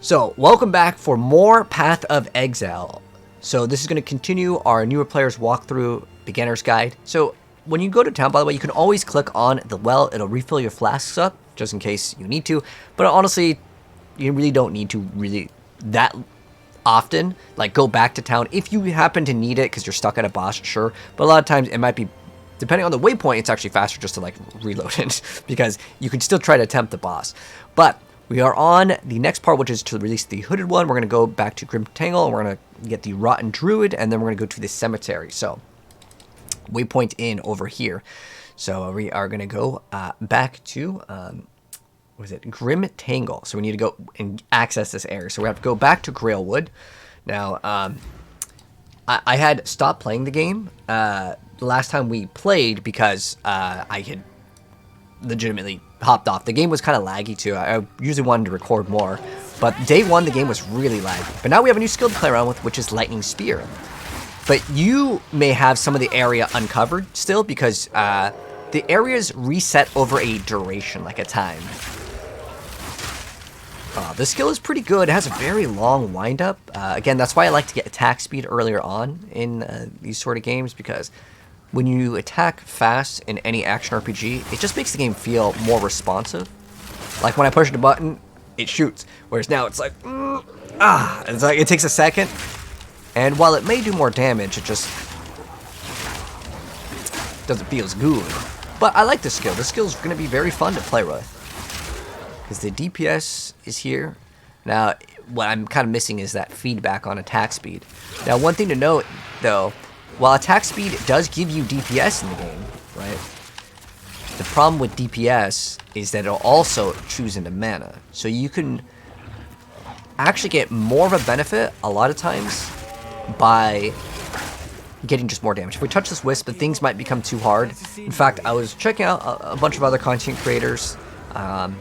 So, welcome back for more Path of Exile. So, this is going to continue our newer players walkthrough beginner's guide. So, when you go to town, by the way, you can always click on the well. It'll refill your flasks up, just in case you need to. But honestly, you really don't need to that often. Like, go back to town if you happen to need it because you're stuck at a boss, sure. But a lot of times it might be, depending on the waypoint, it's actually faster just to like reload it because you can still try to attempt the boss. But we are on the next part, which is to release the hooded one. We're going to go back to Grim Tangle, and we're going to get the Rotten Druid, and then we're going to go to the cemetery. So, waypoint in over here. So, we are going to go back to, what is it? Grim Tangle. So, we need to go and access this area. So, we have to go back to Grailwood. Now, I had stopped playing the game the last time we played because I had legitimately hopped off. The game was kind of laggy too. I usually wanted to record more, but day one the game was really laggy. But now we have a new skill to play around with, which is Lightning Spear. But you may have some of the area uncovered still because the areas reset over a duration, like a time. This skill is pretty good. It has a very long windup. Again, that's why I like to get attack speed earlier on in these sort of games, because when you attack fast in any action RPG, it just makes the game feel more responsive. Like when I push the button, it shoots. Whereas now it's like, it's like it takes a second. And while it may do more damage, it just doesn't feel as good. But I like this skill. This skill is going to be very fun to play with, because the DPS is here. Now, what I'm kind of missing is that feedback on attack speed. Now, one thing to note, though, while attack speed does give you DPS in the game, right? The problem with DPS is that it'll also choose into mana. So you can actually get more of a benefit a lot of times by getting just more damage. If we touch this wisp, things might become too hard. In fact, I was checking out a bunch of other content creators. Shout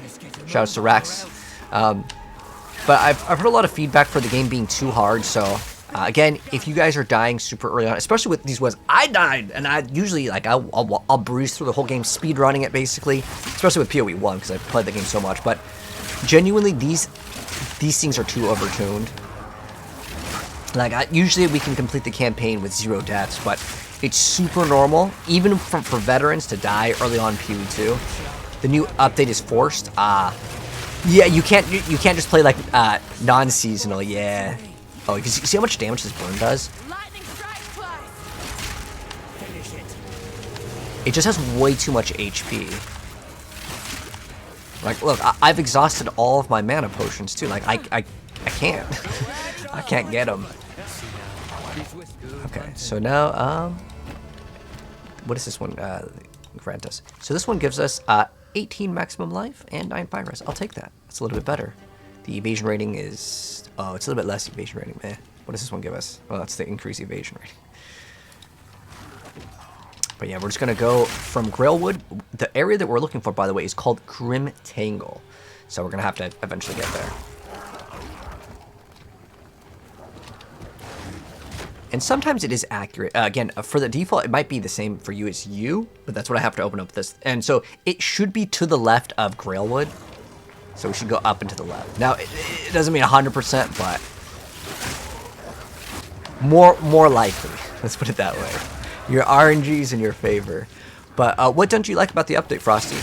out to Rex. But I've heard a lot of feedback for the game being too hard, so again, if you guys are dying super early on, especially with these wisps, I died, and I usually, like, I'll breeze through the whole game speed running it, basically, especially with PoE 1, because I've played the game so much, but genuinely, these things are too overtuned. Like, usually we can complete the campaign with 0 deaths, but it's super normal, even for veterans, to die early on PoE 2. The new update is forced. Yeah, you can't just play, like, non-seasonal, yeah. Oh, you see how much damage this burn does? It just has way too much HP. Like, look, I've exhausted all of my mana potions too. Like, I can't. I can't get them. Okay, so now, what does this one grant us? So this one gives us 18 maximum life and 9 fire res. I'll take that. That's a little bit better. The evasion rating is... Oh, it's a little bit less evasion rating. What does this one give us? Well, that's the increased evasion rating. But yeah, we're just going to go from Grailwood. The area that we're looking for, by the way, is called Grim Tangle. So we're going to have to eventually get there. And sometimes it is accurate. Again, for the default, it might be the same for you as you, but that's what I have to open up this. And so it should be to the left of Grailwood. So we should go up and to the left. Now, it doesn't mean 100%, but more likely. Let's put it that way. Your RNG's in your favor. But what don't you like about the update, Frosty?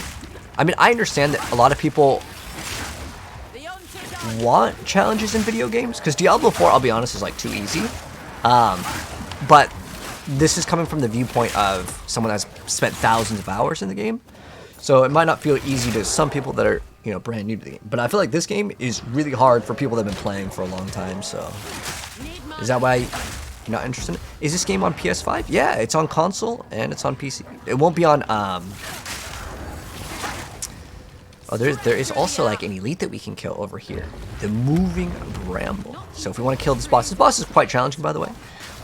I mean, I understand that a lot of people want challenges in video games, because Diablo 4, I'll be honest, is like too easy. But this is coming from the viewpoint of someone that's spent thousands of hours in the game. So it might not feel easy to some people that are, you know, brand new to the game. But I feel like this game is really hard for people that have been playing for a long time, so... Is that why you're not interested? Is this game on PS5? Yeah, it's on console, and it's on PC. It won't be on, Oh, there is also, like, an elite that we can kill over here. The Moving Bramble. So if we want to kill this boss is quite challenging, by the way.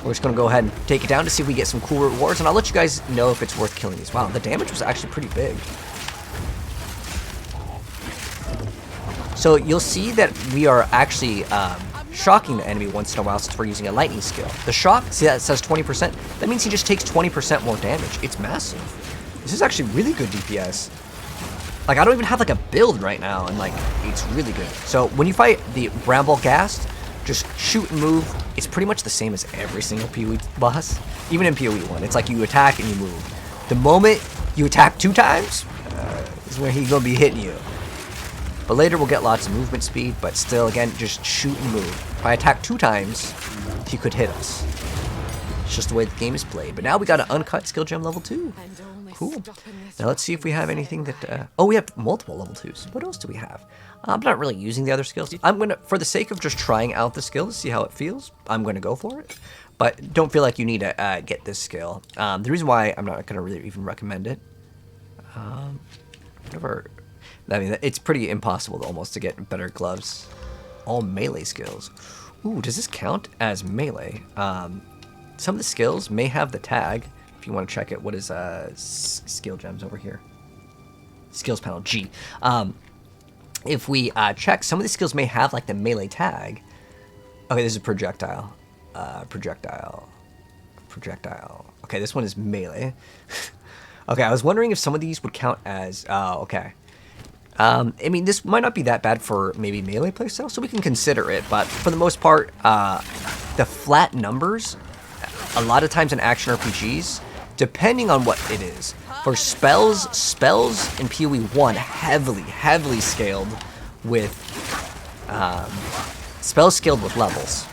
We're just going to go ahead and take it down to see if we get some cool rewards, and I'll let you guys know if it's worth killing these. Wow, the damage was actually pretty big. So you'll see that we are actually shocking the enemy once in a while since we're using a lightning skill. The shock, see that it says 20%? That means he just takes 20% more damage. It's massive. This is actually really good DPS. Like, I don't even have like a build right now, and like, it's really good. So when you fight the Bramble Ghast, just shoot and move. It's pretty much the same as every single PoE boss. Even in PoE 1, it's like you attack and you move. The moment you attack 2 times, is where he's gonna be hitting you. But later we'll get lots of movement speed, but still, again, just shoot and move. If I attack 2 times, he could hit us. It's just the way the game is played. But now we got an uncut skill gem level 2. Cool. Now let's see if we have anything that... oh, we have multiple level 2s. What else do we have? I'm not really using the other skills. I'm going to, for the sake of just trying out the skill to see how it feels, I'm going to go for it. But don't feel like you need to get this skill. The reason why I'm not going to really even recommend it... I mean, it's pretty impossible almost to get better gloves. All melee skills. Ooh, does this count as melee? Some of the skills may have the tag. If you want to check it, what is skill gems over here? Skills panel G. If we check, some of the skills may have like the melee tag. Okay, this is projectile. Projectile. Okay, this one is melee. Okay, I was wondering if some of these would count as... oh, okay. I mean, this might not be that bad for maybe melee playstyle, so we can consider it. But for the most part, the flat numbers, a lot of times in action RPGs, depending on what it is. For spells in PoE 1 heavily scaled with... spells scaled with levels.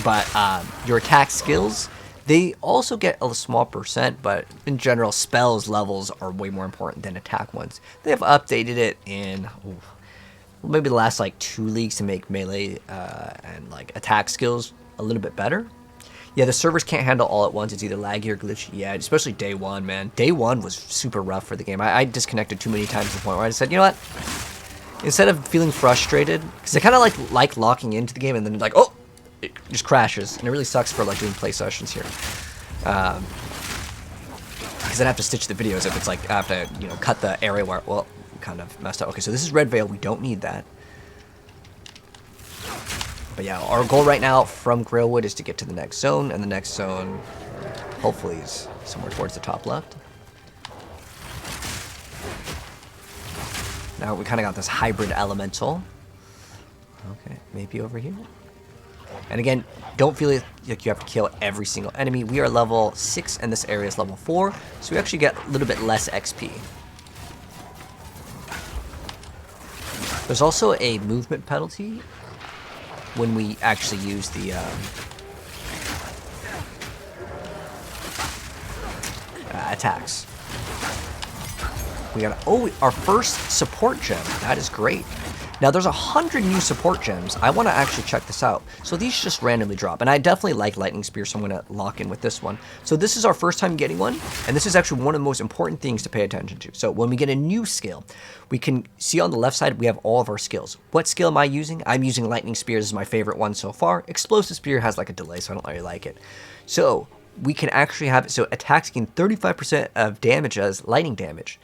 But your attack skills... they also get a small percent, but in general, spells levels are way more important than attack ones. They have updated it in maybe the last like 2 leagues to make melee and like attack skills a little bit better. Yeah, the servers can't handle all at once. It's either laggy or glitchy. Yeah, especially day 1, man. Day 1 was super rough for the game. I disconnected too many times to the point where I said, you know what? Instead of feeling frustrated, because I kind of like locking into the game and then like, oh! It just crashes, and it really sucks for like doing play sessions here. Because I'd have to stitch the videos if it's like I have to, you know, cut the area where, well, kind of messed up. Okay, so this is Red Veil. We don't need that. But yeah, our goal right now from Grailwood is to get to the next zone, and the next zone hopefully is somewhere towards the top left. Now we kind of got this hybrid elemental. Okay, maybe over here. And again, don't feel like you have to kill every single enemy. We are level 6 and this area is level 4, so we actually get a little bit less XP. There's also a movement penalty when we actually use the attacks. We got our first support gem. That is great. Now, there's 100 new support gems. I want to actually check this out. So these just randomly drop. And I definitely like Lightning Spear, so I'm going to lock in with this one. So this is our first time getting one. And this is actually one of the most important things to pay attention to. So when we get a new skill, we can see on the left side, we have all of our skills. What skill am I using? I'm using Lightning Spear. This is my favorite one so far. Explosive Spear has like a delay, so I don't really like it. So we can actually have it so attacks gain 35% of damage as lightning damage,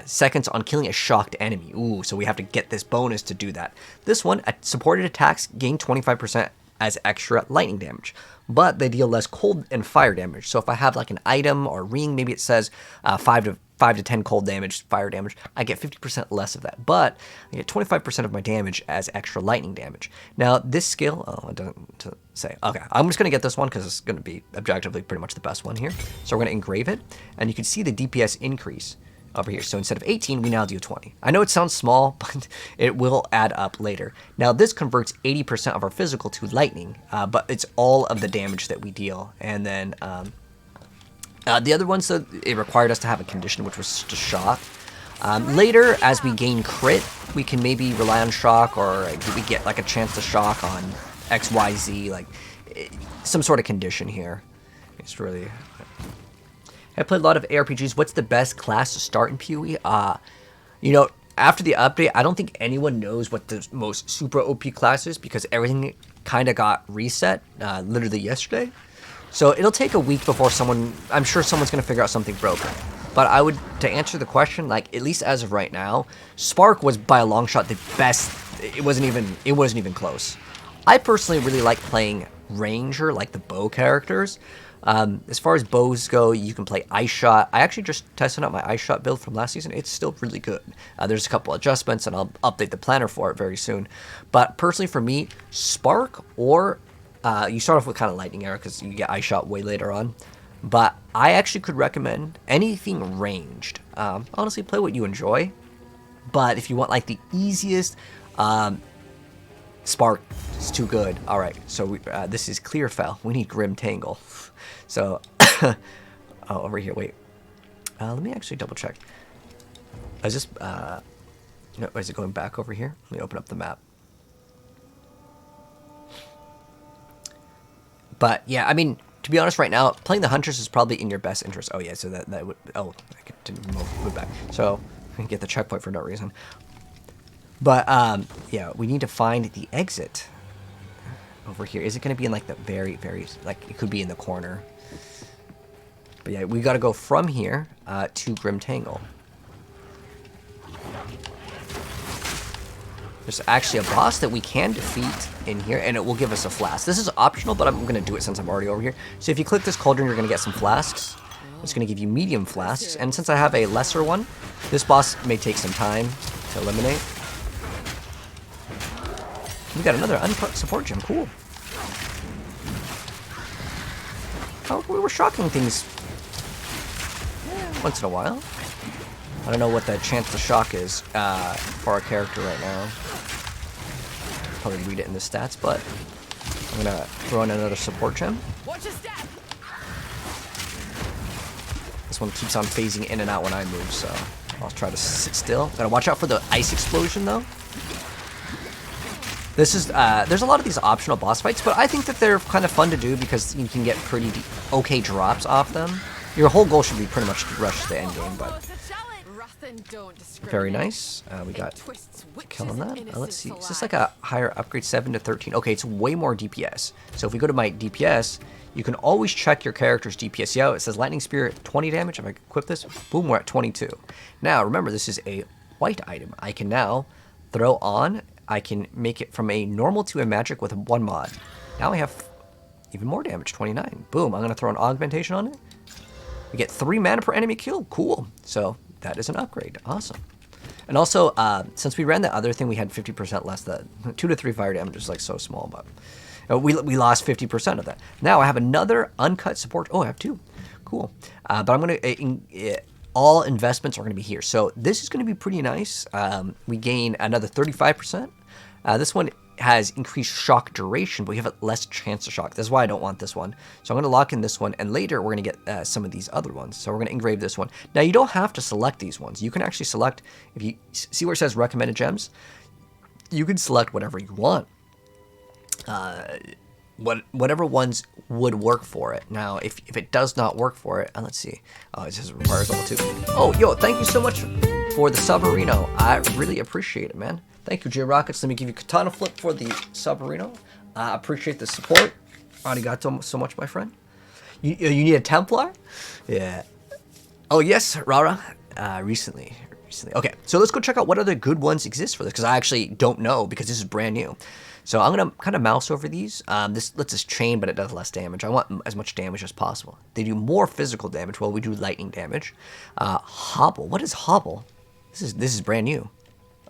seconds on killing a shocked enemy. Ooh, so we have to get this bonus to do that. This one, supported attacks gain 25% as extra lightning damage, but they deal less cold and fire damage. So if I have like an item or ring, maybe it says 5 to 10 cold damage, fire damage, I get 50% less of that, but I get 25% of my damage as extra lightning damage. Now this skill, oh, it doesn't say, okay, I'm just gonna get this one because it's gonna be objectively pretty much the best one here. So we're gonna engrave it, and you can see the DPS increase over here. So instead of 18, we now do 20. I know it sounds small, but it will add up later. Now this converts 80% of our physical to lightning, but it's all of the damage that we deal. And then the other ones, so it required us to have a condition, which was just shock. Later, as we gain crit, we can maybe rely on shock, or we get like a chance to shock on XYZ, like some sort of condition here. It's really... I played a lot of ARPGs. What's the best class to start in PoE? You know, after the update, I don't think anyone knows what the most super OP class is, because everything kind of got reset literally yesterday. So it'll take a week before I'm sure someone's going to figure out something broken. But I would, to answer the question, like, at least as of right now, Spark was by a long shot the best. It wasn't even close. I personally really like playing Ranger, like the bow characters. As far as bows go, you can play Ice Shot. I actually just tested out my Ice Shot build from last season. It's still really good. There's a couple adjustments, and I'll update the planner for it very soon. But personally, for me, Spark or you start off with kind of Lightning Arrow because you get Ice Shot way later on. But I actually could recommend anything ranged. Honestly, play what you enjoy. But if you want like the easiest, Spark is too good. All right, so this is Clearfell. We need Grim Tangle. So, oh, over here. Wait, let me actually double check. Is this? No, is it going back over here? Let me open up the map. But yeah, I mean, to be honest, right now playing the Huntress is probably in your best interest. Oh yeah, so that would. Oh, I didn't move back. So I can get the checkpoint for no reason. But, yeah, we need to find the exit over here. Is it going to be in, like, the very, like, it could be in the corner. But, yeah, we got to go from here to Grim Tangle. There's actually a boss that we can defeat in here, and it will give us a flask. This is optional, but I'm going to do it since I'm already over here. So if you click this cauldron, you're going to get some flasks. It's going to give you medium flasks, and since I have a lesser one, this boss may take some time to eliminate. We got another uncut support gem. Cool. Oh, we were shocking things once in a while. I don't know what the chance to shock is for our character right now. Probably read it in the stats, but I'm gonna throw in another support gem. This one keeps on phasing in and out when I move, so I'll try to sit still. Gotta watch out for the ice explosion though. This is, there's a lot of these optional boss fights, but I think that they're kind of fun to do because you can get pretty okay drops off them. Your whole goal should be pretty much to rush the end game, but very nice. We got kill on that. Let's see. Is this like a higher upgrade, 7 to 13? Okay, it's way more DPS. So if we go to my DPS, you can always check your character's DPS. See how it says Lightning Spirit 20 damage? If I equip this, boom, we're at 22. Now, remember, this is a white item. I can now throw on. I can make it from a normal to a magic with one mod. Now I have even more damage, 29. Boom, I'm going to throw an augmentation on it. We get 3 mana per enemy kill. Cool. So that is an upgrade. Awesome. And also, since we ran the other thing, we had 50% less. The 2 to 3 fire damage is like so small, but we lost 50% of that. Now I have another uncut support. Oh, I have 2. Cool. But I'm going to... all investments are going to be here. So this is going to be pretty nice. We gain another 35%. This one has increased shock duration, but we have a less chance to shock. That's why I don't want this one. So I'm going to lock in this one, and later we're going to get some of these other ones. So we're going to engrave this one. Now, you don't have to select these ones. You can actually select, if you see where it says recommended gems, you can select whatever you want. Whatever ones would work for it. Now, if it does not work for it, let's see. Oh, it just requires level 2. Oh, yo, thank you so much for the Submarino. I really appreciate it, man. Thank you, J Rockets. Let me give you Katana Flip for the Submarino. I appreciate the support. Arigato so much, my friend. You need a Templar? Yeah. Oh, yes, Rara. Recently. Okay, so let's go check out what other good ones exist for this, because I actually don't know, because this is brand new. So I'm going to kind of mouse over these. This lets us chain, but it does less damage. I want as much damage as possible. They do more physical damage, while we do lightning damage. Hobble. What is Hobble? This is brand new.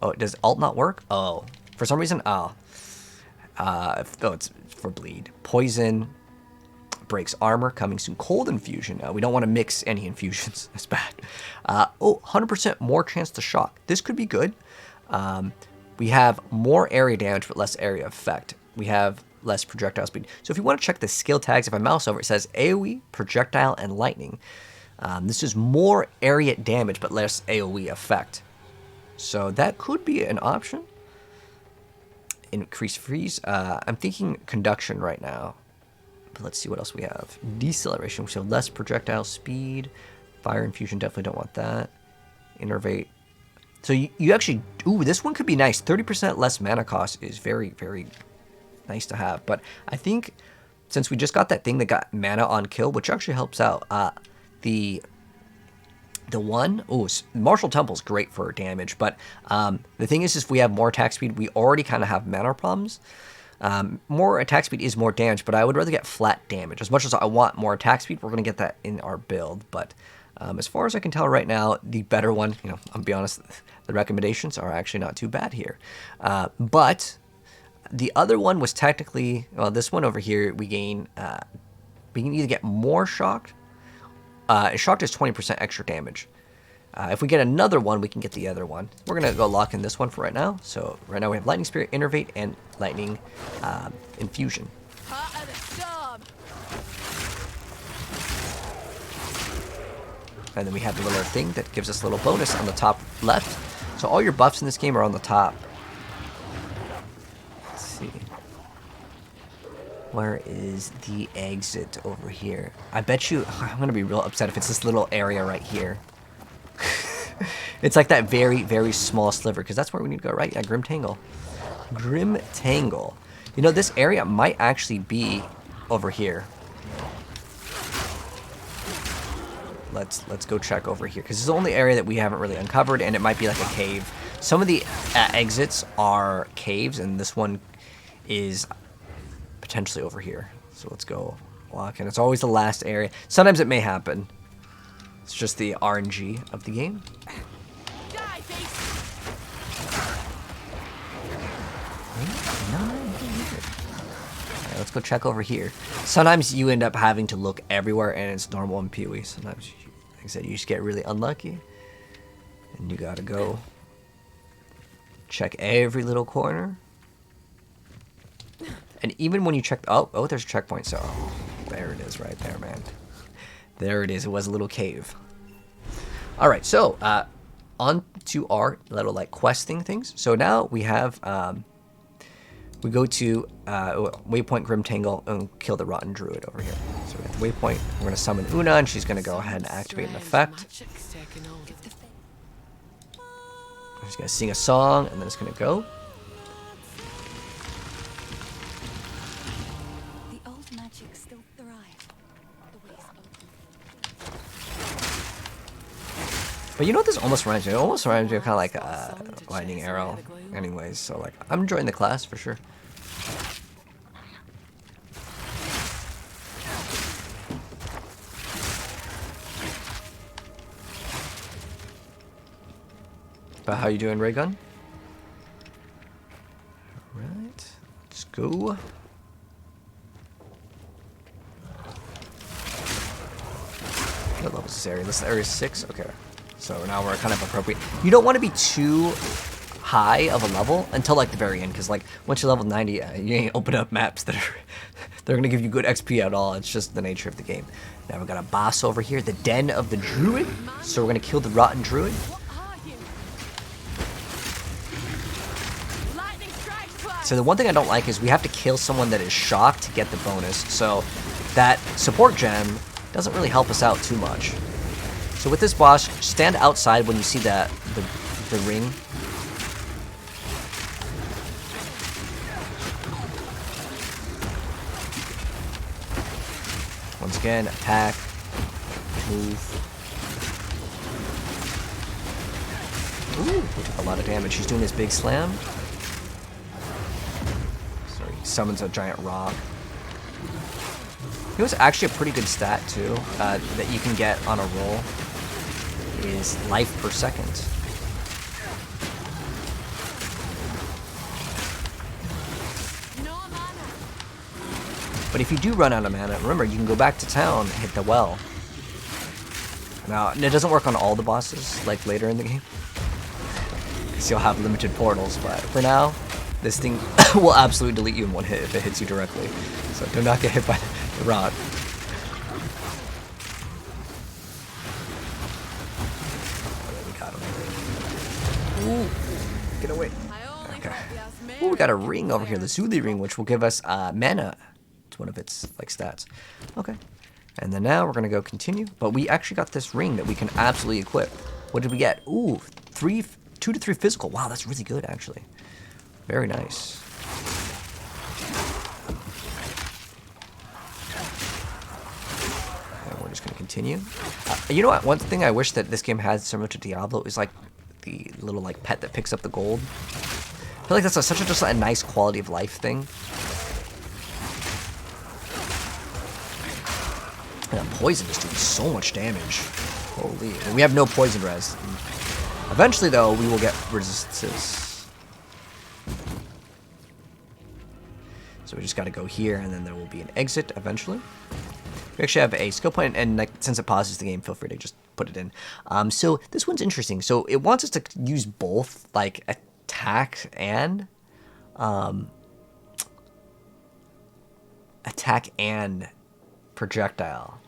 Oh, does alt not work? Oh, for some reason, it's for bleed. Poison, breaks armor, coming soon. Cold infusion. We don't want to mix any infusions. That's bad. 100% more chance to shock. This could be good. We have more area damage, but less area effect. We have less projectile speed. So if you want to check the skill tags, if I mouse over, it says AoE, projectile, and lightning. This is more area damage, but less AoE effect. So that could be an option. Increase freeze. I'm thinking conduction right now. But let's see what else we have. Deceleration. So less projectile speed. Fire infusion. Definitely don't want that. Innervate. So you actually... Ooh, this one could be nice. 30% less mana cost is very, very nice to have. But I think since we just got that thing that got mana on kill, which actually helps out, the one, Martial Temple is great for damage, but the thing is if we have more attack speed, we already kind of have mana problems. More attack speed is more damage, but I would rather get flat damage. As much as I want more attack speed, we're going to get that in our build. But as far as I can tell right now, the better one, you know, I'll be honest, the recommendations are actually not too bad here. But the other one was technically, well, this one over here, we can either get more shocked. Shocked is 20% extra damage. If we get another one, we can get the other one. We're going to go lock in this one for right now. So right now we have Lightning Spirit, Innervate, and Lightning Infusion. And then we have the little thing that gives us a little bonus on the top left. So all your buffs in this game are on the top. Let's see. Where is the exit over here? I bet you, I'm going to be real upset if it's this little area right here. It's like that very, very small sliver, because that's where we need to go, right? Yeah, Grim Tangle. Grim Tangle. You know, this area might actually be over here. Let's go check over here, because it's the only area that we haven't really uncovered, and it might be like a cave. Some of the exits are caves, and this one is potentially over here. So let's go walk, and it's always the last area. Sometimes it may happen. It's just the RNG of the game. Alright, let's go check over here. Sometimes you end up having to look everywhere, and it's normal in PoE. Sometimes, like I said, you just get really unlucky, and you gotta go check every little corner. And even when you check, oh, there's a checkpoint. So there it is, right there, man. There it is. It was a little cave. All right, so on to our little like questing things. So now we have we go to Waypoint Grim Tangle and kill the Rotten Druid over here. So we have the Waypoint. We're going to summon Una, and she's going to go ahead and activate an effect. She's going to sing a song, and then it's going to go. But you know what this almost reminds me of? It almost reminds me of kind of like a lightning arrow anyways. So like, I'm enjoying the class for sure. But how you doing, Raygun? Alright, let's go. What level is this area? This area is 6? Okay. So now we're kind of appropriate. You don't want to be too high of a level until like the very end, because like once you're level 90, you ain't open up maps that are they're gonna give you good XP at all. It's just the nature of the game. Now we got a boss over here, the Den of the Druid. So we're gonna kill the Rotten Druid. So the one thing I don't like is we have to kill someone that is shocked to get the bonus. So that support gem doesn't really help us out too much. So with this boss, stand outside when you see the ring. Once again, attack, move. Ooh, we took a lot of damage. He's doing his big slam. So he summons a giant rock. It was actually a pretty good stat too that you can get on a roll. Is life per second. But if you do run out of mana, remember you can go back to town and hit the well. Now it doesn't work on all the bosses like later in the game, because you'll have limited portals. But for now, this thing will absolutely delete you in one hit if it hits you directly. So do not get hit by the rod. Ooh, get away. Okay. Ooh, we got a ring over here, the Zuli ring, which will give us mana. It's one of its like stats. Okay. And then now we're gonna go continue. But we actually got this ring that we can absolutely equip. What did we get? Ooh, 2 to 3 physical. Wow, that's really good actually. Very nice. And we're just gonna continue. You know what? One thing I wish that this game had similar to Diablo is like the little like pet that picks up the gold. I feel like that's such a just a nice quality of life thing. And that poison is doing so much damage. Holy. And we have no poison res. Eventually, though, we will get resistances. So we just got to go here, and then there will be an exit eventually. We actually have a skill point, and like, since it pauses the game, feel free to just put it in. So this one's interesting. So it wants us to use both, like, attack and projectile,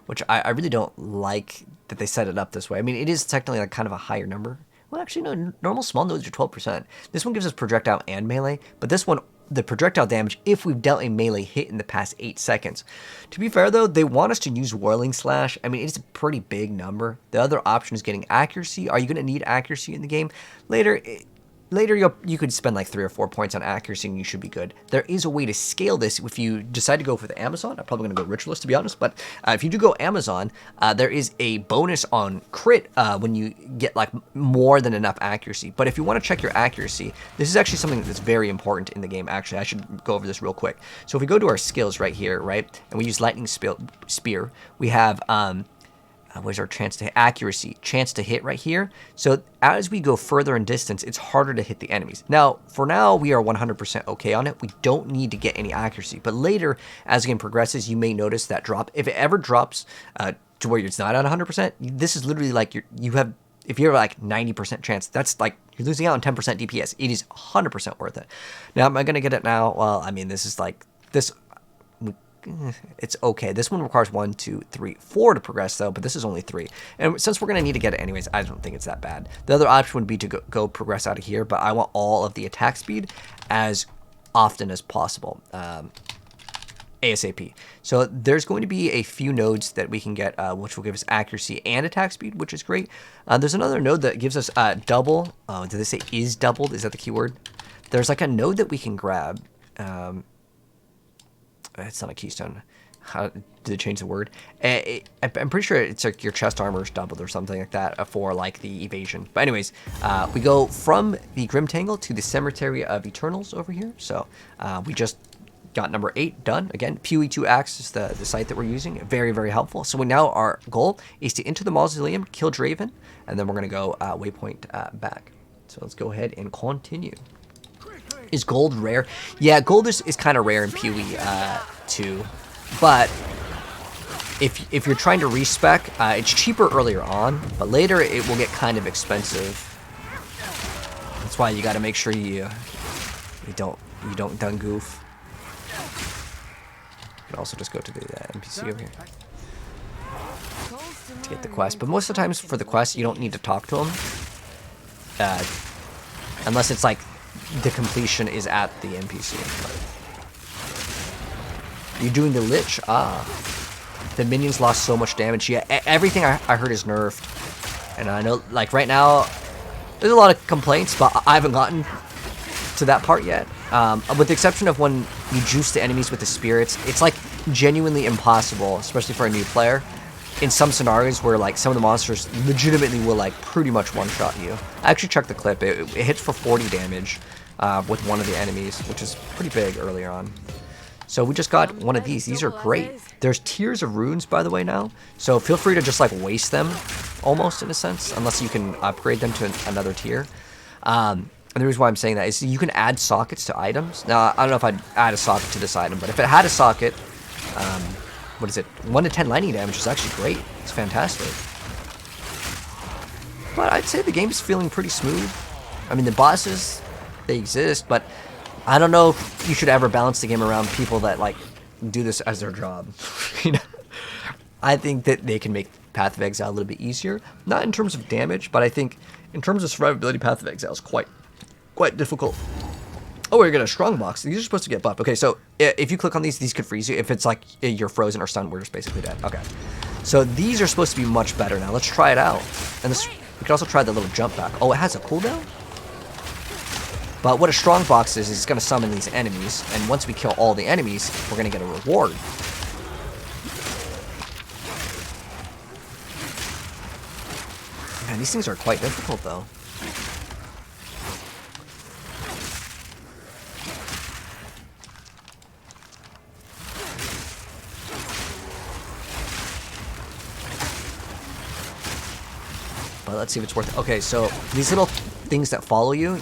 which I really don't like that they set it up this way. I mean, it is technically like kind of a higher number. Well, actually, no, normal small nodes are 12%. This one gives us projectile and melee, but this one, the projectile damage, if we've dealt a melee hit in the past 8 seconds. To be fair, though, they want us to use Whirling Slash. I mean, it's a pretty big number. The other option is getting accuracy. Are you going to need accuracy in the game? Later, you could spend like 3 or 4 points on accuracy and you should be good. There is a way to scale this if you decide to go for the Amazon. I'm probably going to go Ritualist, to be honest, but if you do go Amazon, there is a bonus on crit when you get like more than enough accuracy. But if you want to check your accuracy, this is actually something that's very important in the game. Actually, I should go over this real quick. So if we go to our skills right here, right, and we use Lightning Spear, we have where's our chance to hit? Accuracy, chance to hit right here. So as we go further in distance, it's harder to hit the enemies. Now, for now, we are 100% okay on it. We don't need to get any accuracy. But later, as the game progresses, you may notice that drop. If it ever drops to where it's not at 100%, this is literally like if you're like 90% chance, that's like you're losing out on 10% DPS. It is 100% worth it. Now, am I going to get it now? Well, I mean, this is like this. It's okay. This one requires 1, 2, 3, 4 to progress, though, but this is only 3. And since we're going to need to get it anyways, I don't think it's that bad. The other option would be to go progress out of here, but I want all of the attack speed as often as possible. ASAP. So there's going to be a few nodes that we can get, which will give us accuracy and attack speed, which is great. There's another node that gives us double. Did they say is doubled? Is that the keyword? There's like a node that we can grab. It's not a keystone. How did they change the word? I'm pretty sure it's like your chest armor is doubled or something like that for like the evasion. But anyways, we go from the Grim Tangle to the Cemetery of Eternals over here. So we just got number 8 done. Again, PoE2 Axe is the site that we're using. Very, very helpful. So now our goal is to enter the Mausoleum, kill Draven, and then we're going to go waypoint back. So let's go ahead and continue. Is gold rare? Yeah, gold is kind of rare in PoE 2, but if you're trying to respec, it's cheaper earlier on, but later it will get kind of expensive. That's why you got to make sure you don't done goof. You can also just go to the NPC over here to get the quest, but most of the times for the quest you don't need to talk to them, unless it's like the completion is at the NPC. You're doing the Lich? The minions lost so much damage. Yeah, everything I heard is nerfed. And I know, like, right now, there's a lot of complaints, but I haven't gotten to that part yet. With the exception of when you juice the enemies with the spirits, it's, like, genuinely impossible, especially for a new player, in some scenarios where, like, some of the monsters legitimately will, like, pretty much one-shot you. I actually checked the clip. It hits for 40 damage with one of the enemies, which is pretty big earlier on. So we just got one of these. These are great. There's tiers of runes, by the way, now. So feel free to just, like, waste them, almost, in a sense, unless you can upgrade them to another tier. And the reason why I'm saying that is you can add sockets to items. Now, I don't know if I'd add a socket to this item, but if it had a socket, what is it? 1 to 10 lightning damage is actually great. It's fantastic. But I'd say the game is feeling pretty smooth. I mean, the bosses, they exist, but I don't know if you should ever balance the game around people that, like, do this as their job. You know? I think that they can make Path of Exile a little bit easier. Not in terms of damage, but I think in terms of survivability, Path of Exile is quite difficult. Oh, we're getting a strong box. These are supposed to get buffed. Okay, so if you click on these could freeze you. If it's like you're frozen or stunned, we're just basically dead. Okay. So these are supposed to be much better now. Let's try it out. And this, we could also try the little jump back. Oh, it has a cooldown? But what a strong box is it's going to summon these enemies. And once we kill all the enemies, we're going to get a reward. Man, these things are quite difficult, though. Let's see if it's worth it. Okay, so these little things that follow you,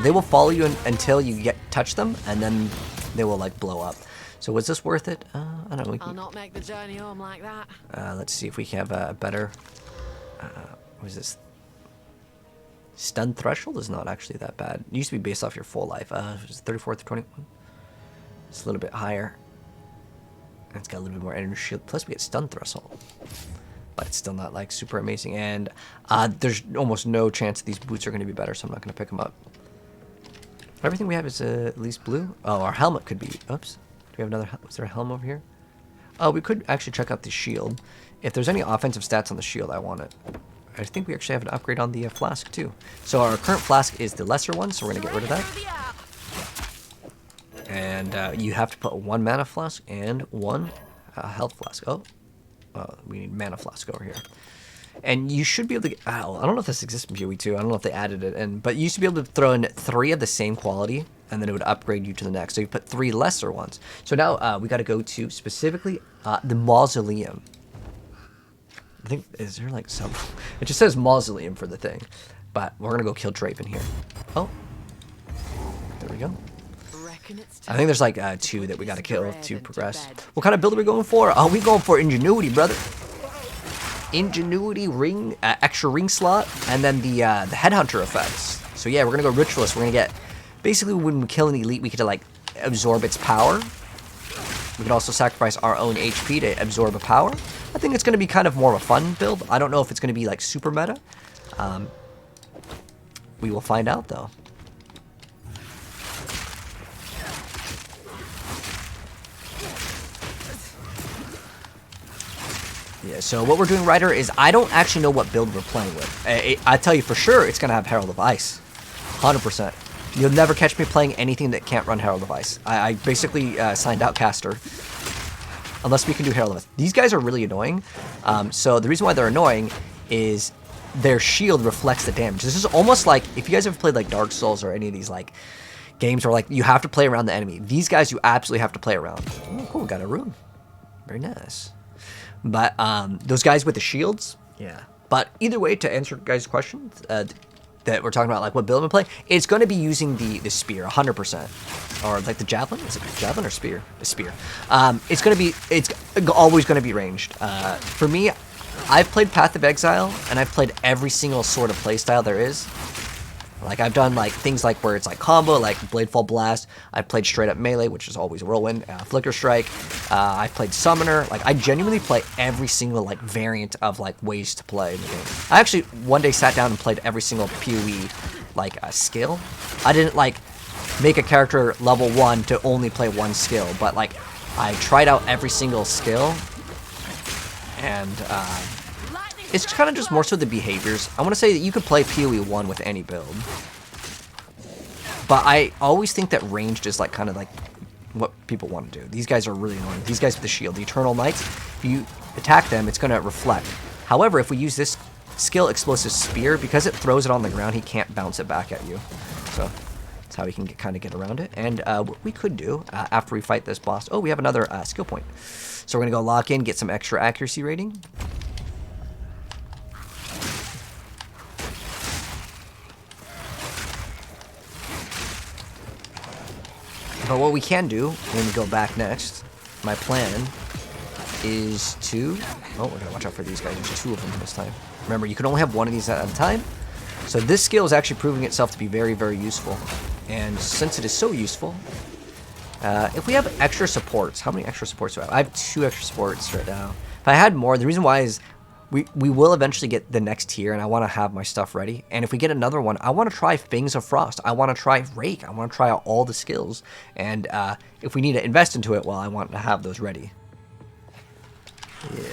they will follow you until you touch them, and then they will like blow up. So was this worth it? I don't know. I'll not make the journey home like that. Let's see if we can have a better. What is this? Stun threshold is not actually that bad. It used to be based off your full life. It's 34 to 21. It's a little bit higher. It's got a little bit more energy shield. Plus we get stun threshold. But it's still not like super amazing. And there's almost no chance these boots are going to be better, so I'm not going to pick them up. Everything we have is at least blue. Oh, our helmet could be. Oops. Do we have another? Was there a helm over here? Oh, we could actually check out the shield. If there's any offensive stats on the shield, I want it. I think we actually have an upgrade on the flask too. So our current flask is the lesser one, so we're going to get rid of that. And you have to put 1 mana flask and 1 health flask. Oh, we need mana flask over here. And you should be able to get, I don't know if this exists in PoE 2. I don't know if they added it in, but you used to be able to throw in 3 of the same quality, and then it would upgrade you to the next. So you put 3 lesser ones. So now we got to go to specifically the Mausoleum. I think, is there like some, it just says Mausoleum for the thing, but we're going to go kill Draven here. Oh, there we go. I think there's like 2 that we got to kill to progress. What kind of build are we going for? Oh, we going for Ingenuity, brother. Ingenuity, ring, extra ring slot, and then the Headhunter effects. So yeah, we're going to go Ritualist. We're going to get, basically when we kill an elite, we get to like absorb its power. We can also sacrifice our own HP to absorb a power. I think it's going to be kind of more of a fun build. I don't know if it's going to be like super meta. We will find out though. Yeah, so what we're doing right here is I don't actually know what build we're playing with. I tell you for sure it's going to have Herald of Ice. 100%. You'll never catch me playing anything that can't run Herald of Ice. I basically signed out Caster. Unless we can do Herald of Ice. These guys are really annoying. So the reason why they're annoying is their shield reflects the damage. This is almost like, if you guys ever played like Dark Souls or any of these like games where like you have to play around the enemy. These guys you absolutely have to play around. Oh, cool, got a rune. Very nice. But those guys with the shields, yeah. But either way, to answer guys' questions that we're talking about, like what build I'm playing, it's going to be using the spear, 100%, or like the javelin. Is it javelin or spear? A spear. It's always going to be ranged. For me, I've played Path of Exile, and I've played every single sort of playstyle there is. Like I've done like things like where it's like combo, like Bladefall Blast. I've played straight up melee, which is always Whirlwind, Flicker Strike. I've played Summoner. Like I genuinely play every single like variant of like ways to play in the game. I actually one day sat down and played every single PoE like skill. I didn't like make a character level 1 to only play one skill, but like I tried out every single skill, and it's kind of just more so the behaviors. I want to say that you could play PoE 1 with any build. But I always think that ranged is like kind of like what people want to do. These guys are really annoying. These guys with the shield, the Eternal Knights, if you attack them, it's going to reflect. However, if we use this skill, Explosive Spear, because it throws it on the ground, he can't bounce it back at you. So that's how we can kind of get around it. And what we could do after we fight this boss, oh, we have another skill point. So we're going to go lock in, get some extra accuracy rating. But what we can do when we go back next, my plan is to... Oh, we're going to watch out for these guys. There's 2 of them this time. Remember, you can only have 1 of these at a time. So this skill is actually proving itself to be very, very useful. And since it is so useful, if we have extra supports... How many extra supports do I have? I have 2 extra supports right now. If I had more, the reason why is... We will eventually get the next tier, and I want to have my stuff ready. And if we get another one, I want to try Fangs of Frost. I want to try Rake. I want to try out all the skills. And if we need to invest into it, well, I want to have those ready. Yeah.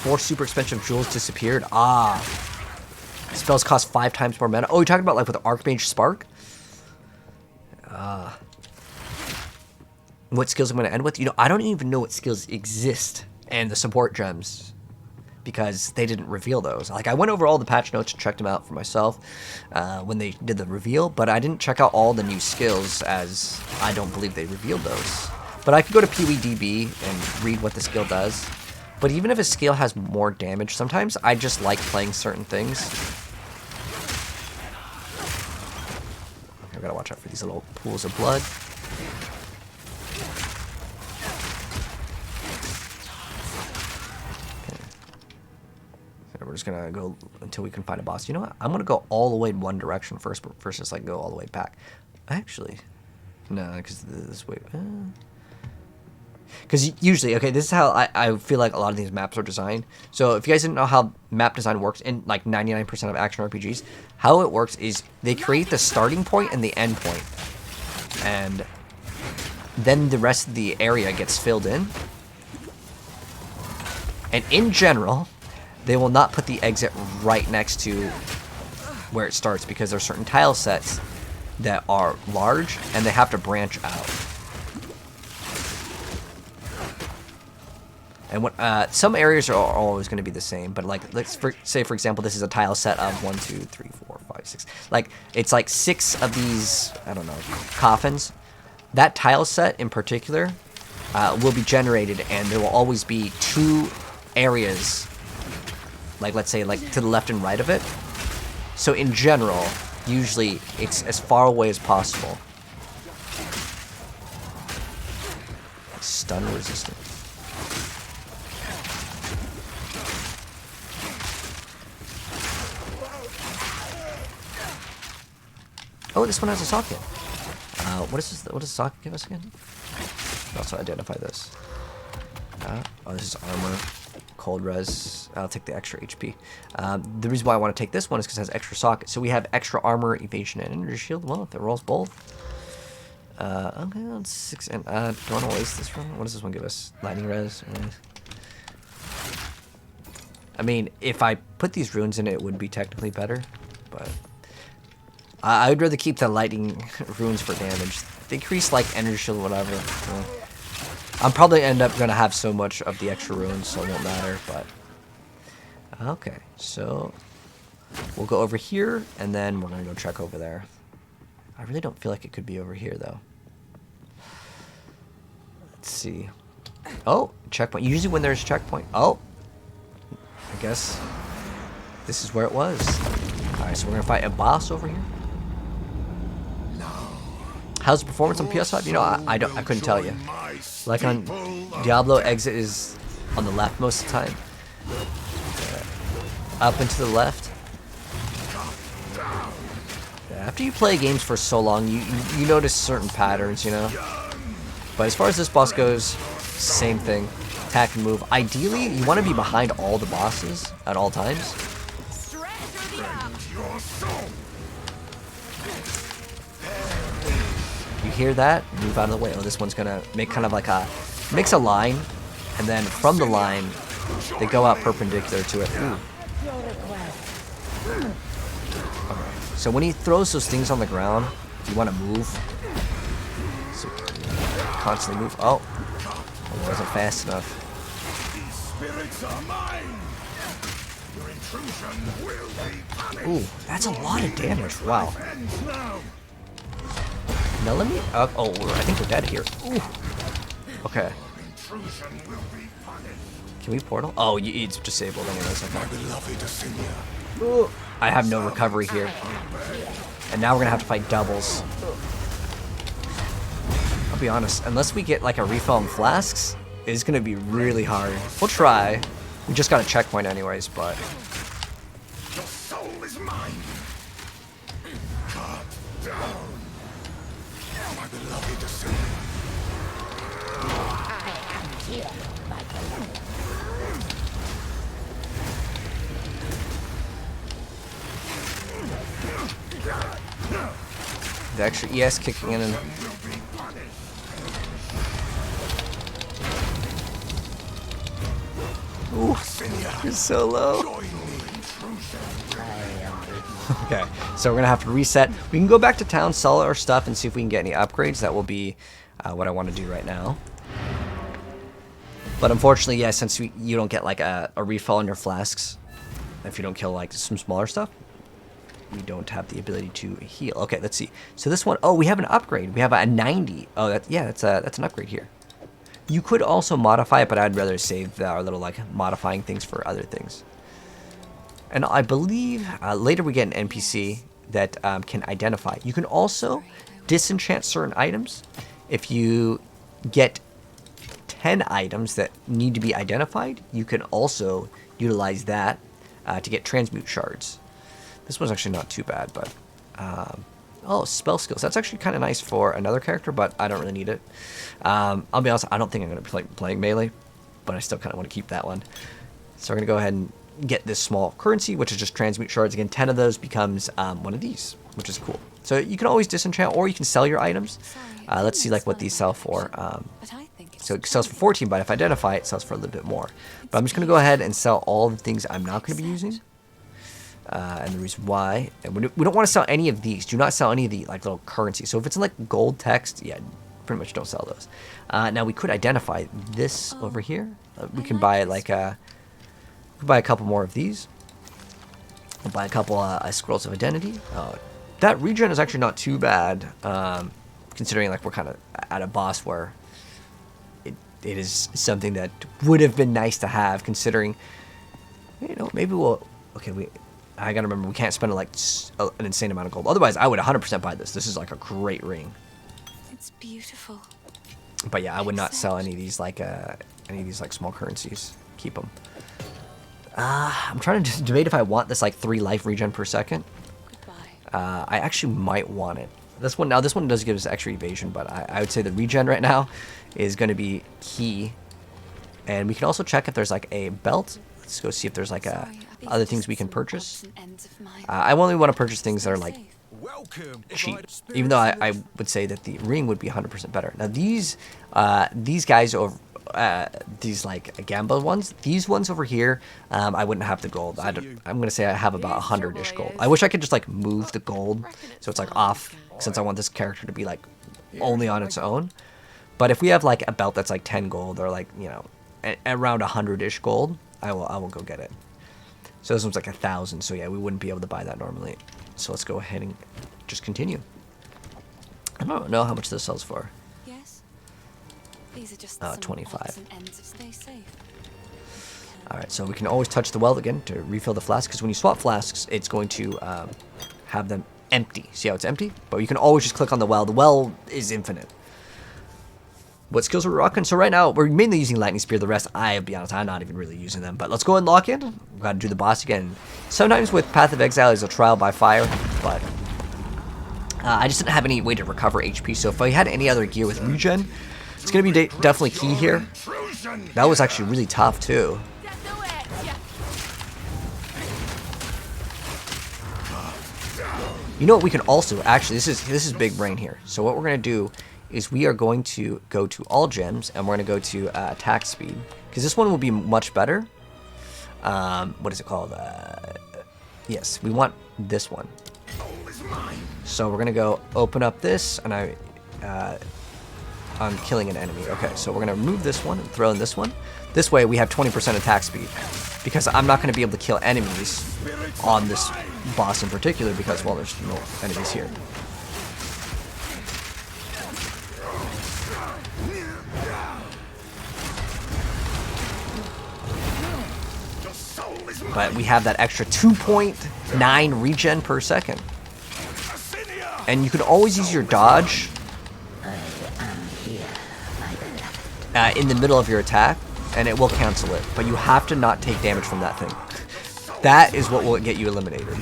4 super expensive jewels disappeared. Ah. Spells cost 5 times more mana. Oh, you're talking about like with Archmage Spark? What skills I'm going to end with? You know, I don't even know what skills exist and the support gems because they didn't reveal those. Like, I went over all the patch notes and checked them out for myself when they did the reveal, but I didn't check out all the new skills as I don't believe they revealed those. But I could go to PoEDB and read what the skill does. But even if a scale has more damage, sometimes I just like playing certain things. I gotta watch out for these little pools of blood. We're just gonna go until we can find a boss. You know what? I'm gonna go all the way in one direction first, but first just like go all the way back. Actually, no, because this way. Because usually, okay, this is how I feel like a lot of these maps are designed. So if you guys didn't know how map design works in like 99% of action RPGs, how it works is they create the starting point and the end point, and then the rest of the area gets filled in. And in general, they will not put the exit right next to where it starts because there are certain tile sets that are large and they have to branch out. And what some areas are always going to be the same, but like let's say for example this is a tile set of 1, 2, 3, 4, 5, 6. Like it's like 6 of these, I don't know, coffins. That tile set in particular will be generated, and there will always be 2 areas. Like let's say like to the left and right of it. So in general, usually it's as far away as possible. Stun resistant. Oh, this one has a socket. What is this? What does socket give us again? Also identify this. Oh, this is armor. Cold res. I'll take the extra HP. The reason why I want to take this one is because it has extra socket. So we have extra armor, evasion, and energy shield. Well, if it rolls both. Okay, that's 6. And do I want to waste this one? What does this one give us? Lightning res. I mean, if I put these runes in, it would be technically better, but I would rather keep the lightning runes for damage. They increase like energy shield, whatever. I'm probably end up gonna have so much of the extra runes, so it won't matter. But okay, so we'll go over here, and then we're gonna go check over there. I really don't feel like it could be over here though. Let's see. Oh, checkpoint. Usually when there's checkpoint. Oh, I guess this is where it was. All right, so we're gonna fight a boss over here. How's the performance on PS5? You know, I couldn't tell you. Like on Diablo, exit is on the left most of the time. Up and to the left. After you play games for so long, you notice certain patterns, you know. But as far as this boss goes, same thing. Attack and move. Ideally, you want to be behind all the bosses at all times. You hear that? Move out of the way. Oh, this one's gonna make kind of like makes a line, and then from the line, they go out perpendicular to it. Ooh. Okay. So when he throws those things on the ground, you want to move. So constantly move. Oh, it wasn't fast enough. These spirits are mine. Your intrusion will be punished. Ooh, that's a lot of damage. Wow. Now let me. Oh, I think we're dead here. Ooh. Okay. Can we portal? Oh, it's disabled anyways. Okay. Ooh. I have no recovery here. And now we're gonna have to fight doubles. I'll be honest, unless we get like a refill on flasks, it's gonna be really hard. We'll try. We just got a checkpoint anyways, but. Your soul is mine. Cut down. My beloved Assyria. I am here, my beloved. The extra ES kicking in and. Ooh, you're so low. Okay, so we're gonna have to reset. We can go back to town, sell our stuff, and see if we can get any upgrades. That will be what I want to do right now. But unfortunately, yeah, since you don't get like a refill on your flasks, if you don't kill like some smaller stuff, we don't have the ability to heal. Okay, let's see. So this one, oh, we have an upgrade. We have a 90. Oh, that's an upgrade here. You could also modify it, but I'd rather save our little like modifying things for other things. And I believe later we get an NPC that can identify. You can also disenchant certain items. If you get 10 items that need to be identified, you can also utilize that to get transmute shards. This one's actually not too bad, but oh, spell skills. That's actually kind of nice for another character, but I don't really need it. I'll be honest, I don't think I'm going to be playing melee, but I still kind of want to keep that one. So we're going to go ahead and get this small currency, which is just transmute shards. Again, 10 of those becomes one of these, which is cool. So you can always disenchant, or you can sell your items. Let's see like what these sell for. So it sells for 14, but if I identify it, sells for a little bit more. But I'm just going to go ahead and sell all the things I'm not going to be using. And the reason why, and we don't want to sell any of these. Do not sell any of the like little currency. So if it's in like gold text, yeah, pretty much don't sell those. Now we could identify this over here. We can buy like buy a couple more of these. We'll buy a couple scrolls of identity. That regen is actually not too bad, considering like we're kind of at a boss where it is something that would have been nice to have. Considering, you know, maybe we'll I gotta remember we can't spend like an insane amount of gold. Otherwise, I would 100% buy this. This is like a great ring. It's beautiful. But yeah, I would not sell any of these like small currencies. Keep them. I'm trying to debate if I want this like 3 life regen per second. Goodbye. I actually might want it. This one does give us extra evasion, but I would say the regen right now is going to be key. And we can also check if there's like a belt. Let's go see if there's like other things we can purchase. I only want to purchase things that are like cheap, even though I would say that the ring would be 100% better. Now these guys over these like Gamba ones, these ones over here, I wouldn't have the gold. I'm gonna say I have about 100-ish gold. I wish I could just like move the gold so it's like off, since I want this character to be like only on its own. But if we have like a belt that's like 10 gold, or like, you know, around 100-ish gold, I will go get it. So this one's like 1,000, so yeah, we wouldn't be able to buy that normally. So let's go ahead and just continue. I don't know how much this sells for. Yes. These are just 25. Stay safe. Alright, so we can always touch the well again to refill the flask, because when you swap flasks, it's going to have them empty. See how it's empty? But you can always just click on the well. The well is infinite. What skills are we rocking? So right now, we're mainly using Lightning Spear. The rest, I'll be honest, I'm not even really using them. But let's go and lock in. We've got to do the boss again. Sometimes with Path of Exile is a trial by fire, but I just didn't have any way to recover HP. So if I had any other gear with regen, it's going to be definitely key here. That was actually really tough too. You know what we can also, actually, this is big brain here. So what we're going to do is we are going to go to all gems, and we're going to go to attack speed, because this one will be much better. What is it called? Yes, we want this one. So we're going to go open up this, and I'm killing an enemy. Okay, so we're going to remove this one and throw in this one. This way we have 20% attack speed, because I'm not going to be able to kill enemies on this boss in particular, because, well, there's no enemies here. But we have that extra 2.9 regen per second. And you can always use your dodge in the middle of your attack, and it will cancel it. But you have to not take damage from that thing. That is what will get you eliminated.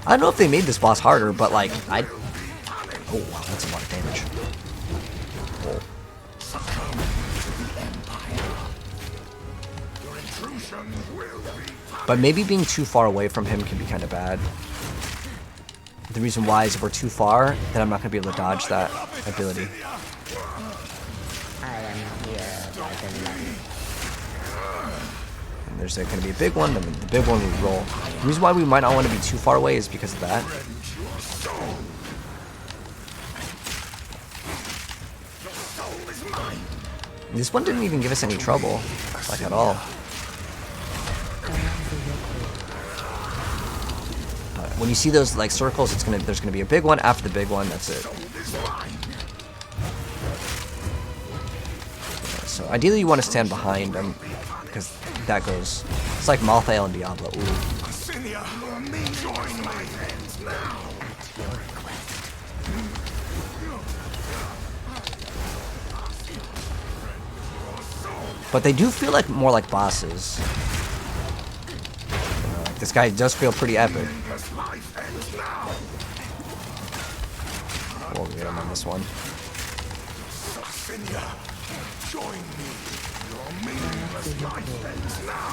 I don't know if they made this boss harder, but like, oh wow, that's a lot of damage. Oh. But maybe being too far away from him can be kind of bad. The reason why is if we're too far, then I'm not going to be able to dodge that ability. And there's going to be a big one, then the big one will roll. The reason why we might not want to be too far away is because of that. This one didn't even give us any trouble, like at all. When you see those like circles, there's gonna be a big one. After the big one, that's it. So ideally you want to stand behind them because that goes. It's like Malthael and Diablo. Ooh. Cilia, join my hands now. But they do feel like more like bosses. Like this guy does feel pretty epic. We'll get him on this one. Cilia, join me. Your meaningless life ends now.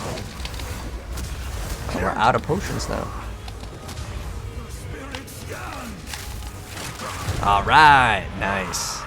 Oh, we're out of potions now. Alright, nice.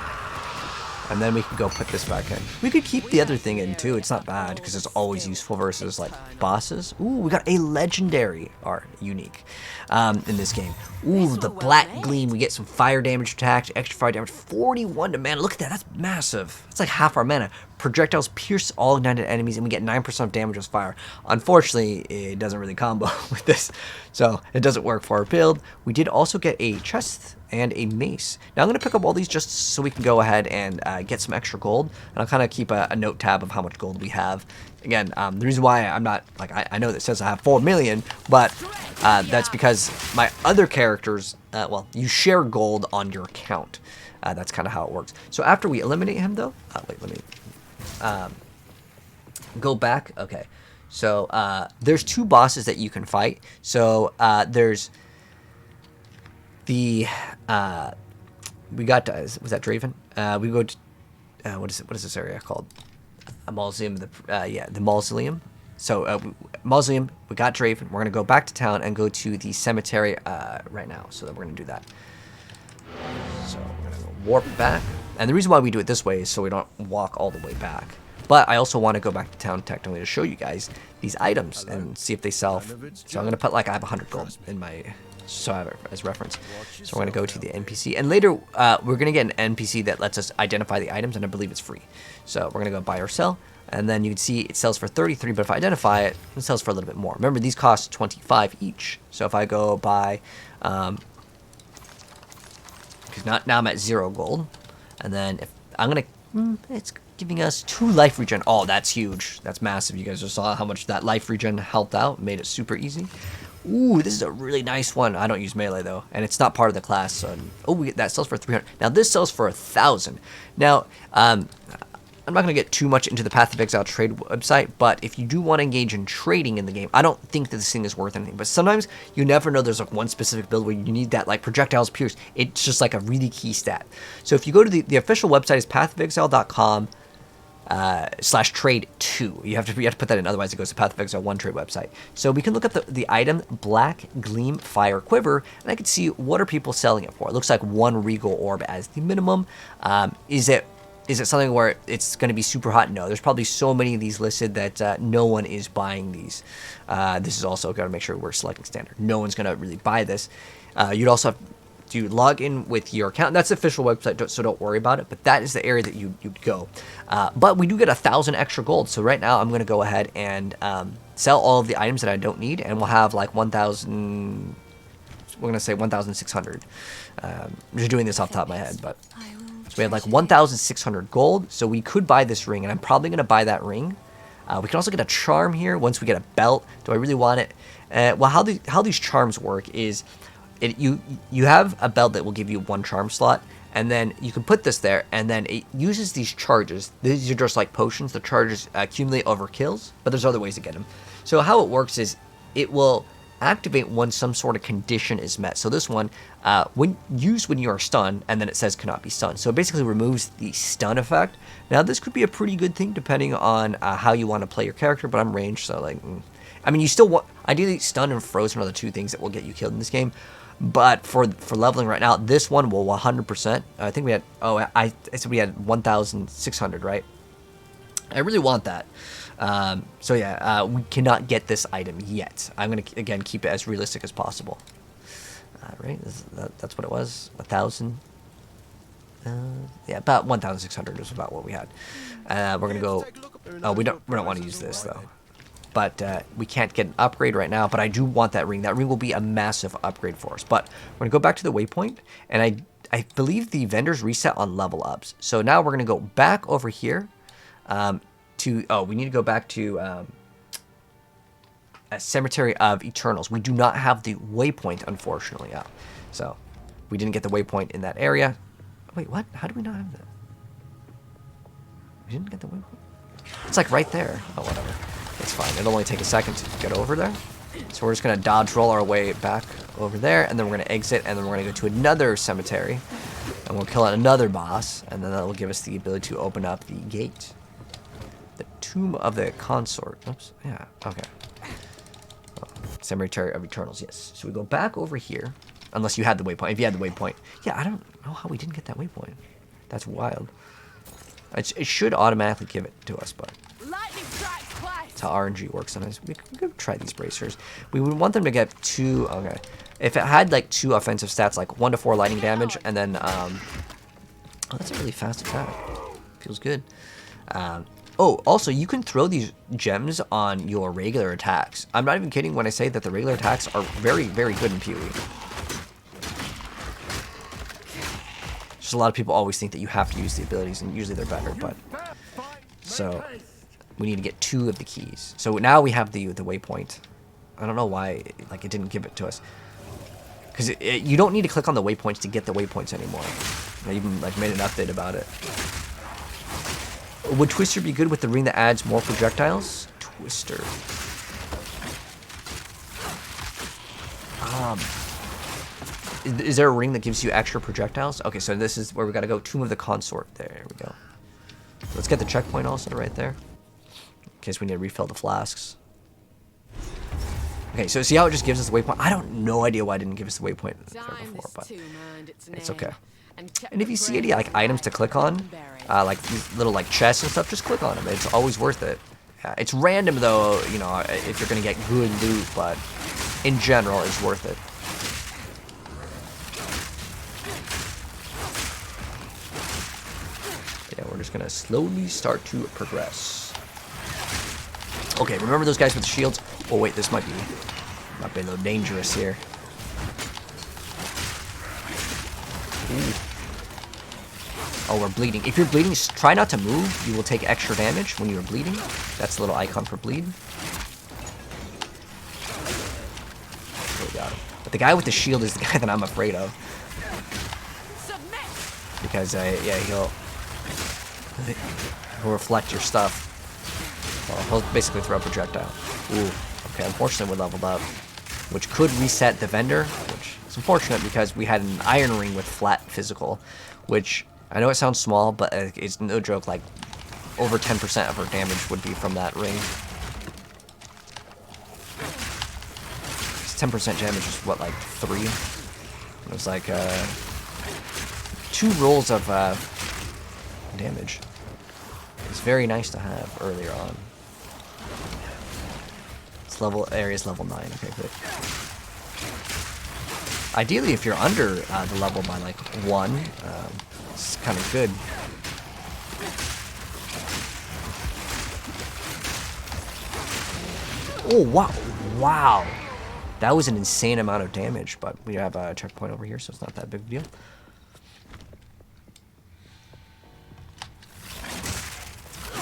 And then we can go put this back in. We could keep the other thing in too. It's not bad because it's always useful versus like bosses. Ooh, we got a legendary art unique in this game. Ooh, the black gleam. We get some fire damage attacked, extra fire damage, 41 to mana. Look at that. That's massive. That's like half our mana. Projectiles pierce all ignited enemies, and we get 9% of damage with fire. Unfortunately, it doesn't really combo with this, so it doesn't work for our build. We did also get a chest and a mace. Now I'm going to pick up all these just so we can go ahead and get some extra gold, and I'll kind of keep a note tab of how much gold we have. Again, the reason why I'm not, like, I know that says I have 4 million, but that's because my other characters, well, you share gold on your account. That's kind of how it works. So after we eliminate him, though, wait, let me go back. Okay, so there's 2 bosses that you can fight. So there's the we got was that Draven? We go to what is this area called? A mausoleum. The mausoleum. So mausoleum. We got Draven. We're gonna go back to town and go to the cemetery right now. So we're gonna do that. So we're gonna go warp back. And the reason why we do it this way is so we don't walk all the way back. But I also want to go back to town technically to show you guys these items and see if they sell. So I'm going to put, like, I have 100 gold in my, so I have it as reference. So we're going to go to the NPC. And later, we're going to get an NPC that lets us identify the items, and I believe it's free. So we're going to go buy or sell. And then you can see it sells for 33, but if I identify it, it sells for a little bit more. Remember, these cost 25 each. So if I go buy, because now I'm at 0 gold. And then if I'm going to, it's giving us 2 life regen. Oh, that's huge. That's massive. You guys just saw how much that life regen helped out. Made it super easy. Ooh, this is a really nice one. I don't use melee, though. And it's not part of the class. So, that sells for 300. Now, this sells for 1,000. Now, I'm not going to get too much into the Path of Exile trade website, but if you do want to engage in trading in the game, I don't think that this thing is worth anything. But sometimes you never know there's like one specific build where you need that like projectiles pierce. It's just like a really key stat. So if you go to the official website is pathofexile.com /trade2. You have to put that in, otherwise it goes to Path of Exile 1 trade website. So we can look up the item Black Gleam Fire Quiver, and I can see what are people selling it for. It looks like 1 Regal Orb as the minimum. Is it something where it's going to be super hot? No, there's probably so many of these listed that no one is buying these. This is also got to make sure we're selecting standard. No one's going to really buy this. You'd also have to log in with your account. That's the official website, so don't worry about it. But that is the area that you'd go. But we do get 1,000 extra gold. So right now I'm going to go ahead and sell all of the items that I don't need, and we'll have like 1,000. We're going to say 1,600. I'm just doing this off the top of my head, but. So we have like 1,600 gold, so we could buy this ring, and I'm probably going to buy that ring. We can also get a charm here once we get a belt. Do I really want it? Well, how these charms work is you have a belt that will give you 1 charm slot, and then you can put this there, and then it uses these charges. These are just like potions. The charges accumulate over kills, but there's other ways to get them. So how it works is it will activate when some sort of condition is met. So this one, when you are stunned, and then it says cannot be stunned. So it basically removes the stun effect. Now this could be a pretty good thing depending on how you want to play your character, but I'm ranged, so like, I mean, you still want, ideally stun and frozen are the 2 things that will get you killed in this game. But for leveling right now, this one will 100%. I think we had, I said we had 1,600, right? I really want that. So yeah, we cannot get this item yet. I'm going to, again, keep it as realistic as possible. Right, that's what it was, 1,000. Yeah, about 1,600 is about what we had. We're going to go, we don't want to use this, though. But we can't get an upgrade right now, but I do want that ring. That ring will be a massive upgrade for us. But we're going to go back to the waypoint, and I believe the vendors reset on level ups. So now we're going to go back over here. we need to go back to a Cemetery of Eternals. We do not have the waypoint, unfortunately. So we didn't get the waypoint in that area. Wait, what? How do we not have that? We didn't get the waypoint? It's like right there. Oh, whatever. It's fine. It'll only take a second to get over there. So we're just going to dodge roll our way back over there, and then we're going to exit, and then we're going to go to another cemetery, and we'll kill another boss, and then that will give us the ability to open up the gate. The Tomb of the Consort. Oops. Yeah. Okay. Oh, Cemetery of Eternals. Yes. So we go back over here, unless you had the waypoint. If you had the waypoint. Yeah, I don't know how we didn't get that waypoint. That's wild. It should automatically give it to us, but that's how RNG works sometimes. We could try these bracers. We would want them to get 2. Okay. If it had like 2 offensive stats, like 1 to 4 lightning damage, and then oh, that's a really fast attack. Feels good. Oh, also, you can throw these gems on your regular attacks. I'm not even kidding when I say that the regular attacks are very, very good in PoE. Just a lot of people always think that you have to use the abilities, and usually they're better, but... So, we need to get 2 of the keys. So now we have the waypoint. I don't know why, like, it didn't give it to us. Because you don't need to click on the waypoints to get the waypoints anymore. I even, like, made an update about it. Would Twister be good with the ring that adds more projectiles? Twister. Is there a ring that gives you extra projectiles? Okay, so this is where we gotta go. Tomb of the Consort. There we go. Let's get the checkpoint also right there. In case we need to refill the flasks. Okay, so see how it just gives us the waypoint? I don't no idea why it didn't give us the waypoint there before, but it's okay. And if you see any like items to click on, like these little like chests and stuff, just click on them. It's always worth it. It's random though, you know, if you're gonna get good loot, but in general, it's worth it. Yeah, we're just gonna slowly start to progress. Okay, remember those guys with the shields? Oh wait, this might be a little dangerous here. Ooh. Oh, we're bleeding. If you're bleeding, try not to move. You will take extra damage when you're bleeding. That's the little icon for bleed. Oh, we got him. But the guy with the shield is the guy that I'm afraid of. Because, yeah, he'll reflect your stuff. Well, he'll basically throw a projectile. Ooh, okay, unfortunately we leveled up. Which could reset the vendor, which is unfortunate because we had an iron ring with flat physical, which I know it sounds small, but it's no joke, like over 10% of our damage would be from that ring. 10% damage is what, like 3? It was like 2 rolls of damage. It's very nice to have earlier on. Area's level 9. Okay, good. Ideally, if you're under the level by like 1, it's kind of good. Oh wow, wow! That was an insane amount of damage, but we have a checkpoint over here, so it's not that big of a deal.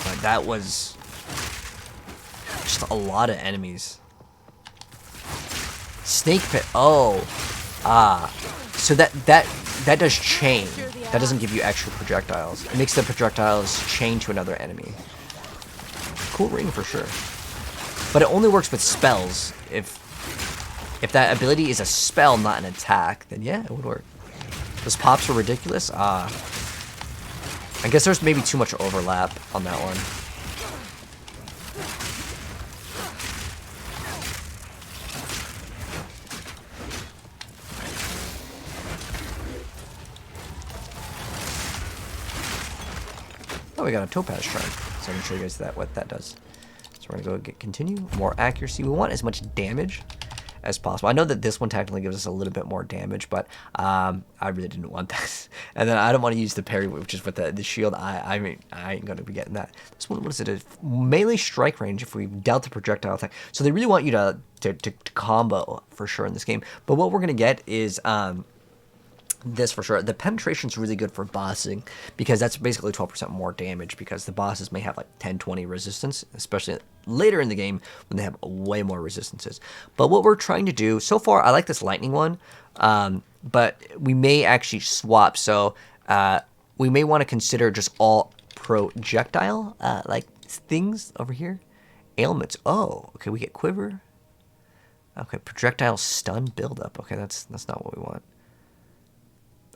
But that was just a lot of enemies. Snake pit. Oh, so that does chain. That doesn't give you extra projectiles. It makes the projectiles chain to another enemy. Cool ring for sure. But it only works with spells. If that ability is a spell, not an attack, then yeah, it would work. Those pops are ridiculous. I guess there's maybe too much overlap on that one. Oh, we got a topaz shrine, so I can show you guys what that does. So we're gonna go continue. More accuracy. We want as much damage as possible. I know that this one technically gives us a little bit more damage, but I really didn't want that. And then I don't want to use the parry, which is with the shield. I mean, I ain't gonna be getting that. This one, what is it? A melee strike range if we dealt the projectile attack. So they really want you to combo for sure in this game. But what we're gonna get is this for sure. The penetration's really good for bossing because that's basically 12% more damage because the bosses may have like 10, 20 resistance, especially later in the game when they have way more resistances. But what we're trying to do, so far I like this lightning one, but we may actually swap. So we may want to consider just all projectile like things over here. Ailments. Oh, okay, we get quiver. Okay, projectile stun buildup. Okay, that's not what we want.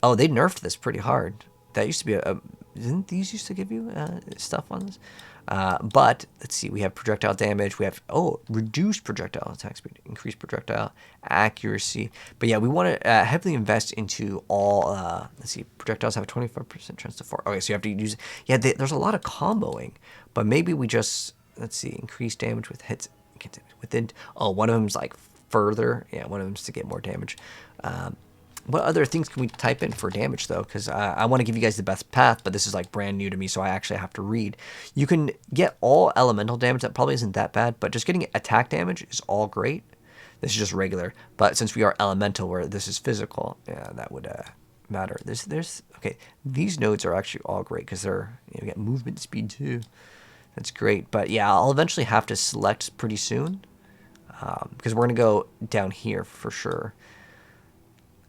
Oh, they nerfed this pretty hard. That used to be didn't these used to give you stuff on this? But let's see, we have projectile damage. We have reduced projectile attack speed, increased projectile accuracy. But yeah, we want to heavily invest into all. Let's see, projectiles have a 25% chance to fall. Okay, so you have to use. Yeah, there's a lot of comboing, but maybe we just let's see, increase damage with hits within. Oh, one of them's like further. Yeah, one of them's to get more damage. What other things can we type in for damage, though? Because I want to give you guys the best path, but this is like brand new to me, so I actually have to read. You can get all elemental damage. That probably isn't that bad, but just getting attack damage is all great. This is just regular. But since we are elemental, where this is physical, yeah, that would matter. Okay, these nodes are actually all great because they're, you get movement speed too. That's great. But yeah, I'll eventually have to select pretty soon because we're going to go down here for sure.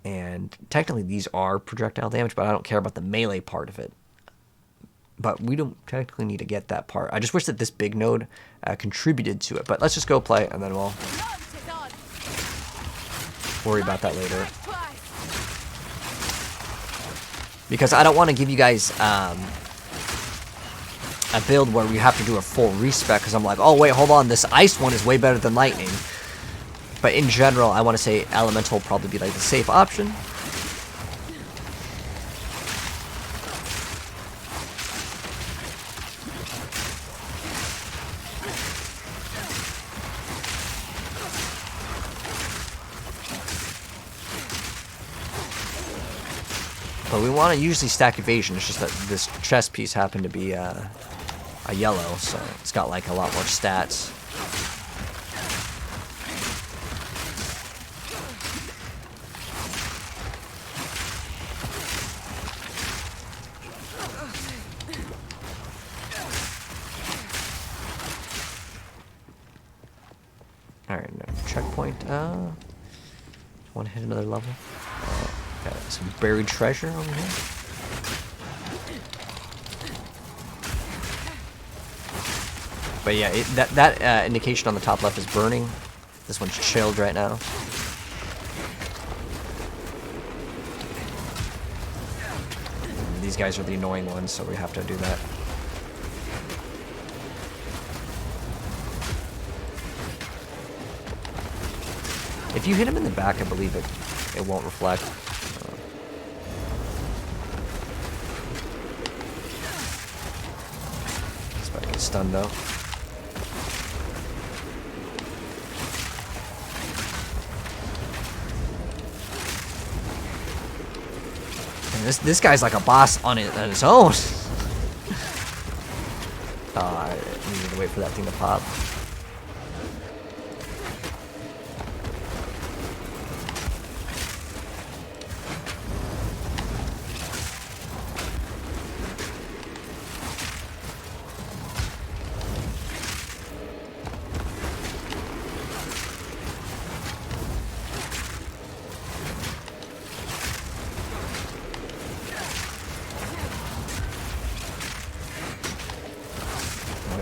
And technically these are projectile damage, but I don't care about the melee part of it. But we don't technically need to get that part. I just wish that this big node contributed to it. But let's just go play, and then we'll worry about that later. Because I don't want to give you guys a build where we have to do a full respec, because I'm like, oh wait, hold on, this ice one is way better than lightning. But in general, I want to say elemental will probably be like the safe option. But we want to usually stack evasion. It's just that this chest piece happened to be a yellow, so it's got like a lot more stats. Alright, no checkpoint. Want to hit another level? Got some buried treasure over here. But yeah, that indication on the top left is burning. This one's chilled right now. And these guys are the annoying ones, so we have to do that. If you hit him in the back, I believe it won't reflect. He's about to get stunned though. And this guy's like a boss on his own. I needed to wait for that thing to pop.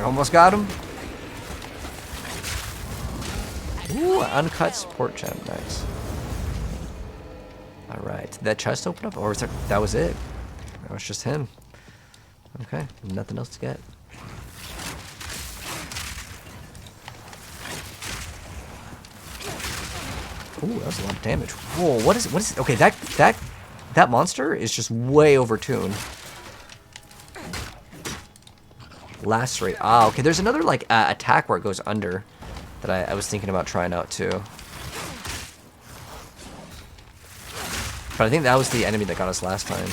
Almost got him. Ooh, uncut support gem. Nice. Alright. Did that chest open up? Or was that was it? That was just him. Okay. Nothing else to get. Ooh, that was a lot of damage. Whoa, what is okay, that monster is just way overtuned. Lacerate. Ah, okay. There's another like attack where it goes under that I was thinking about trying out too. But I think that was the enemy that got us last time.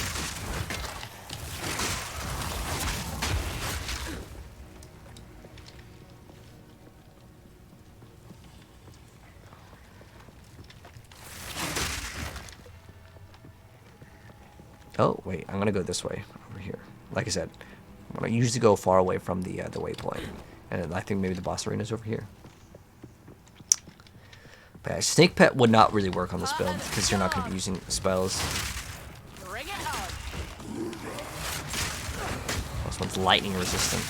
Oh, wait. I'm going to go this way over here. Like I said, I'm going to usually go far away from the waypoint. And I think maybe the boss arena is over here. But yeah, Snake Pet would not really work on this build because you're not going to be using spells. Bring it on. This one's lightning resistant.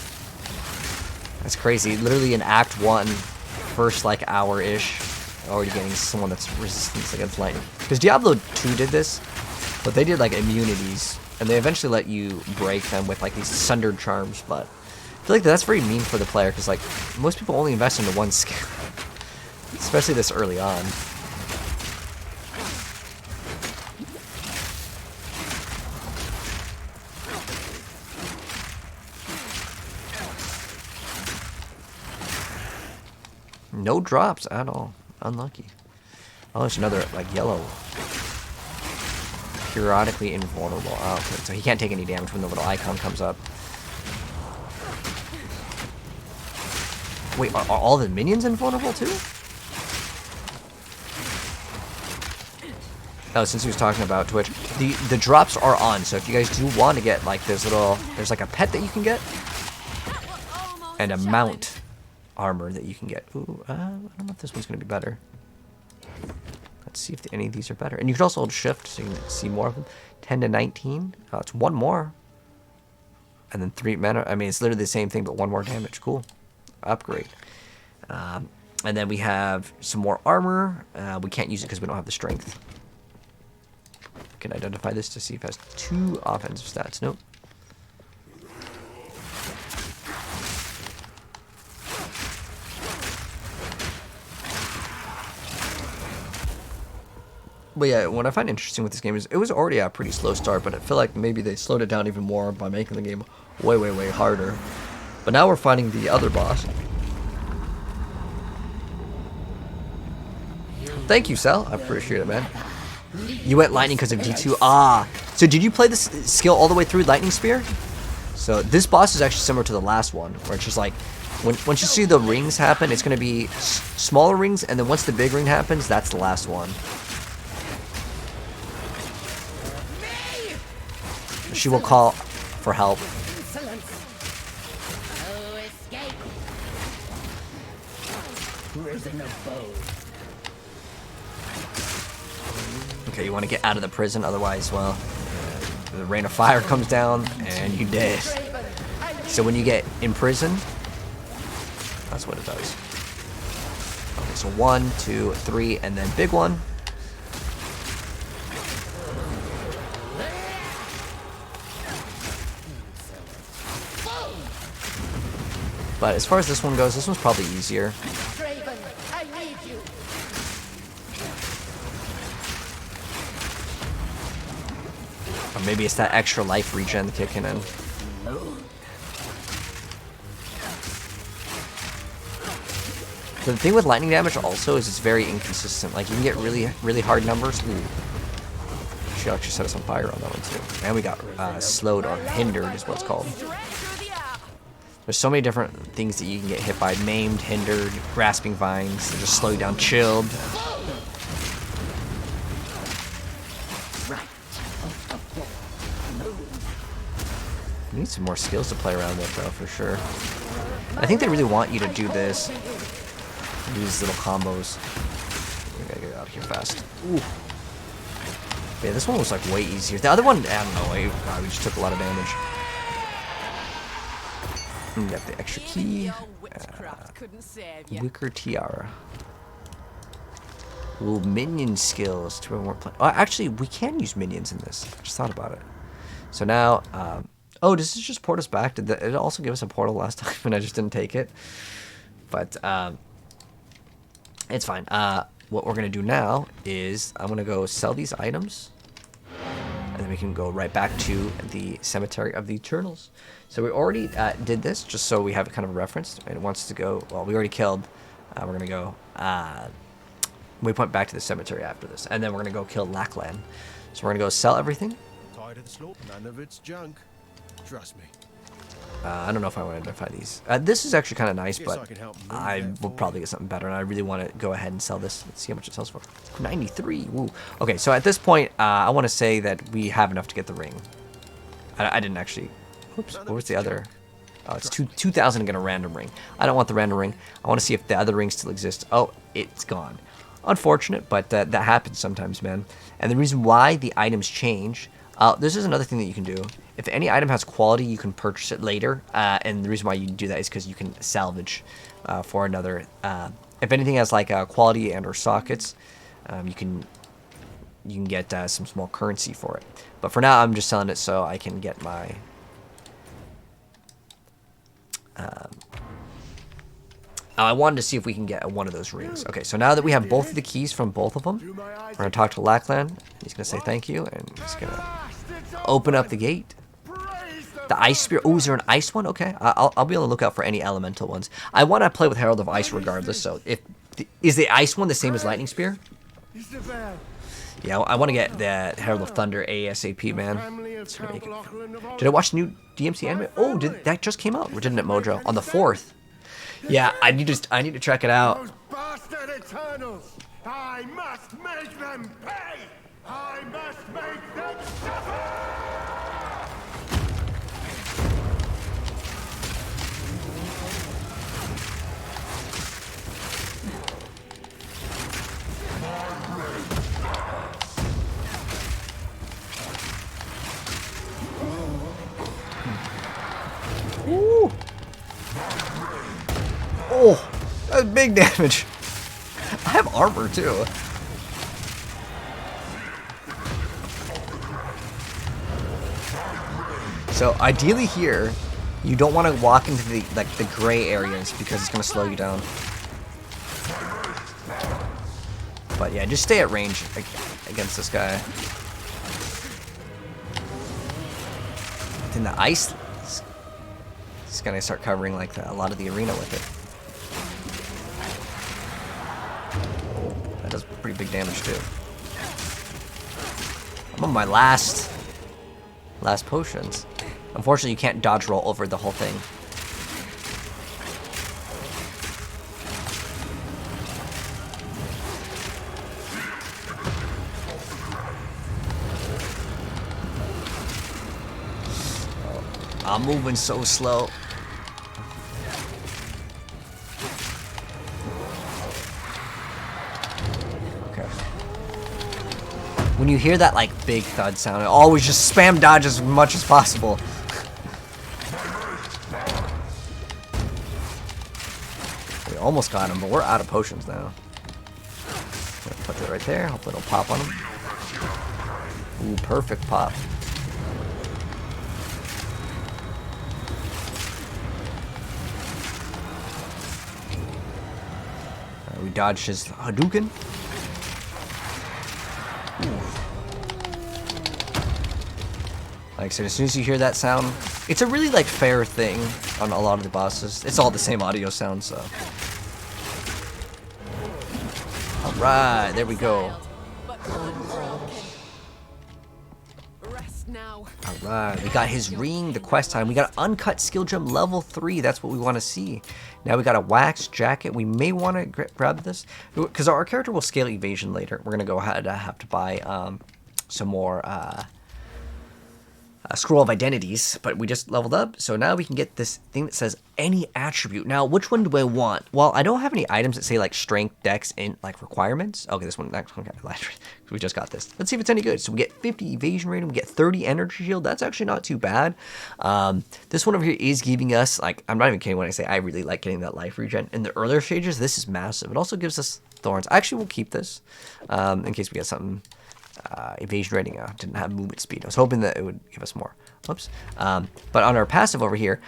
That's crazy. Literally in Act 1, first like hour-ish, already getting someone that's resistant against lightning. Because Diablo 2 did this, but they did like immunities, and they eventually let you break them with like these sundered charms, but I feel like that's very mean for the player, because like most people only invest into one skill, especially this early on. No drops at all. Unlucky. Oh, there's another, like, yellow. Periodically invulnerable. Oh, okay. So he can't take any damage when the little icon comes up. Wait, are all the minions invulnerable too? Oh, since he was talking about Twitch, the drops are on. So if you guys do want to get, like, this little... There's, like, a pet that you can get. And a mount armor that you can get. Ooh, I don't know if this one's going to be better. Let's see if any of these are better. And you can also hold shift so you can see more of them. 10 to 19. Oh, it's one more. And then 3 mana. I mean, it's literally the same thing, but 1 more damage. Cool. Upgrade. And then we have some more armor. We can't use it because we don't have the strength. We can identify this to see if it has 2 offensive stats. Nope. But yeah, what I find interesting with this game is it was already a pretty slow start, but I feel like maybe they slowed it down even more by making the game way, way, way harder. But now we're fighting the other boss. Thank you, Sal. I appreciate it, man. You went lightning because of D2. Ah. So did you play this skill all the way through Lightning Spear? So this boss is actually similar to the last one, where it's just like, once you see the rings happen, it's going to be smaller rings, and then once the big ring happens, that's the last one. She will call for help. Okay, you want to get out of the prison, otherwise, well, the rain of fire comes down and you dead. So when you get in prison, that's what it does. Okay, so 1, 2, 3, and then big one. But as far as this one goes, this one's probably easier. Draven, I need you. Or maybe it's that extra life regen kicking in. The thing with lightning damage also is it's very inconsistent. Like, you can get really, really hard numbers. Ooh. She actually set us on fire on that one too. And we got slowed or hindered is what it's called. There's so many different things that you can get hit by. Maimed, hindered, grasping vines, they just slow you down, chilled. You need some more skills to play around with though, for sure. I think they really want you to do this. Do these little combos. We gotta get out of here fast. Ooh. Yeah, this one was like way easier. The other one, I don't know, we just took a lot of damage. We got the extra key. Wicker Tiara. Ooh, minion skills. To more play. Oh, actually, we can use minions in this. I just thought about it. So now, oh, does this just port us back? Did it also give us a portal last time and I just didn't take it? But it's fine. What we're gonna do now is I'm gonna go sell these items, and then we can go right back to the Cemetery of the Eternals. So we already did this, just so we have kind of a reference. And it wants to go, well, we already killed. We're going to go, we went back to the cemetery after this. And then we're going to go kill Lackland. So we're going to go sell everything. Tired of the slaughter? None of it's junk. Trust me. I don't know if I want to identify these. This is actually kind of nice, Guess I but can help move I that will probably get something better, and I really want to go ahead and sell this. Let's see how much it sells for. 93. Woo. Okay, so at this point, I want to say that we have enough to get the ring. I didn't actually. Oops. What was the other? Oh, it's 2,000 to get a random ring. I don't want the random ring. I want to see if the other ring still exists. Oh, it's gone. Unfortunate, but that happens sometimes, man. And the reason why the items change. This is another thing that you can do. If any item has quality, you can purchase it later. And the reason why you do that is because you can salvage for another. If anything has like quality and or sockets, you can get some small currency for it. But for now, I'm just selling it so I can get my. I wanted to see if we can get one of those rings. Okay, so now that we have both of the keys from both of them, we're going to talk to Lackland. He's going to say thank you, and he's going to open up the gate. The ice spear. Oh, is there an ice one? Okay, I'll be on the lookout for any elemental ones. I want to play with Herald of Ice regardless, so is the ice one the same as Lightning Spear? Yeah, I want to get the Herald of Thunder ASAP, man. Did I watch the new DMC anime? Oh, that just came out? Or didn't it, Mojo? On the 4th. Yeah, I need to check it out. Those bastard Eternals! I must make them pay! I must make them suffer! Ooh. Oh, that's big damage. I have armor too. So ideally here, you don't want to walk into the gray areas because it's going to slow you down. But yeah, just stay at range against this guy. Then the ice is going to start covering like a lot of the arena with it. That does pretty big damage too. I'm on my last potions. Unfortunately, you can't dodge roll over the whole thing. I'm moving so slow. Okay. When you hear that like big thud sound, always just spam dodge as much as possible. We almost got him, but we're out of potions now. Put that right there. Hopefully it'll pop on him. Ooh, perfect pop. We dodged his Hadouken. Like I said, as soon as you hear that sound, it's a really like fair thing on a lot of the bosses. It's all the same audio sound, so. Alright, there we go. Alright, we got his ring, the quest time. We got an uncut skill gem level 3. That's what we want to see. Now we got a wax jacket. We may want to grab this because our character will scale evasion later. We're going to go ahead and have to buy some more scroll of identities, but we just leveled up, so now we can get this thing that says any attribute. Now, which one do I want? Well, I don't have any items that say like strength, dex, and like requirements. Okay, this one, next one, we just got this. Let's see if it's any good. So we get 50 evasion rating, we get 30 energy shield. That's actually not too bad. This one over here is giving us like, I'm not even kidding when I say I really like getting that life regen. In the earlier stages, this is massive. It also gives us thorns. Actually, we'll keep this in case we get something. Evasion rating didn't have movement speed. I was hoping that it would give us more. Oops. But on our passive over here,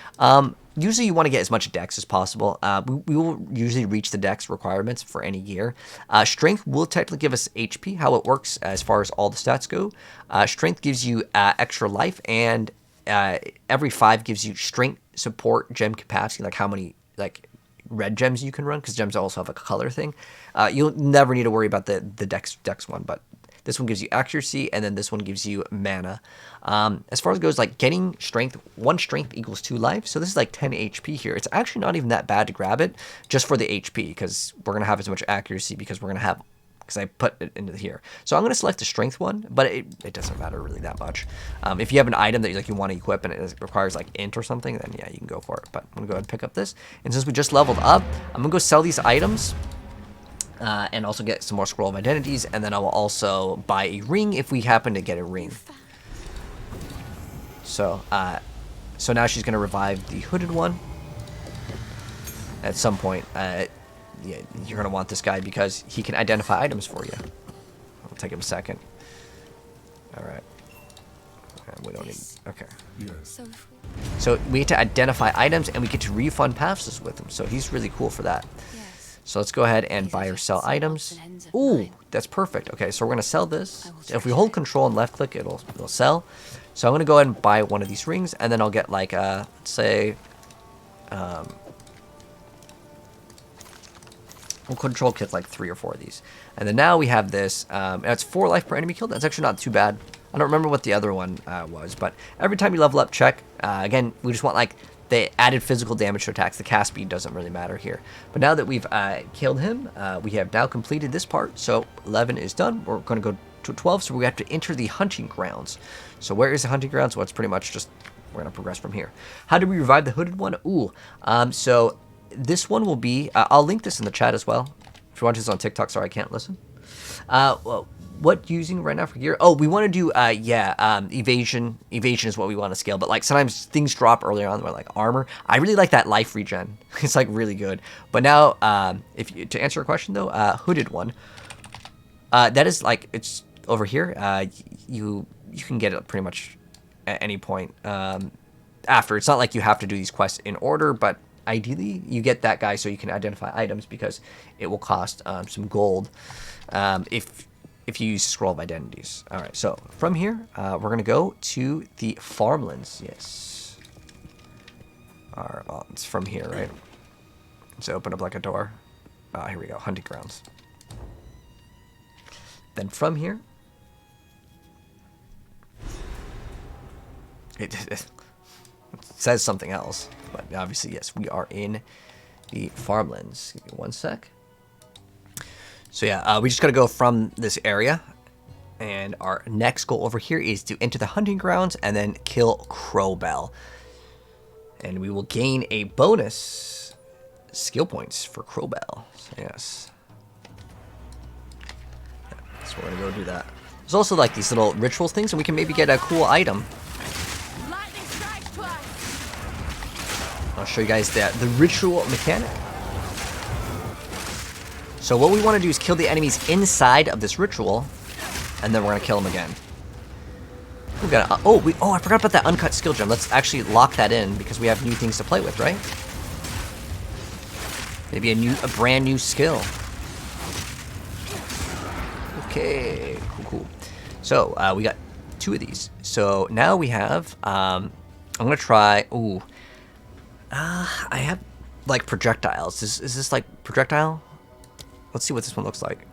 usually you want to get as much dex as possible. We will usually reach the dex requirements for any gear. Strength will technically give us HP. How it works as far as all the stats go. Strength gives you extra life, and every 5 gives you strength, support, gem capacity, like how many like red gems you can run, because gems also have a color thing. You'll never need to worry about the dex one, but This one gives you accuracy, and then this one gives you mana. As far as it goes, like getting strength, 1 strength equals 2 life. So this is like 10 HP here. It's actually not even that bad to grab it just for the HP, because we're going to have as much accuracy because we're going to have, because I put it into here. So I'm going to select the strength one, but it doesn't matter really that much. If you have an item that you want to equip and it requires like int or something, then yeah, you can go for it. But I'm going to go ahead and pick up this. And since we just leveled up, I'm going to go sell these items and also get some more scroll of identities. And then I will also buy a ring if we happen to get a ring. So, so now she's going to revive the hooded one at some point. Yeah, you're going to want this guy because he can identify items for you. I'll take him a second. Alright. We don't need... Okay. So we get to identify items and we get to refund paths with him. So he's really cool for that. So let's go ahead and buy or sell items. Ooh, that's perfect. Okay, so we're going to sell this. If we hold control and left click, it'll sell. So I'm going to go ahead and buy one of these rings, and then I'll get like, let's say... we'll control kit like 3 or 4 of these. And then now we have this, and it's 4 life per enemy killed. That's actually not too bad. I don't remember what the other one was, but every time you level up, check. Again, we just want like the added physical damage to attacks. The cast speed doesn't really matter here. But now that we've killed him, we have now completed this part. So 11 is done. We're going to go to 12, so we have to enter the hunting grounds. So where is the hunting grounds? Well, it's pretty much just, we're going to progress from here. How do we revive the hooded one? Ooh, so... this one will be, I'll link this in the chat as well. If you're watching this on TikTok, sorry, I can't listen. Well, what using right now for gear? Oh, we want to do, evasion. Evasion is what we want to scale. But, like, sometimes things drop earlier on, like armor. I really like that life regen. It's, like, really good. But now, to answer your question, though, hooded one. That is, like, it's over here. You can get it pretty much at any point after. It's not like you have to do these quests in order, but... ideally, you get that guy so you can identify items because it will cost some gold if you use Scroll of Identities. All right, so from here, we're going to go to the farmlands. Yes. It's from here, right? So open up like a door. Here we go, hunting grounds. Then from here, it says something else. But obviously, yes, we are in the farmlands. Give me 1 sec. So yeah, we just gotta go from this area. And our next goal over here is to enter the hunting grounds and then kill Crowbell. And we will gain a bonus skill points for Crowbell. So yes. So we're gonna go do that. There's also like these little ritual things, and we can maybe get a cool item. I'll show you guys the ritual mechanic. So what we want to do is kill the enemies inside of this ritual, and then we're gonna kill them again. We got I forgot about that uncut skill gem. Let's actually lock that in because we have new things to play with, right? Maybe a brand new skill. Okay, cool. So we got 2 of these. So now we have. I'm gonna try. Ooh. I have, like, projectiles. Is this, like, projectile? Let's see what this one looks like.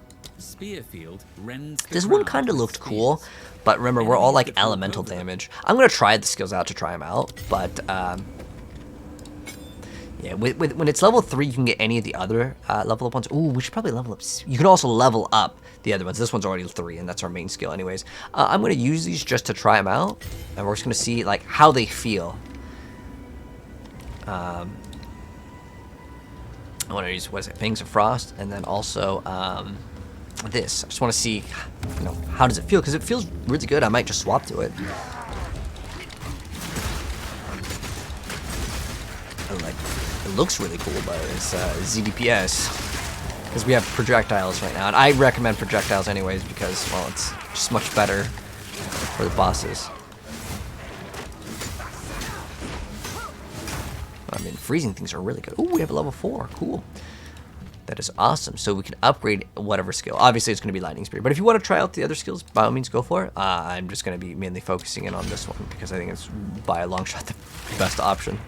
This one kind of looked cool, but remember, we're all, like, elemental damage. I'm going to try the skills out to try them out, but, yeah, when it's level 3, you can get any of the other level up ones. Ooh, we should probably level up. You can also level up the other ones. This one's already 3, and that's our main skill anyways. I'm going to use these just to try them out, and we're just going to see, like, how they feel. I want to use, what is it, Fangs of Frost, and then also this. I just want to see, how does it feel? Because it feels really good. I might just swap to it. It looks really cool, but it's ZDPS because we have projectiles right now, and I recommend projectiles anyways because, well, it's just much better for the bosses. I mean, freezing things are really good. Ooh, we have a level 4. Cool. That is awesome. So we can upgrade whatever skill. Obviously, it's going to be Lightning Speed. But if you want to try out the other skills, by all means, go for it. I'm just going to be mainly focusing in on this one because I think it's, by a long shot, the best option.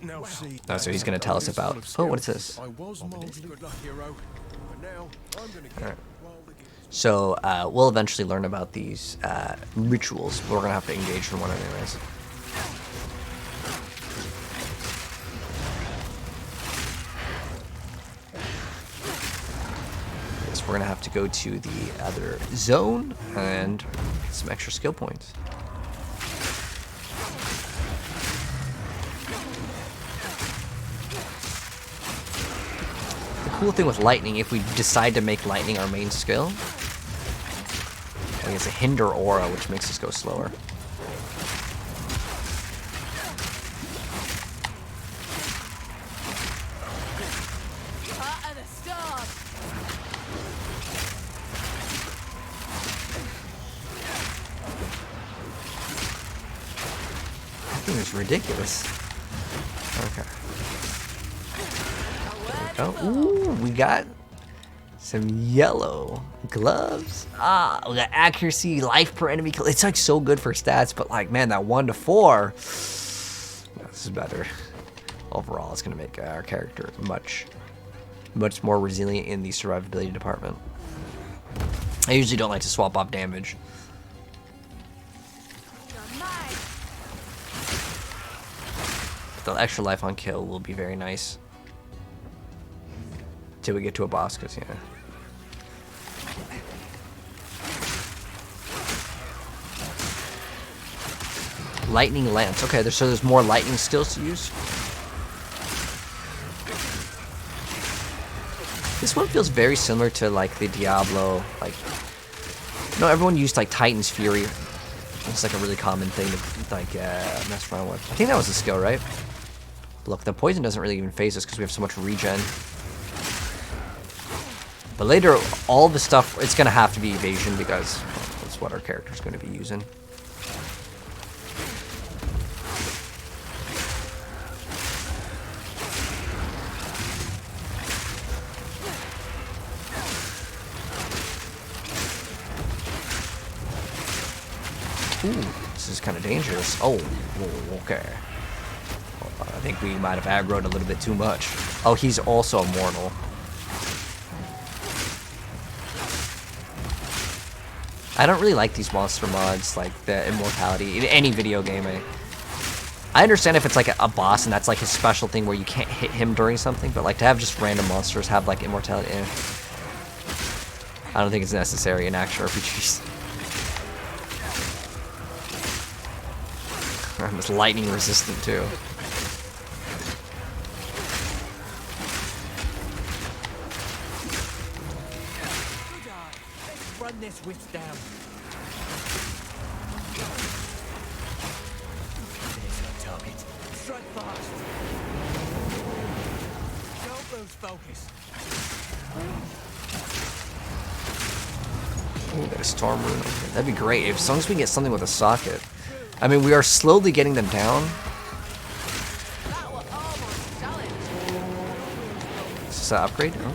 Now see. Oh, so he's going to tell us about... Oh, what is this? I was molded. Good luck, hero. Alright. So we'll eventually learn about these rituals. We're gonna have to engage in one anyways. So we're gonna have to go to the other zone and get some extra skill points. Cool thing with lightning, if we decide to make lightning our main skill, like it's a hinder aura, which makes us go slower. Part of the storm. That thing is ridiculous. Okay. Oh, ooh, we got some yellow gloves. Ah, we got accuracy, life per enemy kill. It's like so good for stats, but like, man, that 1 to 4. This is better. Overall, it's gonna make our character much more resilient in the survivability department. I usually don't like to swap off damage. But the extra life on kill will be very nice. Till we get to a boss, because, yeah. Lightning Lance. Okay, so there's more lightning skills to use. This one feels very similar to, like, the Diablo, like... No, everyone used, like, Titan's Fury. It's, like, a really common thing to, like, mess around with. I think that was the skill, right? Look, the poison doesn't really even phase us because we have so much regen. But later, all the stuff, it's going to have to be evasion because that's what our character's going to be using. Ooh, this is kind of dangerous. Oh, whoa, okay. I think we might have aggroed a little bit too much. Oh, he's also immortal. I don't really like these monster mods, like the immortality, in any video game. I understand if it's like a boss and that's like his special thing where you can't hit him during something, but like to have just random monsters have like immortality, I don't think it's necessary in action RPGs. And it's lightning resistant too. Run this witch down. There's our target. Strike fast. Don't lose focus. Ooh, got a storm rune. That'd be great as long as we can get something with a socket. I mean, we are slowly getting them down. That was almost challenge. Is this an upgrade? No?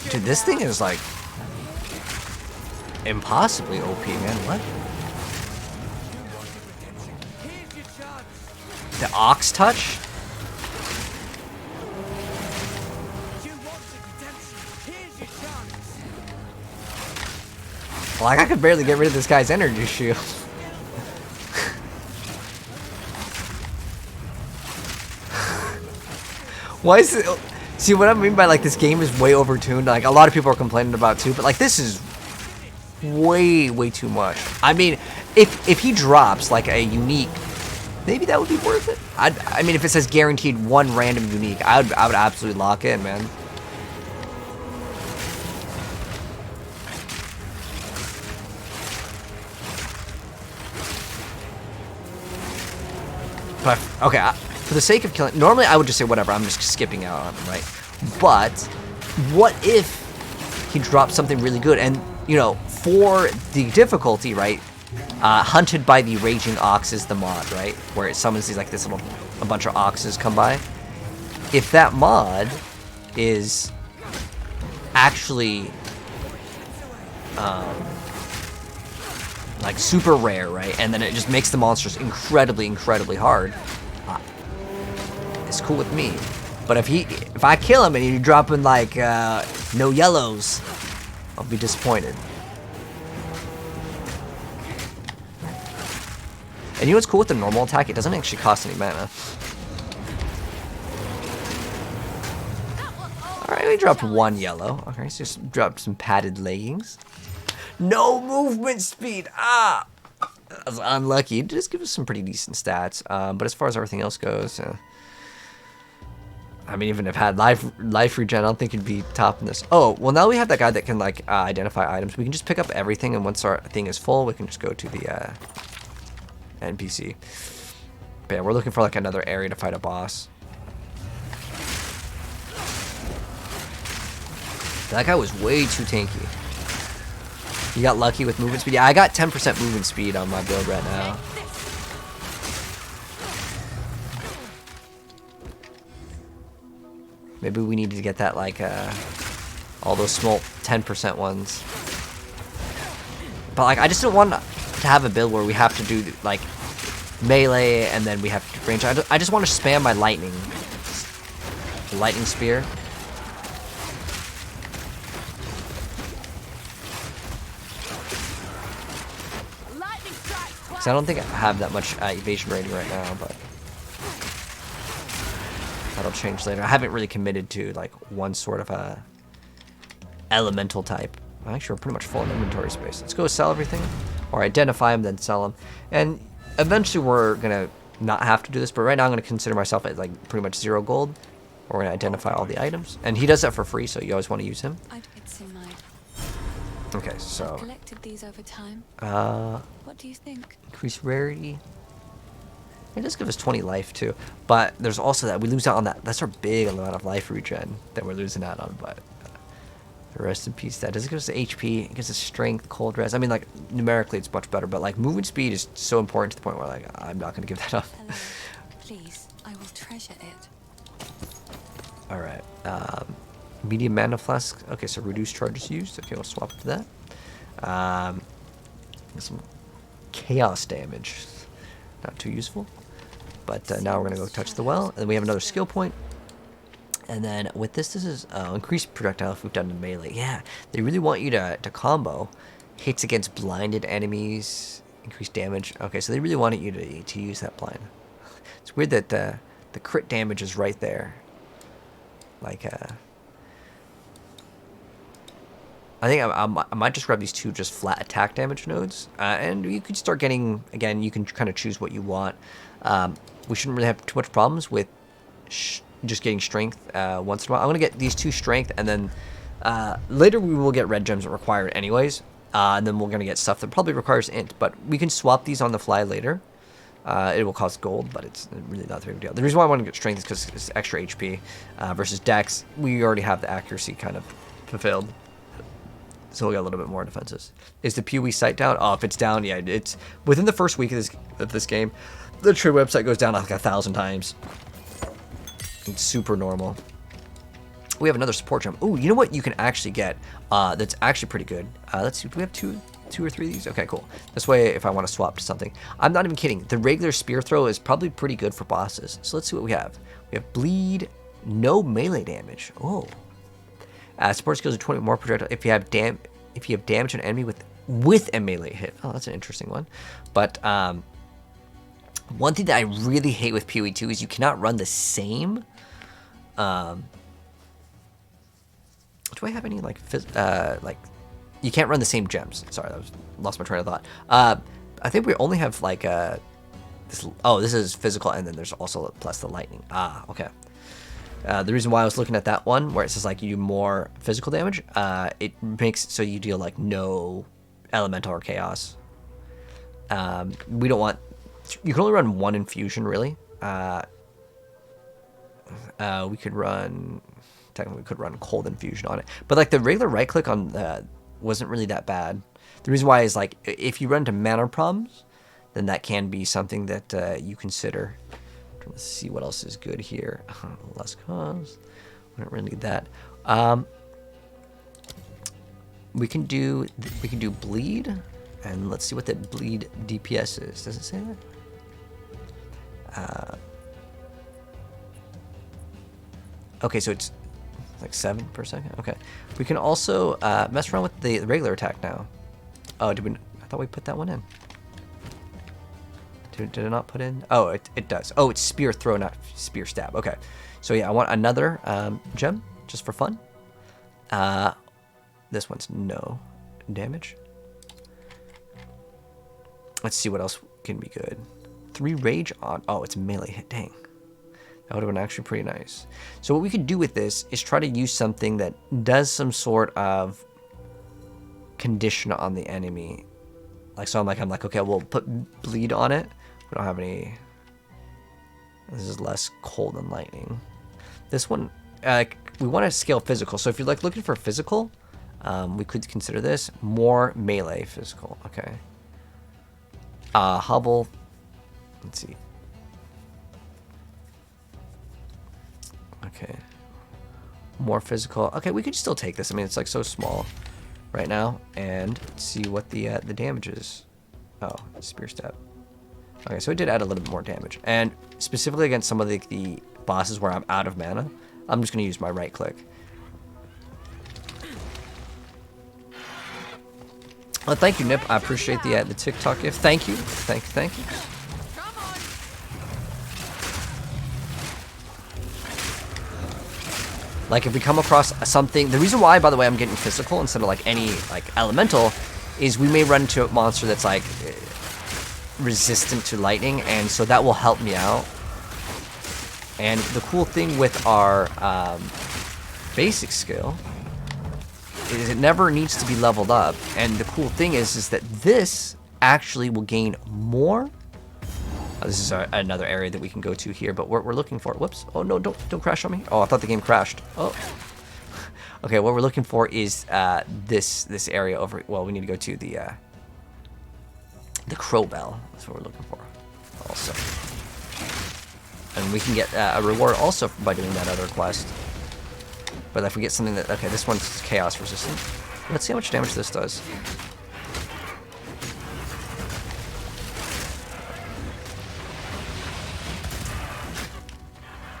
Dude, this thing is like impossibly OP, man. What? The Ox Touch? Like, I could barely get rid of this guy's energy shield. Why is it... See, what I mean by, like, this game is way overtuned, like, a lot of people are complaining about, too, but, like, this is way, way too much. I mean, if he drops, like, a unique, maybe that would be worth it. I mean, if it says guaranteed one random unique, I would absolutely lock in, man. But, okay, for the sake of killing... Normally, I would just say, whatever, I'm just skipping out on him, right? But, what if he drops something really good? And, you know, for the difficulty, right? Hunted by the Raging Ox is the mod, right? Where it summons these, like, this little... A bunch of oxes come by. If that mod is actually... like super rare, right? And then it just makes the monsters incredibly, incredibly hard. It's cool with me. But if I kill him and you're dropping like no yellows, I'll be disappointed. And you know what's cool with the normal attack? It doesn't actually cost any mana. Alright, we dropped 1 yellow. Okay, so just dropped some padded leggings. No movement speed! Ah! That was unlucky. It just gives us some pretty decent stats. But as far as everything else goes, I mean, even if it had life regen, I don't think it'd be topping this. Oh, well now we have that guy that can like identify items. We can just pick up everything, and once our thing is full, we can just go to the NPC. But yeah, we're looking for like another area to fight a boss. That guy was way too tanky. You got lucky with movement speed. Yeah, I got 10% movement speed on my build right now. Maybe we need to get that like all those small 10% ones. But like I just don't want to have a build where we have to do like melee and then we have to range. I just want to spam my lightning spear. So I don't think I have that much evasion rating right now, but that'll change later. I haven't really committed to like one sort of a elemental type. Actually, we're pretty much full in inventory space. Let's go sell everything, or identify them, then sell them. And eventually we're gonna not have to do this, but right now I'm gonna consider myself at like pretty much 0 gold. We're gonna identify all the items, and he does that for free, so you always want to use him. It's in my... Okay, so I've collected these over time. What do you think? Increase rarity. It does give us 20 life too, but there's also that we lose out on that. That's our big amount of life regen that we're losing out on. But rest in peace. That does give us HP. It gives us strength, cold res. I mean, like numerically, it's much better. But like movement speed is so important to the point where like I'm not gonna give that up. Hello. Please, I will treasure it. All right. Medium mana flask. Okay, so reduce charges used. Okay, we'll swap to that. Some chaos damage. Not too useful. But now we're going to go touch the well. And then we have another skill point. And then with this is increased projectile if we've done the melee. Yeah, they really want you to combo hits against blinded enemies, increased damage. Okay, so they really wanted you to use that blind. It's weird that the crit damage is right there. Like, I think I might just grab these 2 just flat attack damage nodes. And you could start getting, again, you can kind of choose what you want. We shouldn't really have too much problems with just getting strength once in a while. I'm going to get these 2 strength, and then later we will get red gems that require it anyways. And then we're going to get stuff that probably requires int. But we can swap these on the fly later. It will cost gold, but it's really not a big deal. The reason why I want to get strength is because it's extra HP versus dex. We already have the accuracy kind of fulfilled. So we got a little bit more defenses. Is the PoE site down? Oh, if it's down, yeah, it's within the first week of this game, the trade website goes down like 1,000 times. It's super normal. We have another support gem. Oh, you know what you can actually get? That's actually pretty good. Let's see. Do we have two or 3 of these? Okay, cool. This way, if I want to swap to something, I'm not even kidding. The regular spear throw is probably pretty good for bosses. So let's see what we have. We have bleed, no melee damage. Oh. Support skills are 20 more projectile if you have damage an enemy with a melee hit. Oh, that's an interesting one. But one thing that I really hate with PoE 2 is you cannot run the same. Do I have any like you can't run the same gems? Sorry, lost my train of thought. I think we only have like this. Oh, this is physical, and then there's also plus the lightning. Ah, okay. The reason why I was looking at that one, where it says like you do more physical damage, it makes so you deal like no elemental or chaos. We don't want. You can only run 1 infusion, really. We could run. Technically, we could run cold infusion on it, but like the regular right click on wasn't really that bad. The reason why is like if you run into mana problems, then that can be something that you consider. Let's see what else is good here. Less cause. We don't really need that. We can do bleed, and let's see what that bleed DPS is. Does it say that? Okay, so it's like 7 per second. Okay, we can also mess around with the regular attack now. Oh, did we? I thought we put that one in. Did it not put in? Oh, it does. Oh, it's spear throw, not spear stab. Okay, so yeah, I want another gem just for fun. This one's no damage. Let's see what else can be good. 3 rage on. Oh, it's melee hit. Dang. That would have been actually pretty nice. So what we could do with this is try to use something that does some sort of condition on the enemy. Like, so I'm like, okay, we'll put bleed on it. We don't have any. This is less cold than lightning. This one, we want to scale physical. So if you're like looking for physical, we could consider this more melee physical. Okay. Hubble. Let's see. Okay. More physical. Okay, we could still take this. I mean, it's like so small right now. And see what the damage is. Oh, spear step. Okay, so it did add a little bit more damage. And specifically against some of the bosses where I'm out of mana, I'm just going to use my right click. Well, thank you, Nip. I appreciate the TikTok gift. Thank you. Thank you. Come on. Like, if we come across something... The reason why, by the way, I'm getting physical instead of, like, any, like, elemental is we may run into a monster that's, like, resistant to lightning, and so that will help me out. And the cool thing with our basic skill is it never needs to be leveled up. And the cool thing is that this actually will gain more. Oh, this is another area that we can go to here, but we're looking for. Whoops! Oh no! Don't crash on me! Oh, I thought the game crashed. Oh. Okay, what we're looking for is this area over. Well, we need to go to the Crow Bell. That's what we're looking for. Also, and we can get a reward also by doing that other quest. But if we get something that... Okay, this one's chaos resistant. Let's see how much damage this does.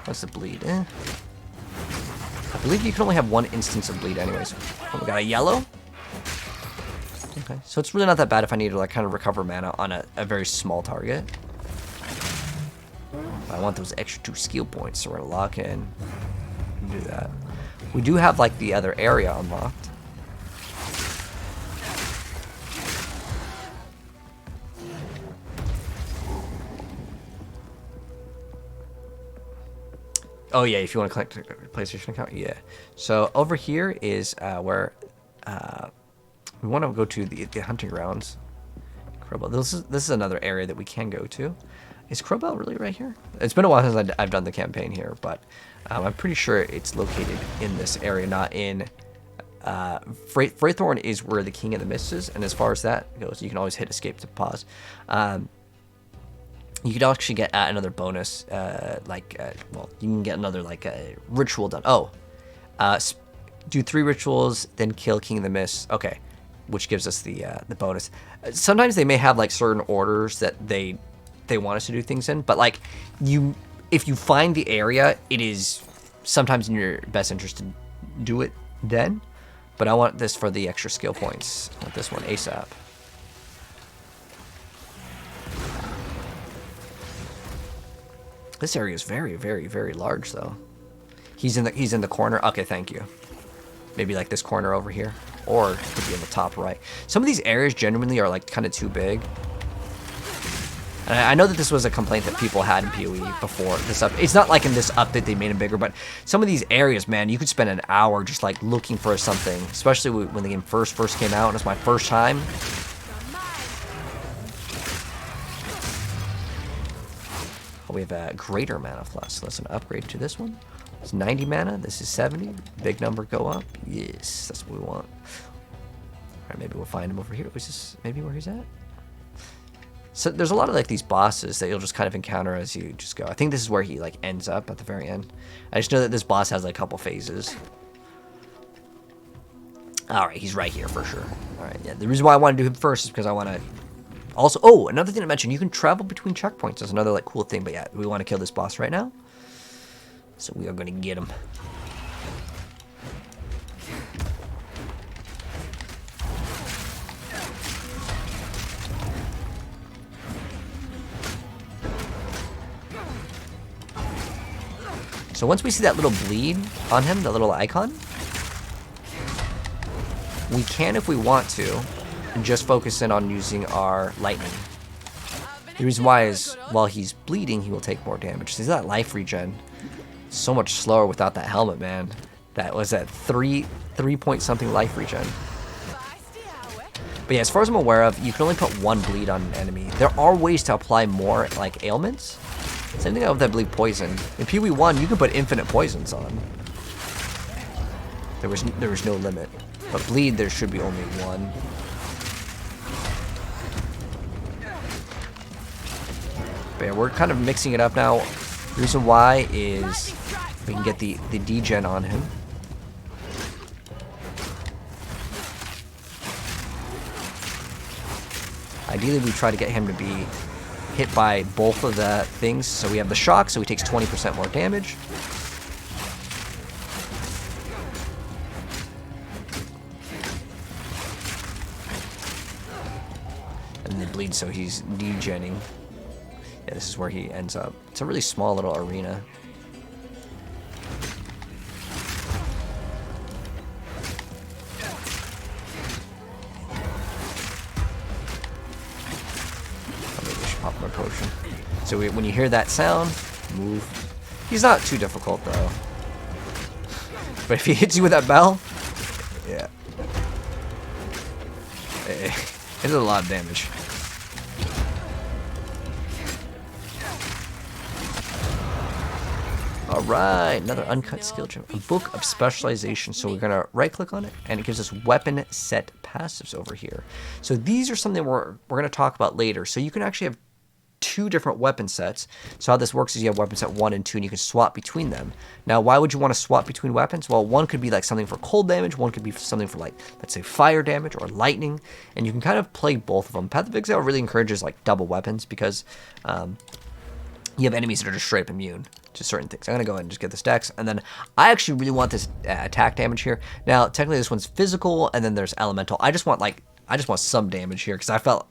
What's the bleed? I believe you can only have 1 instance of bleed anyways. Oh, we got a yellow? Okay, so it's really not that bad if I need to like kind of recover mana on a very small target. But I want those extra 2 skill points, so we're gonna lock in and do that. We do have like the other area unlocked. Oh yeah, if you want to collect a PlayStation account, yeah. So over here is where we want to go to the hunting grounds. Crowbell. This is another area that we can go to. Is Crowbell really right here? It's been a while since I've done the campaign here, but I'm pretty sure it's located in this area, not in... Freythorn is where the King of the Mist is, and as far as that goes, you can always hit escape to pause. You could actually get another bonus, well, you can get another, ritual done. Oh, do 3 rituals, then kill King of the Mist. Okay, which gives us the bonus. Sometimes they may have, like, certain orders that they want us to do things in, but, like, if you find the area, it is sometimes in your best interest to do it then. But I want this for the extra skill points. I want this one ASAP. This area is very, very, very large, though. He's in the corner. Okay, thank you. Maybe like this corner over here, or it could be in the top right. Some of these areas genuinely are like kind of too big. And I know that this was a complaint that people had in PoE before this update. It's not like in this update they made them bigger, but some of these areas, man, you could spend an hour just like looking for something, especially when the game first came out, and it's my first time. Oh, we have a greater mana flask, so let's upgrade to this one. It's 90 mana, this is 70. Big number go up. Yes, that's what we want. Alright, maybe we'll find him over here. Was this maybe where he's at? So there's a lot of like these bosses that you'll just kind of encounter as you just go. I think this is where he like ends up at the very end. I just know that this boss has like a couple phases. Alright, he's right here for sure. Alright, yeah. The reason why I want to do him first is because I want to also... Oh, another thing to mention, you can travel between checkpoints. That's another like cool thing, but yeah, we want to kill this boss right now. So we are going to get him. So once we see that little bleed on him, the little icon, we can, if we want to, just focus in on using our lightning. The reason why is, while he's bleeding, he will take more damage. See that life regen? So much slower without that helmet, man. That was at 3 point something life regen. But yeah, as far as I'm aware of, you can only put 1 bleed on an enemy. There are ways to apply more, like, ailments. Same thing with, I believe, poison. In PoE1, you can put infinite poisons on. There was no limit. But bleed, there should be only 1. But yeah, we're kind of mixing it up now. The reason why is we can get the degen on him. Ideally, we try to get him to be hit by both of the things. So we have the shock, so he takes 20% more damage. And then the bleed, so he's degenning. Yeah, this is where he ends up. It's a really small little arena. Pop my potion. So when you hear that sound, move. He's not too difficult though. But if he hits you with that bell, yeah. It does a lot of damage. Alright, another uncut skill gem. A book of specialization. So we're going to right click on it and it gives us weapon set passives over here. So these are something we're going to talk about later. So you can actually have 2 different weapon sets. So how this works is you have weapon set 1 and 2 and you can swap between them. Now why would you want to swap between weapons? Well, one could be like something for cold damage, one could be something for like, let's say fire damage or lightning, and you can kind of play both of them. Path of Exile really encourages like double weapons because you have enemies that are just straight up immune to certain things. I'm going to go ahead and just get this dex, and then I actually really want this attack damage here. Now technically this one's physical and then there's elemental. I just want some damage here because I felt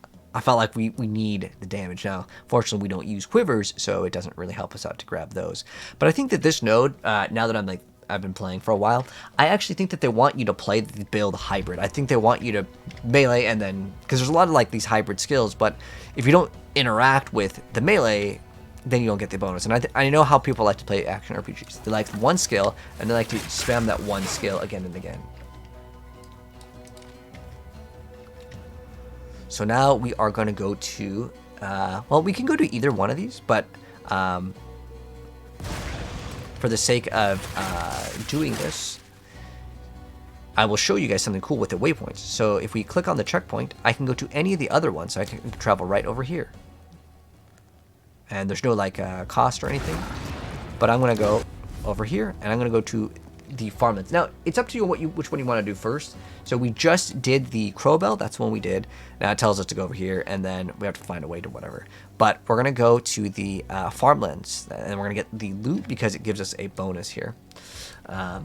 like we need the damage. Now, fortunately, we don't use quivers, so it doesn't really help us out to grab those. But I think that this node, now that I've been playing for a while, I actually think that they want you to play the build hybrid. I think they want you to melee and then, because there's a lot of like these hybrid skills, but if you don't interact with the melee, then you don't get the bonus. And I know how people like to play action RPGs. They like one skill, and they like to spam that one skill again and again. So now we are going to go to, well, we can go to either one of these, but for the sake of doing this, I will show you guys something cool with the waypoints. So if we click on the checkpoint, I can go to any of the other ones. So I can travel right over here. And there's no like cost or anything, but I'm going to go over here and I'm going to go to the farmlands. Now it's up to you which one you want to do first. So we just did the Crowbell, that's one we did. Now it tells us to go over here and then we have to find a way to whatever. But we're gonna go to the farmlands and we're gonna get the loot because it gives us a bonus here. But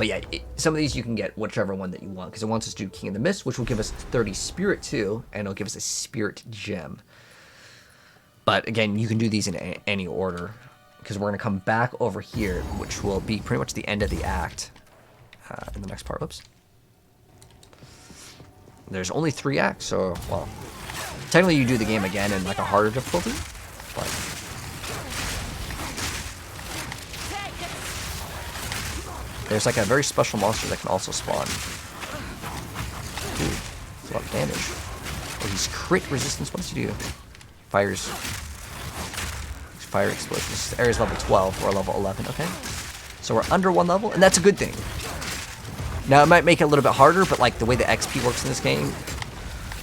yeah, some of these you can get whichever one that you want because it wants us to do King of the Mist, which will give us 30 spirit too, and it'll give us a spirit gem. But again, you can do these in any order, because we're going to come back over here, which will be pretty much the end of the act in the next part. Whoops. There's only 3 acts, so, well, technically you do the game again in like a harder difficulty, but... There's like a very special monster that can also spawn. Dude, that's a lot of damage. Oh, he's crit resistance. What does he do? Fires... Fire explosion. This area's level 12 or level 11. Okay, so we're under 1 level, and that's a good thing. Now it might make it a little bit harder, but like the way the XP works in this game,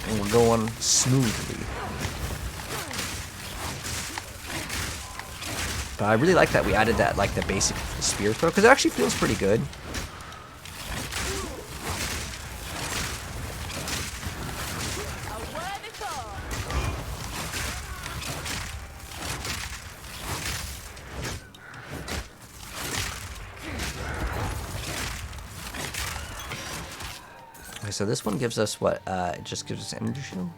and we're going smoothly. But I really like that we added that like the basic spear throw because it actually feels pretty good. so this one gives us what? It just gives us energy shield.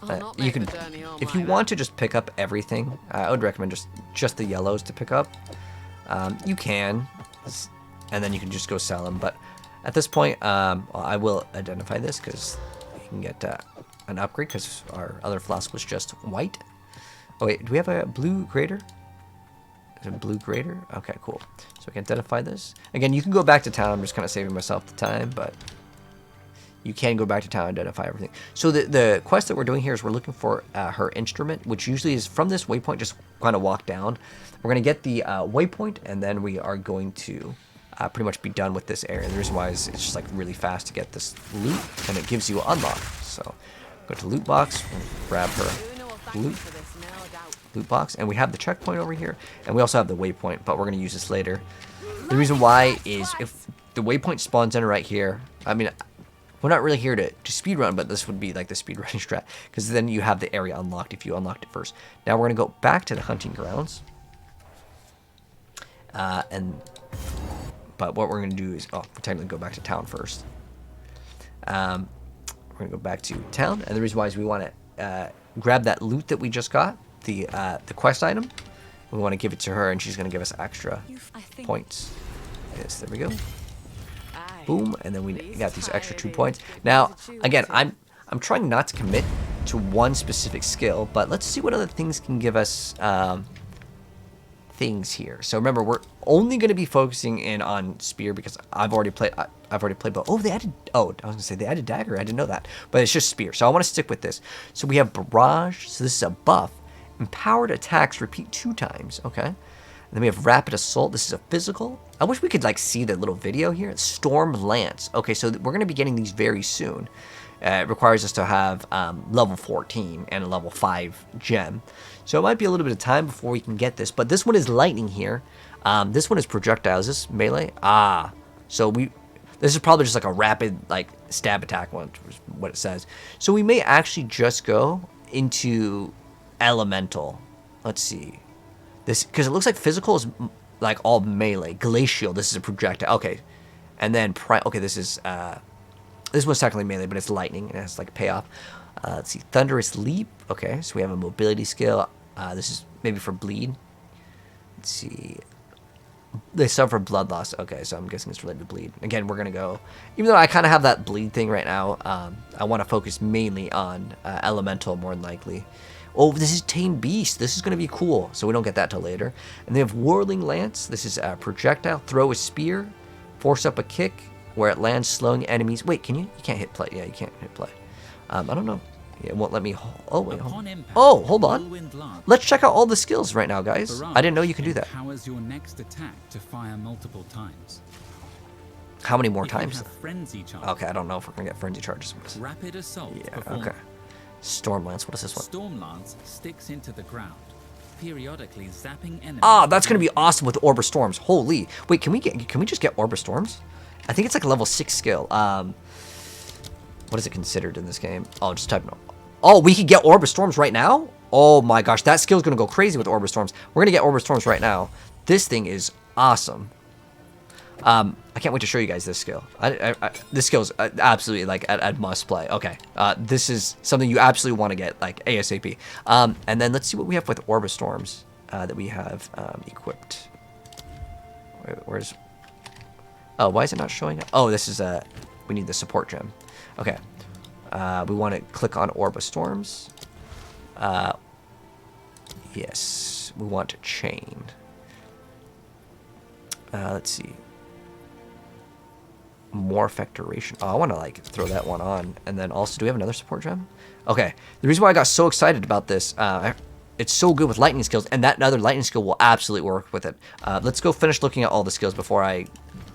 I'll not You make can, the journey home if you like want that. to just pick up everything, I would recommend just the yellows to pick up. You can, and then you can just go sell them. But at this point, well, I will identify this because you can get an upgrade because our other flask was just white. Oh wait, do we have a blue greater? Is it a blue greater? Okay, cool. So we can identify this. Again, you can go back to town. I'm just kind of saving myself the time, but you can go back to town and identify everything. So the quest that we're doing here is we're looking for her instrument, which usually is from this waypoint, just kind of walk down. We're going to get the waypoint, and then we are going to pretty much be done with this area. The reason why is it's just like really fast to get this loot, and it gives you unlock. So go to loot box, grab her loot. Loot box, and we have the checkpoint over here, and we also have the waypoint, but we're going to use this later. The reason why is if the waypoint spawns in right here, I mean, we're not really here to speedrun, but this would be like the speedrunning strat, because then you have the area unlocked if you unlocked it first. Now we're going to go back to the hunting grounds, but what we're going to do is, we'll technically go back to town first. We're going to go back to town, and the reason why is we want to grab that loot that we just got, the quest item. We want to give it to her, and she's going to give us extra points. Yes, there we go. Boom, and then we got these extra 2 points. Now, again, I'm trying not to commit to one specific skill, but let's see what other things can give us things here. So remember, we're only going to be focusing in on spear because I've already played. But they added. Oh, I was going to say they added dagger. I didn't know that, but it's just spear. So I want to stick with this. So we have barrage. So this is a buff. Empowered attacks repeat 2 times. Okay. And then we have rapid assault. This is a physical. I wish we could like see the little video here. Storm lance. Okay, so we're going to be getting these very soon. It requires us to have level 14 and a level 5 gem. So it might be a little bit of time before we can get this. But this one is lightning here. This one is projectile. Is this melee? So this is probably just like a rapid like stab attack one, what it says. So we may actually just go into elemental. Let's see. This, because it looks like physical is like all melee. Glacial, this is a projectile. Okay. And then, okay, this one's technically melee, but it's lightning. It has like payoff. Let's see. Thunderous leap. Okay, so we have a mobility skill. This is maybe for bleed. Let's see. They suffer blood loss. Okay, so I'm guessing it's related to bleed. Again, we're going to go, even though I kind of have that bleed thing right now, I want to focus mainly on elemental more than likely. Oh, this is Tame Beast. This is going to be cool. So we don't get that till later. And they have Whirling Lance. This is a projectile. Throw a spear. Force up a kick where it lands, slowing enemies. Wait, can you? You can't hit play. Yeah, you can't hit play. I don't know. Yeah, it won't let me. Oh, wait. Hold on. Let's check out all the skills right now, guys. I didn't know you could do that. Empowers your next attack to fire multiple times. How many more times? Frenzy charge. Okay, I don't know if we're going to get frenzy charges. Rapid assault. Yeah, okay. Storm Lance, what is this one? Storm Lance sticks into the ground, periodically zapping enemies. That's gonna be awesome with Orb of Storms. Holy! Wait, can we just get Orb of Storms? I think it's like a level 6 skill. What is it considered in this game? Oh, just type it. Oh, we can get Orb of Storms right now? Oh my gosh, that skill's gonna go crazy with Orb of Storms. We're gonna get Orb of Storms right now. This thing is awesome. I can't wait to show you guys this skill. This skill is absolutely like a must play. Okay, this is something you absolutely want to get like ASAP. And then let's see what we have with Orb of Storms that we have equipped. Where's? Oh, why is it not showing up? Oh, this is we need the support gem. Okay, we want to click on Orb of Storms. Yes, we want to chain. Let's see. More effect duration. Oh, I want to like throw that one on. And then also, do we have another support gem? Okay. The reason why I got so excited about this, it's so good with lightning skills, and that other lightning skill will absolutely work with it. Let's go finish looking at all the skills before I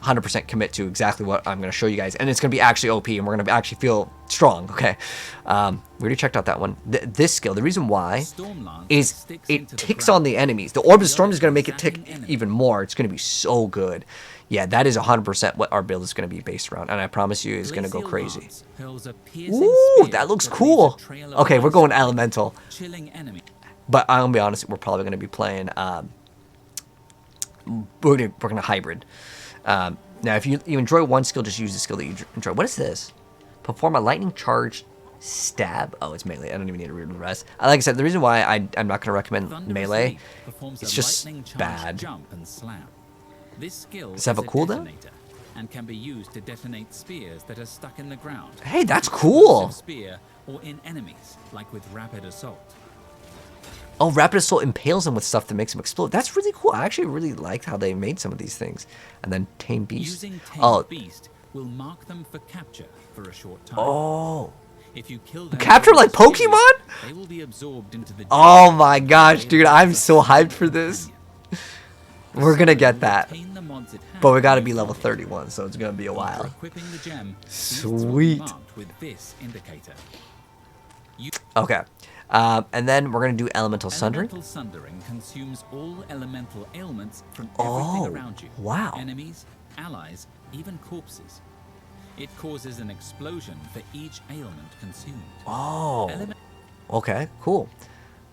100% commit to exactly what I'm going to show you guys. And it's going to be actually OP, and we're going to actually feel strong, okay? We already checked out that one. This skill, the reason why is it ticks on the enemies. The Orb of Storm is going to make it tick even more. It's going to be so good. Yeah, that is 100% what our build is going to be based around, and I promise you it's going to go crazy. Ooh, that looks cool. Okay, we're going elemental. But I'm going to be honest, we're probably going to be playing, we're going to hybrid. Now, if you enjoy one skill, just use the skill that you enjoy. What is this? Perform a lightning charge stab. Oh, it's melee. I don't even need to read the rest. Like I said, the reason why I'm not going to recommend Thunderous melee, Leap performs it's a just lightning charged bad. Jump and slam. This skill Does it have is a cooldown? detonator and can be used to detonate spears that are stuck in the ground. Hey, that's With cool. explosive spear or in enemies, like with rapid assault. Oh, Rapid Assault impales him with stuff that makes him explode. That's really cool. I actually really liked how they made some of these things. And then Tame Beast. Using Tame Oh, Beast will mark them for capture for a short time. oh. If you kill them Capture like with spears, Pokemon? they will be absorbed into the Oh my gosh, dude. I'm so hyped for this. We're going to get that. But we got to be level 31, so it's going to be a while. Equipping the gem, Sweet. marked with this indicator. Okay. And then we're going to do Elemental Sundering. Elemental Sundering consumes all elemental ailments from Oh, everything around you. wow. Enemies, allies, even corpses. It causes an explosion for each ailment consumed. Oh. Element- Okay, cool.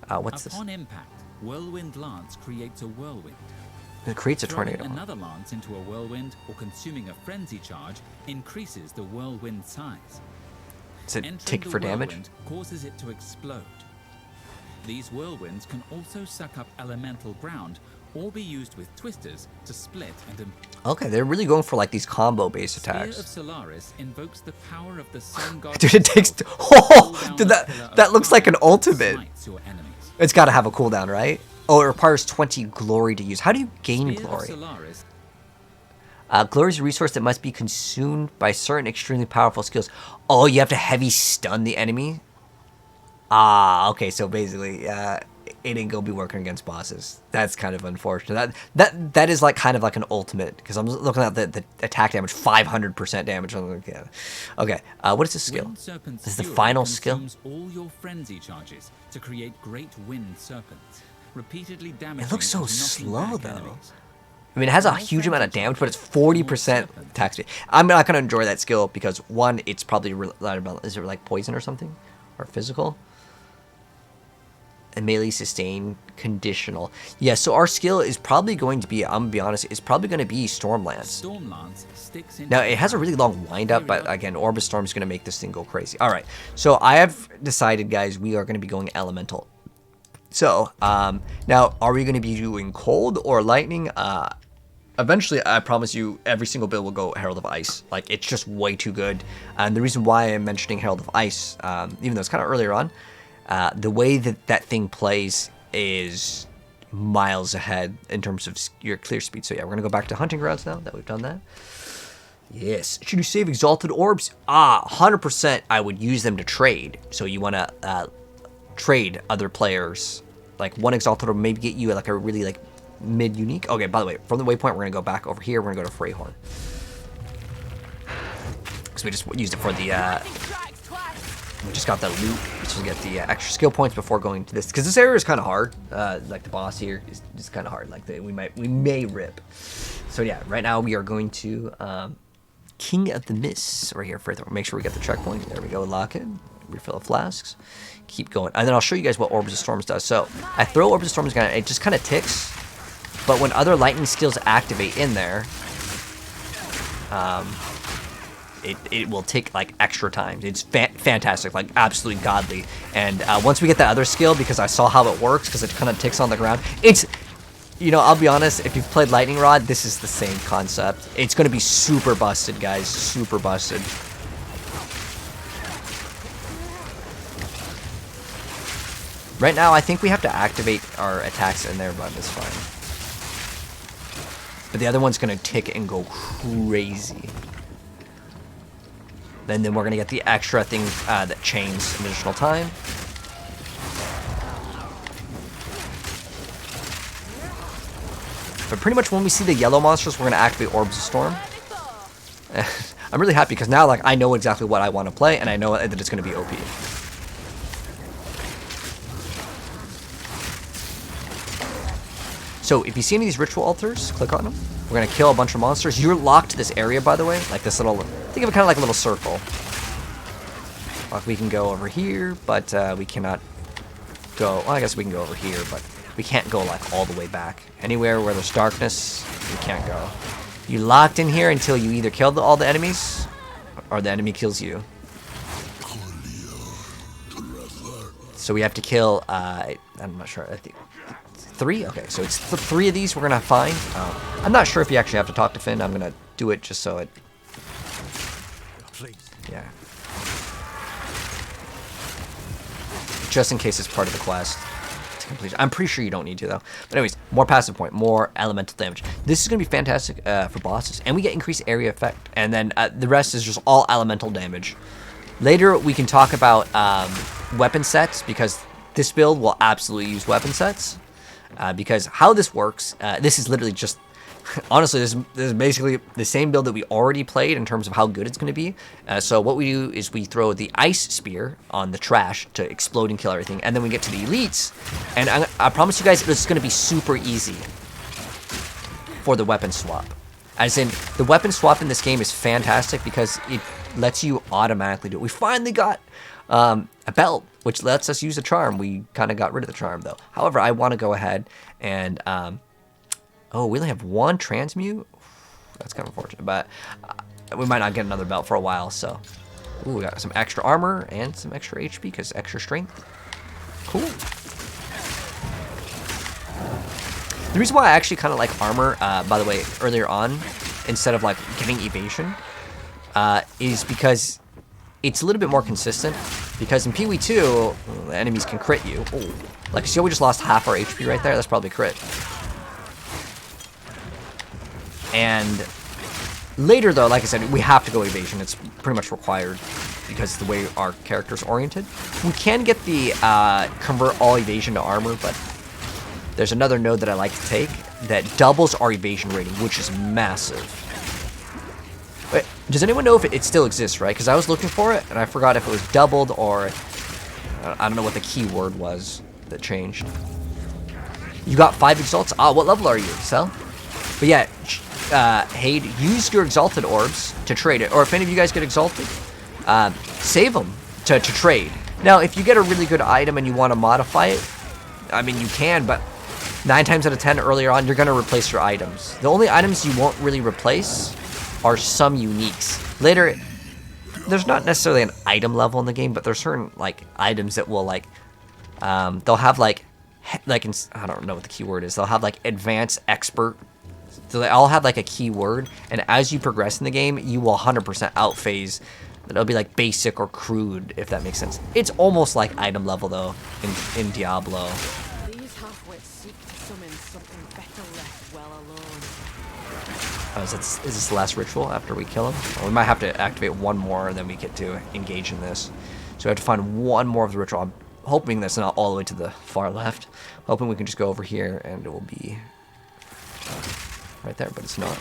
What's this? Upon impact, Whirlwind Lance creates a whirlwind. It creates a Throwing tornado. another lance into a whirlwind or consuming a frenzy charge increases the whirlwind size. Does it Entering tick the for damage? whirlwind causes it to explode. These whirlwinds can also suck up elemental ground or be used with twisters to split and Okay, they're really going for like these combo-based Spear of attacks. Solaris invokes the power of the sun god. Dude, it takes. himself to Oh, pull down dude, a pillar that of looks like an fire that ultimate. smites your enemies. It's got to have a cooldown, right? Oh, it requires 20 glory to use. How do you gain Spear of glory? Solaris Glory is a resource that must be consumed by certain extremely powerful skills. Oh, you have to heavy stun the enemy? Ah, okay, so basically, it ain't gonna be working against bosses. That's kind of unfortunate. That is like kind of like an ultimate, because I'm looking at the attack damage, 500% damage. I'm like, yeah. Okay, what is this skill? Wind Serpent's This is the Fury final skill? consumes all your frenzy charges to create great wind serpents, repeatedly damaging. It looks so and knocking slow, back though. enemies. I mean, it has a huge amount of damage, but it's 40% attack speed. I'm not going to enjoy that skill because, one, it's probably, is it like poison or something? Or physical? And melee sustain conditional. Yeah, so our skill is probably going to be, I'm going to be honest, it's probably going to be Stormlance. Stormlance sticks into Now, it has a really long windup, but again, Orbis Storm is going to make this thing go crazy. All right, so I have decided, guys, we are going to be going Elemental. So, now, are we going to be doing Cold or Lightning? Eventually, I promise you, every single build will go Herald of Ice. Like, it's just way too good. And the reason why I'm mentioning Herald of Ice, even though it's kind of earlier on, the way that thing plays is miles ahead in terms of your clear speed. So yeah, we're going to go back to Hunting Grounds now that we've done that. Yes. Should you save Exalted Orbs? 100% I would use them to trade. So you want to trade other players. Like one Exalted Orb maybe get you like a really like mid-unique. Okay, by the way, from the waypoint, we're going to go back over here. We're going to go to Freyhorn. Because we just used it for the... we just got the loot, just to get the extra skill points before going to this. Because this area is kind of hard. Like the boss here is just kind of hard. Like we may rip. So yeah, right now we are going to King of the Mists right here. Further, make sure we get the checkpoint. There we go. Lock it. Refill the flasks. Keep going, and then I'll show you guys what Orbs of Storms does. So I throw Orbs of Storms, it just kind of ticks. But when other lightning skills activate in there, it will take like extra times. It's fantastic, like absolutely godly. And once we get that other skill, because I saw how it works, because it kind of ticks on the ground, it's, you know, I'll be honest, if you've played Lightning Rod, this is the same concept. It's going to be super busted, guys, super busted. Right now, I think we have to activate our attacks in there, but it's fine. But the other one's going to tick and go crazy. Then we're going to get the extra thing that chains additional time. But pretty much when we see the yellow monsters, we're going to activate Orbs of Storm. I'm really happy because now like I know exactly what I want to play, and I know that it's going to be OP. So if you see any of these ritual altars, click on them. We're going to kill a bunch of monsters. You're locked to this area, by the way. Like this little, think of it kind of like a little circle. Like we can go over here, but we cannot go, well, I guess we can go over here, but we can't go like all the way back. Anywhere where there's darkness, we can't go. You locked in here until you either kill all the enemies or the enemy kills you. So we have to kill, I'm not sure, I think 3? Okay, so it's 3 of these we're gonna find. I'm not sure if you actually have to talk to Finn. I'm gonna do it just so it, Please. yeah. Just in case it's part of the quest to complete. I'm pretty sure you don't need to though. But anyways, more passive point, more elemental damage. This is gonna be fantastic for bosses, and we get increased area effect. And then the rest is just all elemental damage. Later we can talk about weapon sets, because this build will absolutely use weapon sets. Because how this works, this is literally just, honestly, this is basically the same build that we already played in terms of how good it's going to be. So what we do is we throw the ice spear on the trash to explode and kill everything, and then we get to the elites, and I promise you guys it's going to be super easy for the weapon swap. As in, the weapon swap in this game is fantastic because it lets you automatically do it. We finally got a belt, which lets us use a charm. We kind of got rid of the charm, though. However, I want to go ahead and... oh, we only have 1 transmute? That's kind of unfortunate, but we might not get another belt for a while, so... Ooh, we got some extra armor and some extra HP, because extra strength. Cool. The reason why I actually kind of like armor, by the way, earlier on, instead of, like, getting evasion, is because it's a little bit more consistent. Because in PoE 2, the enemies can crit you. Ooh. Like, see how we just lost half our HP right there? That's probably crit. And later, though, like I said, we have to go evasion. It's pretty much required because of the way our character's oriented. We can get the convert all evasion to armor, but there's another node that I like to take that doubles our evasion rating, which is massive. Wait, does anyone know if it still exists, right? Because I was looking for it, and I forgot if it was doubled or... I don't know what the key word was that changed. You got 5 exalts? Ah, what level are you, Cell? But yeah, Hade, use your exalted orbs to trade it. Or if any of you guys get exalted, save them to trade. Now, if you get a really good item and you want to modify it, I mean, you can, but 9 times out of 10 earlier on, you're going to replace your items. The only items you won't really replace are some uniques. Later, there's not necessarily an item level in the game, but there's certain, like, items that will, like, they'll have, like, I don't know what the keyword is. They'll have, like, advanced expert. So they all have, like, a keyword, and as you progress in the game, you will 100% outphase. It'll be, like, basic or crude, if that makes sense. It's almost like item level, though, in Diablo. These half-wits seek to summon something better left well alone. Oh, is this the last ritual after we kill him? Well, we might have to activate one more, and then we get to engage in this. So we have to find one more of the ritual. I'm hoping that's not all the way to the far left. Hoping we can just go over here, and it will be right there, but it's not.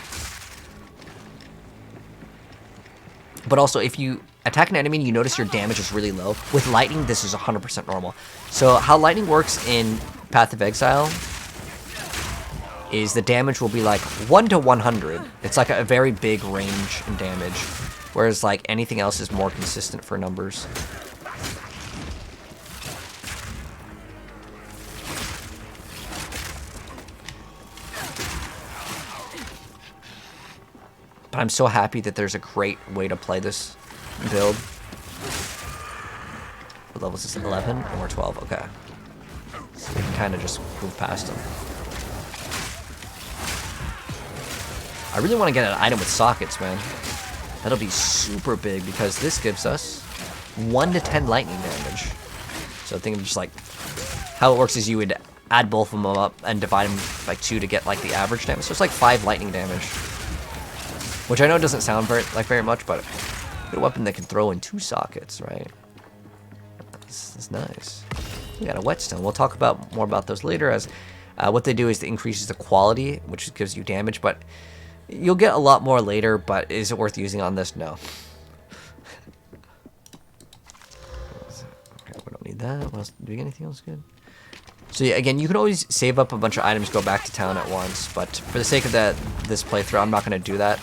But also, if you attack an enemy and you notice your damage is really low, with lightning, this is 100% normal. So how lightning works in Path of Exile is the damage will be like 1 to 100. It's like a very big range in damage, whereas like anything else is more consistent for numbers. But I'm so happy that there's a great way to play this build. What level is this? 11 or 12? Okay. So we can kind of just move past them. I really want to get an item with sockets, man. That'll be super big because this gives us 1 to 10 lightning damage. So I think of just like how it works is you would add both of them up and divide them by 2 to get like the average damage. So it's like 5 lightning damage. Which I know doesn't sound very much, but a weapon that can throw in 2 sockets, right? That's nice. We got a whetstone. We'll talk more about those later, as what they do is it increases the quality, which gives you damage, but you'll get a lot more later. But is it worth using on this? No. Okay, we don't need that. What else? Do we get anything else good? So yeah, again, you can always save up a bunch of items, go back to town at once, but for the sake of this playthrough, I'm not going to do that.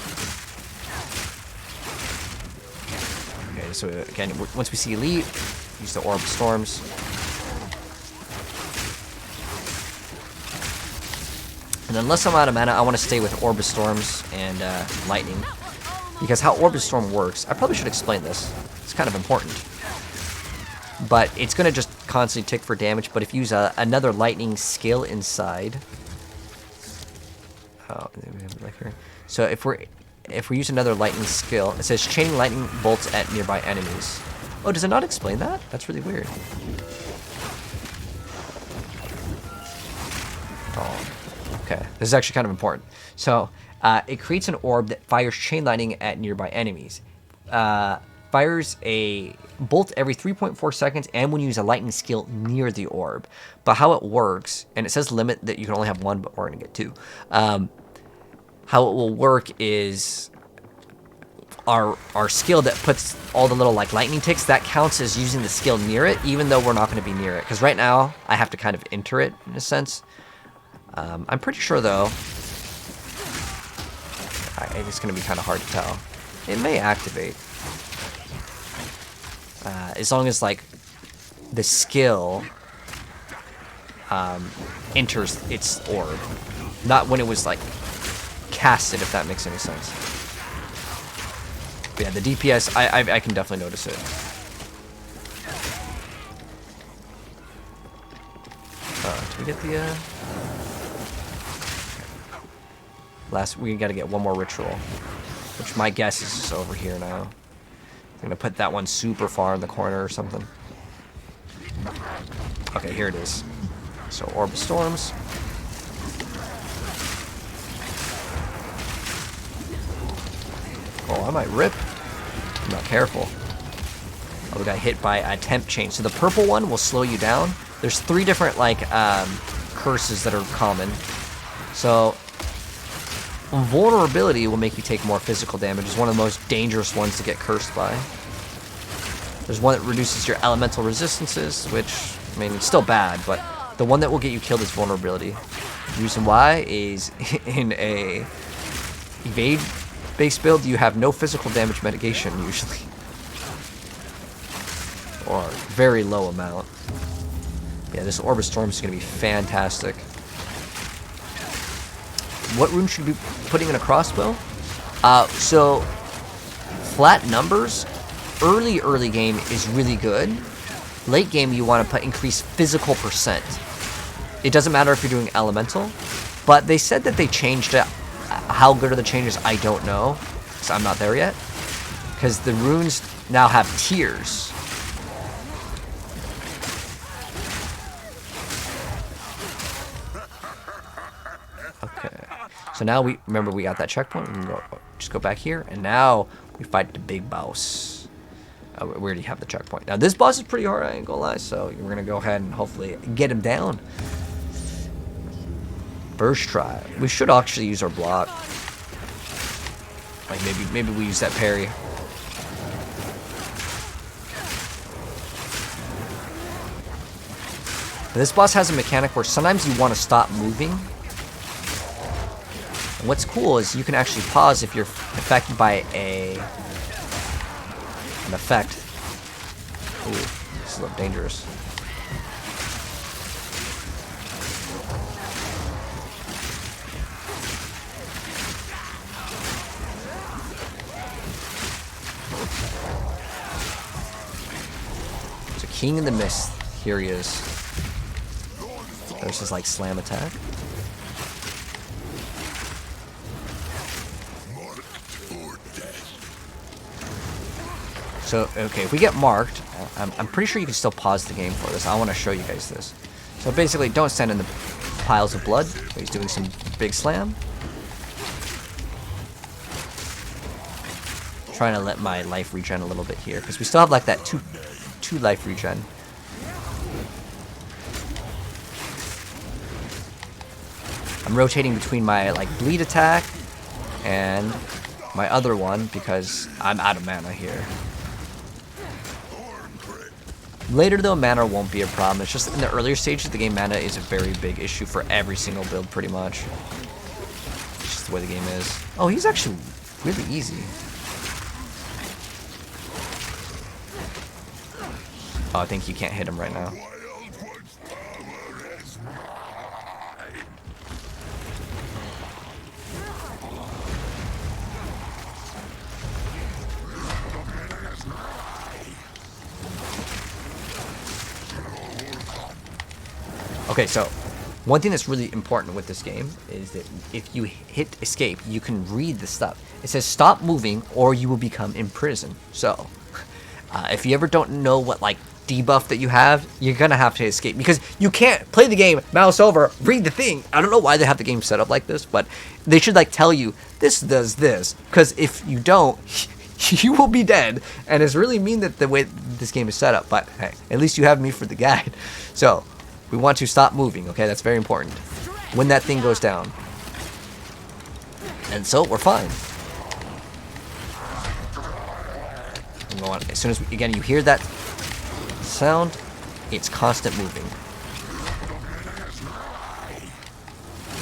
Okay, so again, once we see Elite, use the Orb of Storms. And And unless I'm out of mana, I want to stay with Orb of Storms and Lightning. Because how Orb of Storm works, I probably should explain this. It's kind of important. But it's going to just constantly tick for damage, but if you use another Lightning skill inside... Oh, we have it like here. So if we use another Lightning skill, it says chaining lightning bolts at nearby enemies. Oh, does it not explain that? That's really weird. Oh, okay. This is actually kind of important. So, it creates an orb that fires chain lightning at nearby enemies. Fires a bolt every 3.4 seconds and when you use a lightning skill near the orb. But how it works, and it says limit that you can only have one, but we're going to get two. How it will work is our skill that puts all the little like lightning ticks, that counts as using the skill near it, even though we're not going to be near it. Because right now, I have to kind of enter it in a sense. I'm pretty sure though, it's going to be kind of hard to tell. It may activate. As long as like the skill enters its orb. Not when it was like casted, if that makes any sense. But yeah, the DPS, I can definitely notice it. Do we get the we gotta get one more ritual, which my guess is just over here now. I'm gonna put that one super far in the corner or something. Okay, here it is. So Orb of Storms. Oh, I might rip. I'm not careful. Oh, we got hit by a temp chain. So the purple one will slow you down. There's 3 different like curses that are common. So vulnerability will make you take more physical damage. It's one of the most dangerous ones to get cursed by. There's one that reduces your elemental resistances, which, I mean, it's still bad, but the one that will get you killed is vulnerability. The reason why is in a evade base build, you have no physical damage mitigation usually. Or very low amount. Yeah, this Orb of Storm is going to be fantastic. What rune should we be putting in a crossbow? So, flat numbers, early game is really good. Late game, you want to put increase physical percent. It doesn't matter if you're doing elemental, but they said that they changed it. How good are the changes? I don't know, because I'm not there yet. Because the runes now have tiers. Okay. So now we got that checkpoint. We can just go back here, and now we fight the big boss. We already have the checkpoint. Now this boss is pretty hard, I ain't gonna lie. So we're gonna go ahead and hopefully get him down. Burst try. We should actually use our block. Like maybe we use that parry. But this boss has a mechanic where sometimes you want to stop moving. And what's cool is you can actually pause if you're affected by an effect. Ooh, this is a little dangerous. So King in the Mist, here he is. There's his like slam attack. So, okay, if we get marked, I'm pretty sure you can still pause the game for this. I want to show you guys this. So basically, don't stand in the piles of blood. He's doing some big slam. Trying to let my life regen a little bit here, because we still have like that two life regen. I'm rotating between my like bleed attack and my other one because I'm out of mana here. Later though, mana won't be a problem. It's just in the earlier stages of the game, mana is a very big issue for every single build pretty much. It's just the way the game is. Oh, he's actually really easy. Oh, I think you can't hit him right now. Okay, so one thing that's really important with this game is that if you hit escape, you can read the stuff. It says stop moving or you will become imprisoned. So if you ever don't know what like debuff that you have, you're gonna have to escape because you can't play the game, mouse over, read the thing. I don't know why they have the game set up like this, but they should like tell you this does this, because if you don't, you will be dead. And it's really mean that the way this game is set up, but hey, at least you have me for the guide. So we want to stop moving, okay? That's very important when that thing goes down. And so we're fine. And go on. As soon as again you hear that sound, it's constant moving.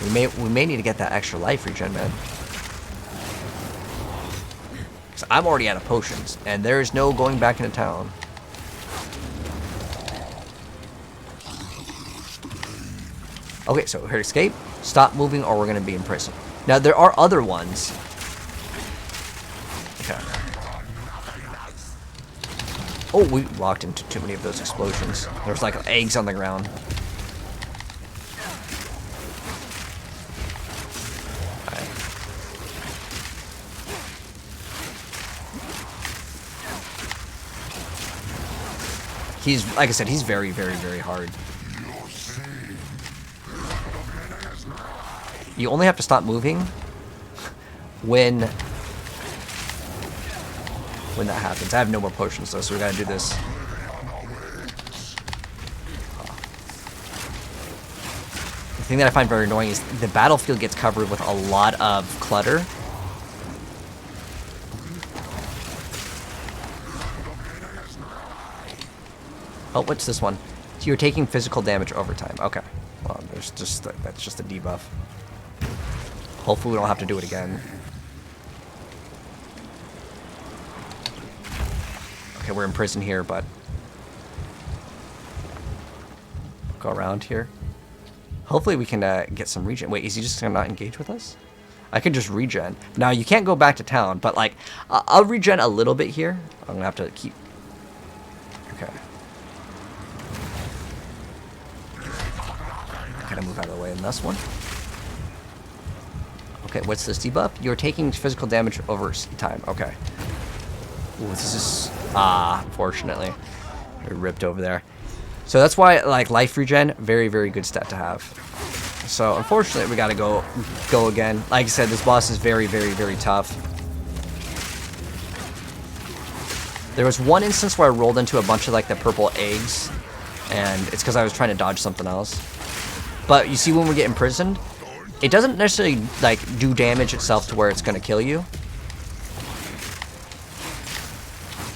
We may need to get that extra life regen, man. So I'm already out of potions, and there is no going back into town. Okay, so here, escape, stop moving, or we're gonna be in prison. Now there are other ones. Okay. Oh, we walked into too many of those explosions. There's like eggs on the ground. Alright. He's, like I said, he's very, very, very hard. You only have to stop moving when that happens. I have no more potions though, so we gotta do this. The thing that I find very annoying is the battlefield gets covered with a lot of clutter. Oh, what's this one? So you're taking physical damage over time. Okay. Well, there's just that's just a debuff. Hopefully we don't have to do it again. Okay, we're in prison here, but go around here. Hopefully we can get some regen. Wait, is he just gonna not engage with us? I can just regen. Now you can't go back to town, but like I'll regen a little bit here. I'm gonna have to keep. Okay. Gotta move out of the way in this one. Okay, what's this debuff? You're taking physical damage over time. Okay. Ooh, this is fortunately we ripped over there. So that's why like life regen, very, very good stat to have. So unfortunately we gotta go again. Like I said, this boss is very, very, very tough. There was one instance where I rolled into a bunch of like the purple eggs, and it's because I was trying to dodge something else. But you see, when we get imprisoned, it doesn't necessarily like do damage itself to where it's gonna kill you.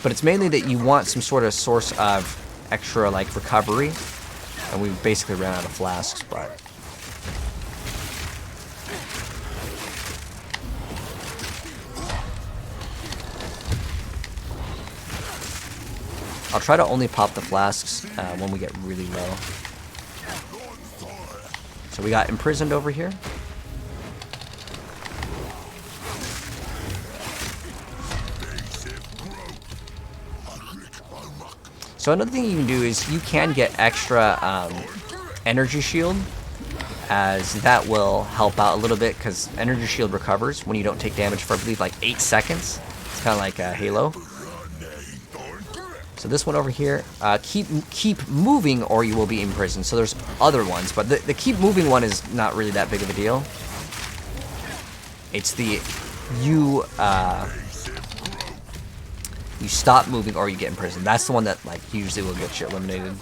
But it's mainly that you want some sort of source of extra like recovery, and we basically ran out of flasks. But I'll try to only pop the flasks when we get really low. So we got imprisoned over here. So another thing you can do is you can get extra energy shield, as that will help out a little bit, because energy shield recovers when you don't take damage for I believe like 8 seconds. It's kind of like a Halo. So this one over here, keep moving or you will be imprisoned. So there's other ones, but the keep moving one is not really that big of a deal. It's the you stop moving or you get imprisoned. That's the one that like usually will get you eliminated.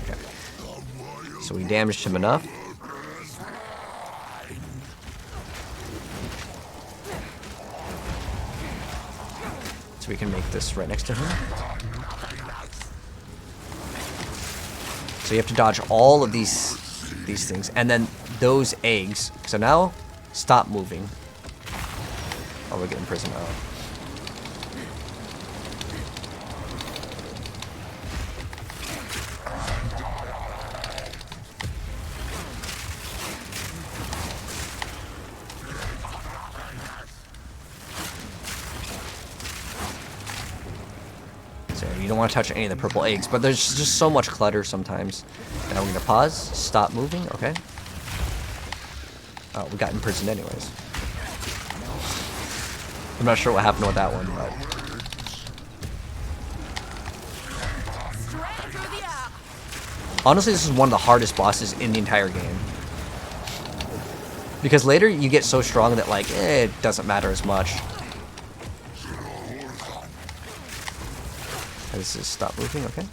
Okay. So we damaged him enough. So we can make this right next to him. So you have to dodge all of these things, and then those eggs. So now, stop moving. Oh, we're getting imprisoned now. you don't want to touch any of the purple eggs, but there's just so much clutter sometimes. Now we're going to pause, stop moving, okay. Oh, we got imprisoned anyways. I'm not sure what happened with that one, but... Honestly, this is one of the hardest bosses in the entire game. Because later you get so strong that, like, it doesn't matter as much. This is stop moving, okay.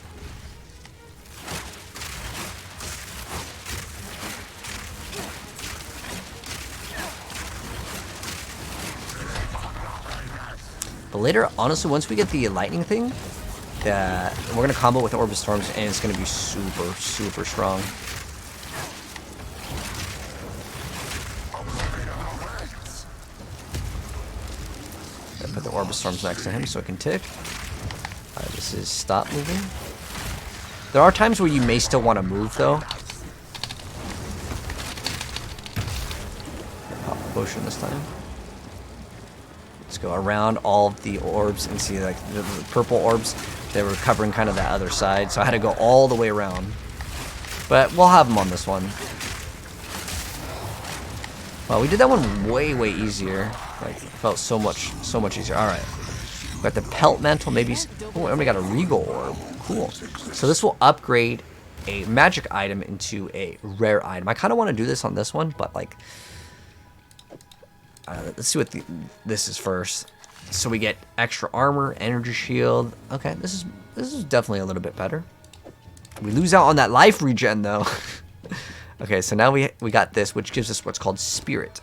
But later, honestly, once we get the lightning thing, we're going to combo with Orb of Storms, and it's going to be super, super strong. Put the Orb of Storms next to him so it can tick. This is stop moving. There are times where you may still want to move, though. Pop the potion this time. Let's go around all of the orbs and see, like, the purple orbs. They were covering kind of that other side, so I had to go all the way around. But we'll have them on this one. Well, we did that one way, way easier. Like, it felt so much easier. All right. Got the Pelt Mantle, maybe. Oh, and we got a Regal Orb. Cool. So this will upgrade a magic item into a rare item. I kind of want to do this on this one, but, like, let's see what this is first. So we get extra armor, energy shield. Okay, this is definitely a little bit better. We lose out on that life regen though. Okay, so now we got this, which gives us what's called Spirit,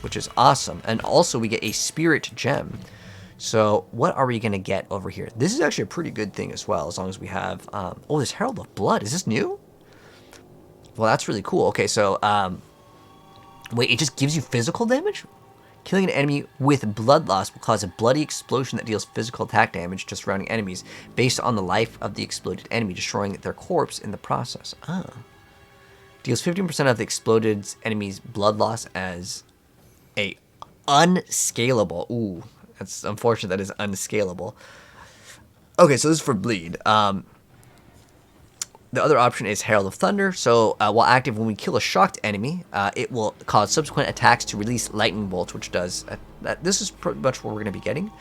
which is awesome. And also we get a Spirit Gem. So what are we going to get over here? This is actually a pretty good thing as well, as long as we have... oh, this Herald of Blood. Is this new? Well, that's really cool. Okay, so... wait, it just gives you physical damage? Killing an enemy with blood loss will cause a bloody explosion that deals physical attack damage to surrounding enemies based on the life of the exploded enemy, destroying their corpse in the process. Ah. Deals 15% of the exploded enemy's blood loss as a unscalable. Ooh, that's unfortunate that is unscalable. Okay, so this is for bleed. The other option is Herald of Thunder. So while active when we kill a shocked enemy, it will cause subsequent attacks to release lightning bolts, which does... this is pretty much what we're going to be getting.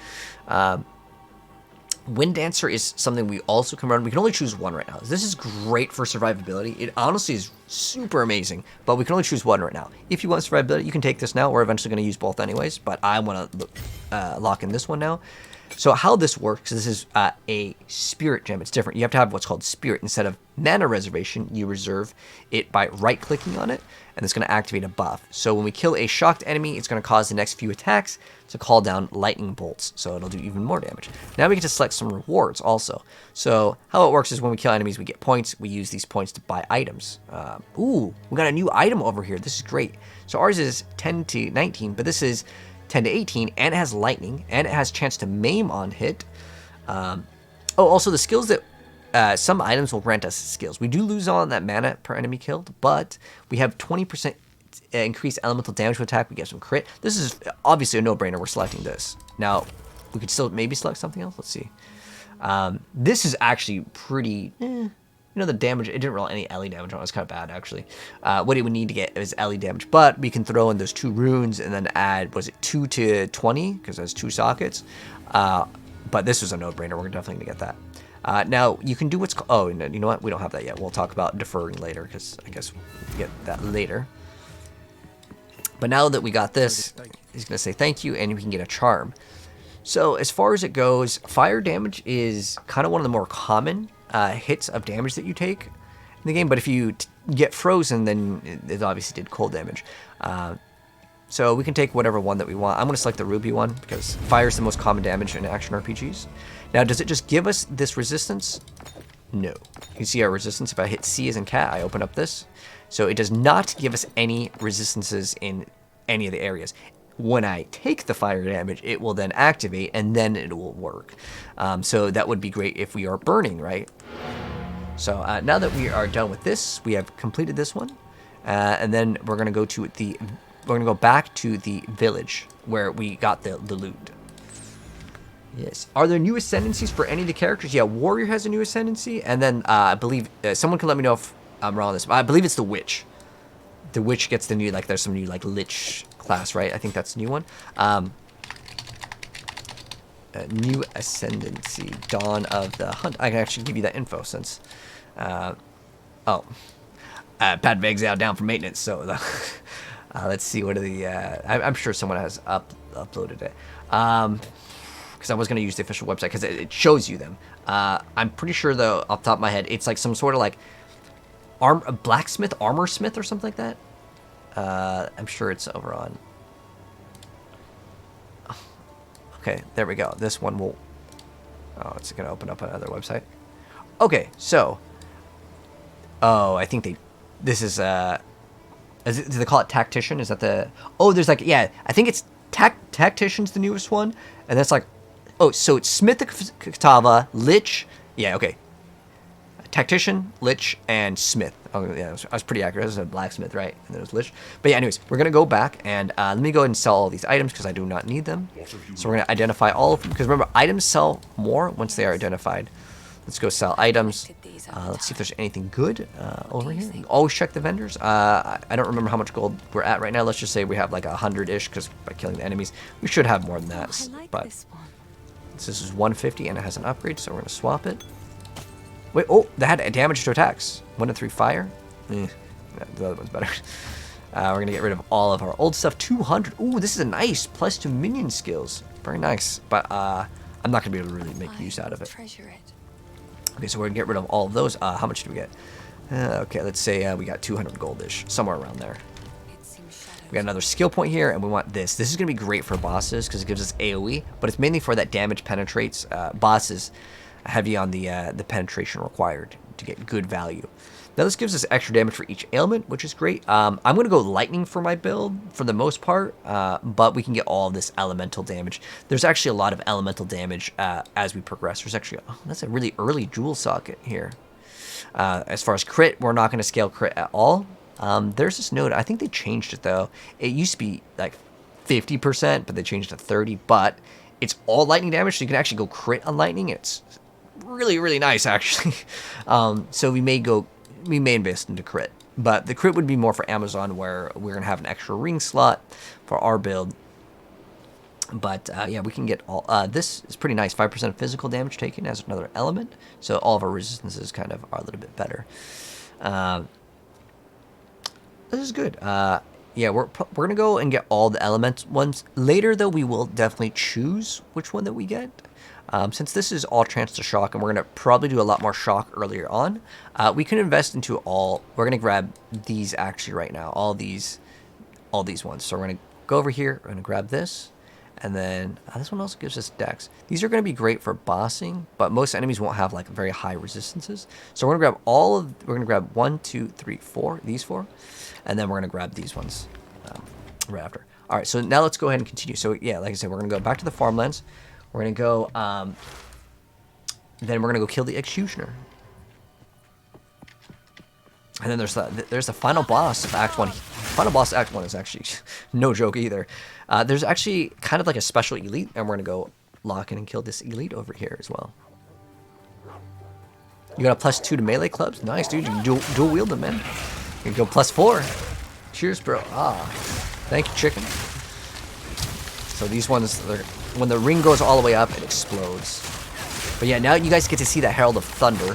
Wind Dancer is something we also can run. We can only choose one right now. This is great for survivability. It honestly is super amazing, but we can only choose one right now. If you want survivability, you can take this now. We're eventually going to use both anyways, but I want to lock in this one now. So how this works, this is a Spirit Gem. It's different. You have to have what's called Spirit. Instead of mana reservation, you reserve it by right-clicking on it, and it's going to activate a buff. So when we kill a shocked enemy, it's going to cause the next few attacks to call down lightning bolts, so it'll do even more damage. Now we get to select some rewards also. So how it works is when we kill enemies, we get points. We use these points to buy items. Ooh, we got a new item over here. This is great. So ours is 10 to 19, but this is 10 to 18, and it has lightning, and it has chance to maim on hit. Oh, also the skills that some items will grant us skills. We do lose on that mana per enemy killed, but we have 20% increased elemental damage to attack. We get some crit. This is obviously a no-brainer. We're selecting this. Now, we could still maybe select something else. Let's see. This is actually pretty... You know, the damage, it didn't roll any LE damage on it. It was kind of bad, actually. What it would need to get is LE damage. But we can throw in those 2 runes and then add, was it 2 to 20? Because that's 2 sockets. But this was a no-brainer. We're definitely going to get that. Now, you can do what's... Oh, no, you know what? We don't have that yet. We'll talk about deferring later, because I guess we'll get that later. But now that we got this, he's going to say thank you, and we can get a charm. So, as far as it goes, fire damage is kind of one of the more common hits of damage that you take in the game, but if you get frozen, then it obviously did cold damage. So we can take whatever one that we want. I'm going to select the ruby one because fire is the most common damage in action RPGs. Now, does it just give us this resistance? No. You can see our resistance. If I hit C as in cat, I open up this. So it does not give us any resistances in any of the areas. When I take the fire damage, it will then activate, and then it will work. So that would be great if we are burning, right? So now that we are done with this, we have completed this one, and then we're gonna go to go back to the village where we got the loot. Yes. Are there new ascendancies for any of the characters? Yeah, Warrior has a new ascendancy, and then I believe someone can let me know if I'm wrong on this. But I believe it's the Witch. The Witch gets the new, like, there's some new, like, Lich class, right? I think that's a new one. New ascendancy, Dawn of the Hunt. I can actually give you that info since, Pad of Exile down for maintenance. So let's see what are the. I'm sure someone has uploaded it. Because I was gonna use the official website because it shows you them. I'm pretty sure though, off the top of my head, it's like some sort of like a blacksmith, armor smith, or something like that. I'm sure it's over on. Okay, there we go. This one will... Oh, it's going to open up another website. Okay, so... Oh, I think they... This is... do they call it Tactician? Is that the... Oh, there's like... Yeah, I think it's... Tactician's the newest one. And that's like... Oh, so it's Smith the Katava, Lich... Yeah, okay. Tactician, Lich, and Smith. Oh, yeah, I was pretty accurate. This is a blacksmith, right? And then it was Lich. But yeah, anyways, we're going to go back and let me go ahead and sell all these items because I do not need them. So we're going to identify all of them because remember, items sell more once they are identified. Let's go sell items. Let's see if there's anything good over here. You always check the vendors. I don't remember how much gold we're at right now. Let's just say we have like 100-ish because by killing the enemies, we should have more than that. But this is 150 and it has an upgrade, so we're going to swap it. Wait, oh, that had a damage to attacks. 1 to 3 fire. The other one's better. We're going to get rid of all of our old stuff. 200. Ooh, this is a nice +2 minion skills. Very nice. But I'm not going to be able to really make use out of it. Okay, so we're going to get rid of all of those. How much do we get? Okay, let's say we got 200 goldish. Somewhere around there. We got another skill point here, and we want this. This is going to be great for bosses because it gives us AoE. But it's mainly for that damage penetrates bosses. Heavy on the penetration required to get good value. Now this gives us extra damage for each ailment, which is great. I'm going to go lightning for my build for the most part, but we can get all of this elemental damage. There's actually a lot of elemental damage as we progress. There's actually, oh, that's a really early jewel socket here. As far as crit, we're not going to scale crit at all. There's this node, I think they changed it though. It used to be like 50%, but they changed it to 30, but it's all lightning damage, so you can actually go crit on lightning. It's really, really nice actually. So we may invest into crit, but the crit would be more for Amazon where we're gonna have an extra ring slot for our build. But yeah, we can get all this is pretty nice. 5% physical damage taken as another element, so all of our resistances kind of are a little bit better. This is good. Yeah, we're gonna go and get all the element ones later though. We will definitely choose which one that we get. Since this is all chance to shock, and we're going to probably do a lot more shock earlier on, we can invest into all. We're going to grab these actually right now, all these ones. So we're going to go over here, we're going to grab this, and then this one also gives us dex. These are going to be great for bossing, but most enemies won't have like very high resistances. So we're going to grab we're going to grab 1, 2, 3, 4, these 4, and then we're going to grab these ones right after. All right, so now let's go ahead and continue. So yeah, like I said, we're going to go back to the farmlands. We're going to go, then we're going to go kill the Executioner. And then there's the final boss of Act 1. Final boss of Act 1 is actually no joke either. There's actually kind of like a special elite, and we're going to go lock in and kill this elite over here as well. You got a +2 to melee clubs? Nice, dude. You can dual wield them, man. You can go +4. Cheers, bro. Thank you, chicken. So these ones, when the ring goes all the way up, it explodes. But yeah, now you guys get to see the Herald of Thunder.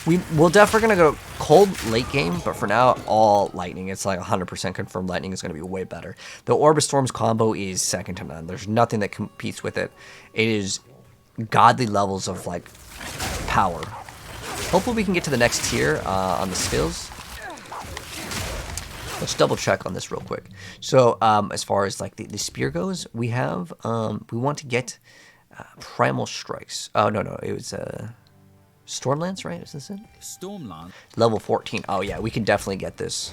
We're definitely going to go cold late game, but for now, all lightning. It's like 100% confirmed lightning is going to be way better. The Orb of Storms combo is second to none. There's nothing that competes with it. It is godly levels of like power. Hopefully we can get to the next tier on the skills. Let's double check on this real quick. So as far as like the spear goes, we have we want to get Primal Strikes. Oh no, it was Stormlance, right? Is this it? Stormlance. Level 14. Oh yeah, we can definitely get this.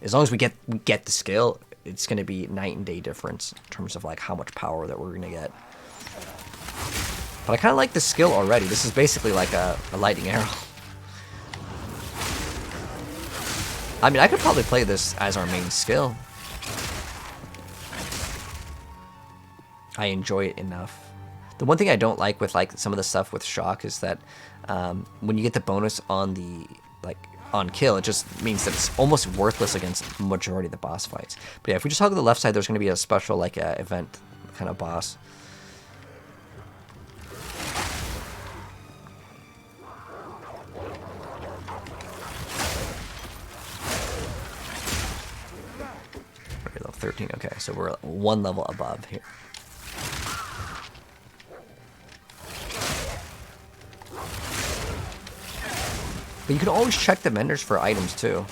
As long as we get the skill, it's going to be night and day difference in terms of like how much power that we're going to get. But I kind of like the skill already. This is basically like a lightning arrow. I mean, I could probably play this as our main skill. I enjoy it enough. The one thing I don't like with like some of the stuff with shock is that when you get the bonus on the on kill, it just means that it's almost worthless against the majority of the boss fights. But yeah, if we just hug the left side, there's going to be a special like event kind of boss. Level 13. Okay, so we're one level above here. But you can always check the vendors for items too.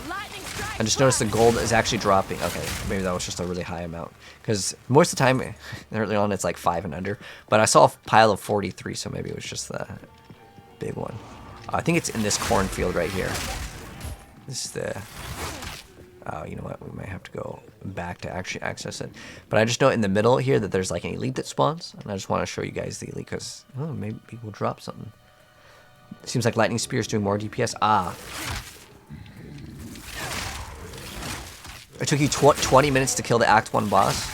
I just noticed the gold is actually dropping. Okay, maybe that was just a really high amount. Because most of the time, early on, it's like 5 and under. But I saw a pile of 43, so maybe it was just the big one. I think it's in this cornfield right here. This is the... Oh, you know what? We might have to go back to actually access it. But I just know in the middle here that there's like an elite that spawns. And I just want to show you guys the elite because, oh, maybe we'll drop something. Seems like Lightning Spear is doing more DPS. Ah. It took you 20 minutes to kill the Act 1 boss.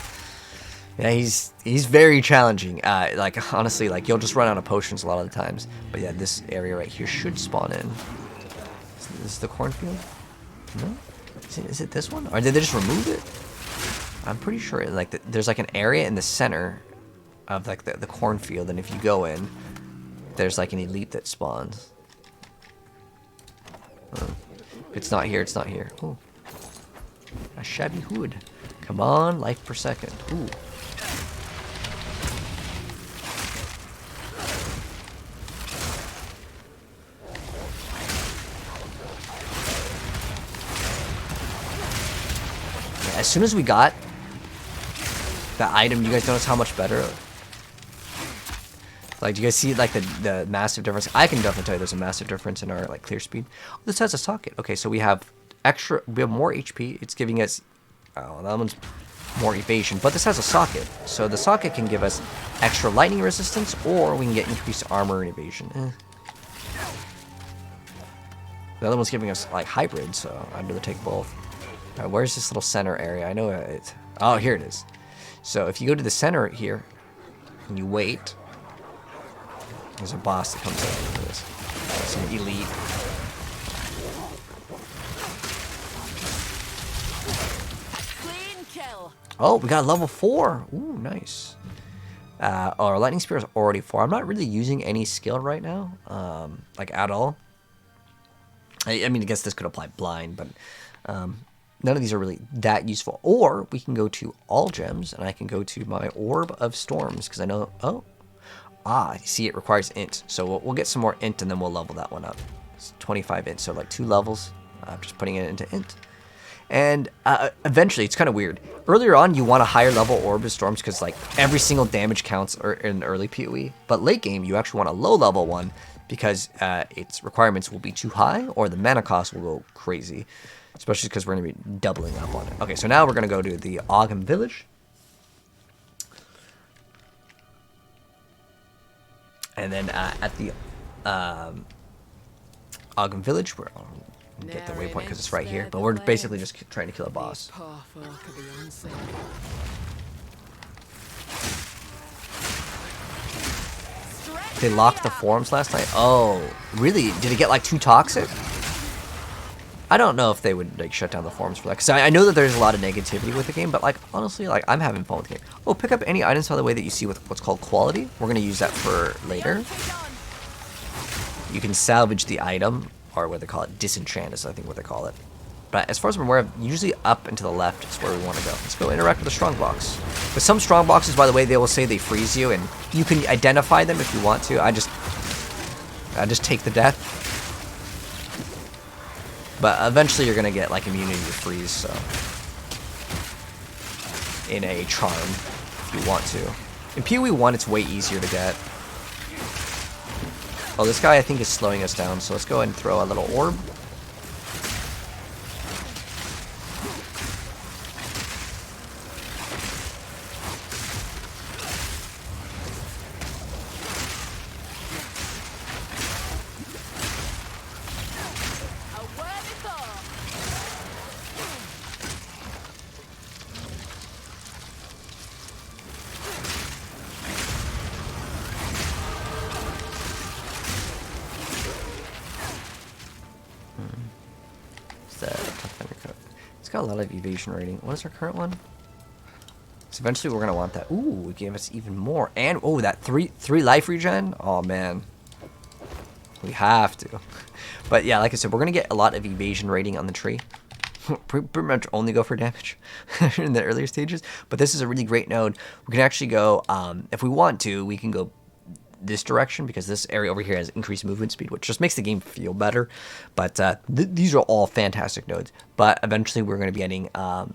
Yeah, he's very challenging. Like, honestly, like, you'll just run out of potions a lot of the times. But yeah, this area right here should spawn in. Is this the cornfield? No? Is it this one? Or did they just remove it? I'm pretty sure like there's like an area in the center of like the cornfield, and if you go in, there's like an elite that spawns. It's not here. It's not here. Ooh. A shabby hood. Come on, life per second. Ooh. As soon as we got the item, you guys notice how much better? Like, do you guys see like the massive difference? I can definitely tell you there's a massive difference in our like clear speed. Oh, this has a socket. Okay, so we have more HP. It's giving us, oh, that one's more evasion, but this has a socket. So the socket can give us extra lightning resistance, or we can get increased armor and evasion. The other one's giving us like hybrid, so I'd rather take both. All right, where's this little center area? I know it. Oh, here it is. So if you go to the center here and you wait, there's a boss that comes in. Look at this. Some elite. Clean kill. Oh, we got level 4. Ooh, nice. Our lightning spear is already 4. I'm not really using any skill right now, like at all. I mean, I guess this could apply blind, but none of these are really that useful. Or we can go to all gems, and I can go to my Orb of Storms, because I know, I see it requires int. So we'll get some more int, and then we'll level that one up. It's 25 int, so like 2 levels. Just putting it into int. And eventually, it's kind of weird. Earlier on, you want a higher level Orb of Storms, because like every single damage counts in early PoE. But late game, you actually want a low level one, because its requirements will be too high, or the mana cost will go crazy. Especially because we're going to be doubling up on it. Okay, so now we're going to go to the Ogham Village. And then at the Ogham Village, we're going to get the waypoint because it's right here. But we're basically just trying to kill a boss. They locked the forums last night? Oh, really? Did it get like too toxic? I don't know if they would like shut down the forums for that, because I know that there's a lot of negativity with the game, but like honestly, like I'm having fun with the game. Oh, pick up any items by the way that you see with what's called quality. We're gonna use that for later. You can salvage the item, or what they call it, disenchant is I think what they call it. But as far as I'm aware of, usually up and to the left is where we want to go. Let's go interact with the strong box. With some strong boxes, by the way, they will say they freeze you, and you can identify them if you want to. I just take the death. But eventually you're going to get like immunity to freeze, so in a charm if you want to. In PoE 1 it's way easier to get. Oh, this guy I think is slowing us down, so let's go ahead and throw a little orb. got a lot of evasion rating. What is our current one? So eventually we're gonna want that. Ooh, it gave us even more. And oh, that three life regen. Oh man, we have to. But yeah, like I said, we're gonna get a lot of evasion rating on the tree. Pretty much only go for damage in the earlier stages. But this is a really great node. We can actually go, if we want to, we can go this direction because this area over here has increased movement speed, which just makes the game feel better. But these are all fantastic nodes. But eventually we're going to be getting, I'm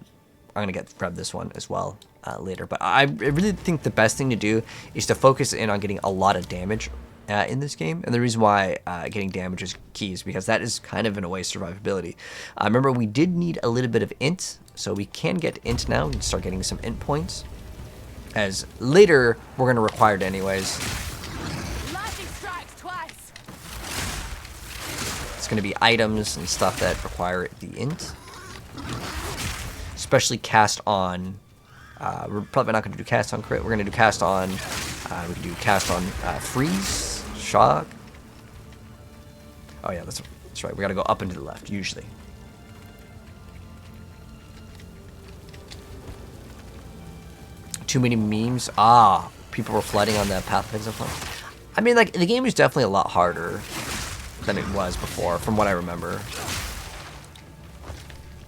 going to grab this one as well later. But I really think the best thing to do is to focus in on getting a lot of damage in this game. And the reason why getting damage is key is because that is kind of in a way survivability. Remember, we did need a little bit of int, so we can get int now. We can start getting some int points, as later we're going to require it anyways. It's going to be items and stuff that require the int, especially cast on. We're probably not going to do cast on crit. We're going to do cast on. We can do cast on freeze, shock. Oh yeah, that's right. We got to go up and to the left usually. Too many memes. Ah, people were flooding on the Path of Exile. I mean, like, the game is definitely a lot harder than it was before, from what I remember.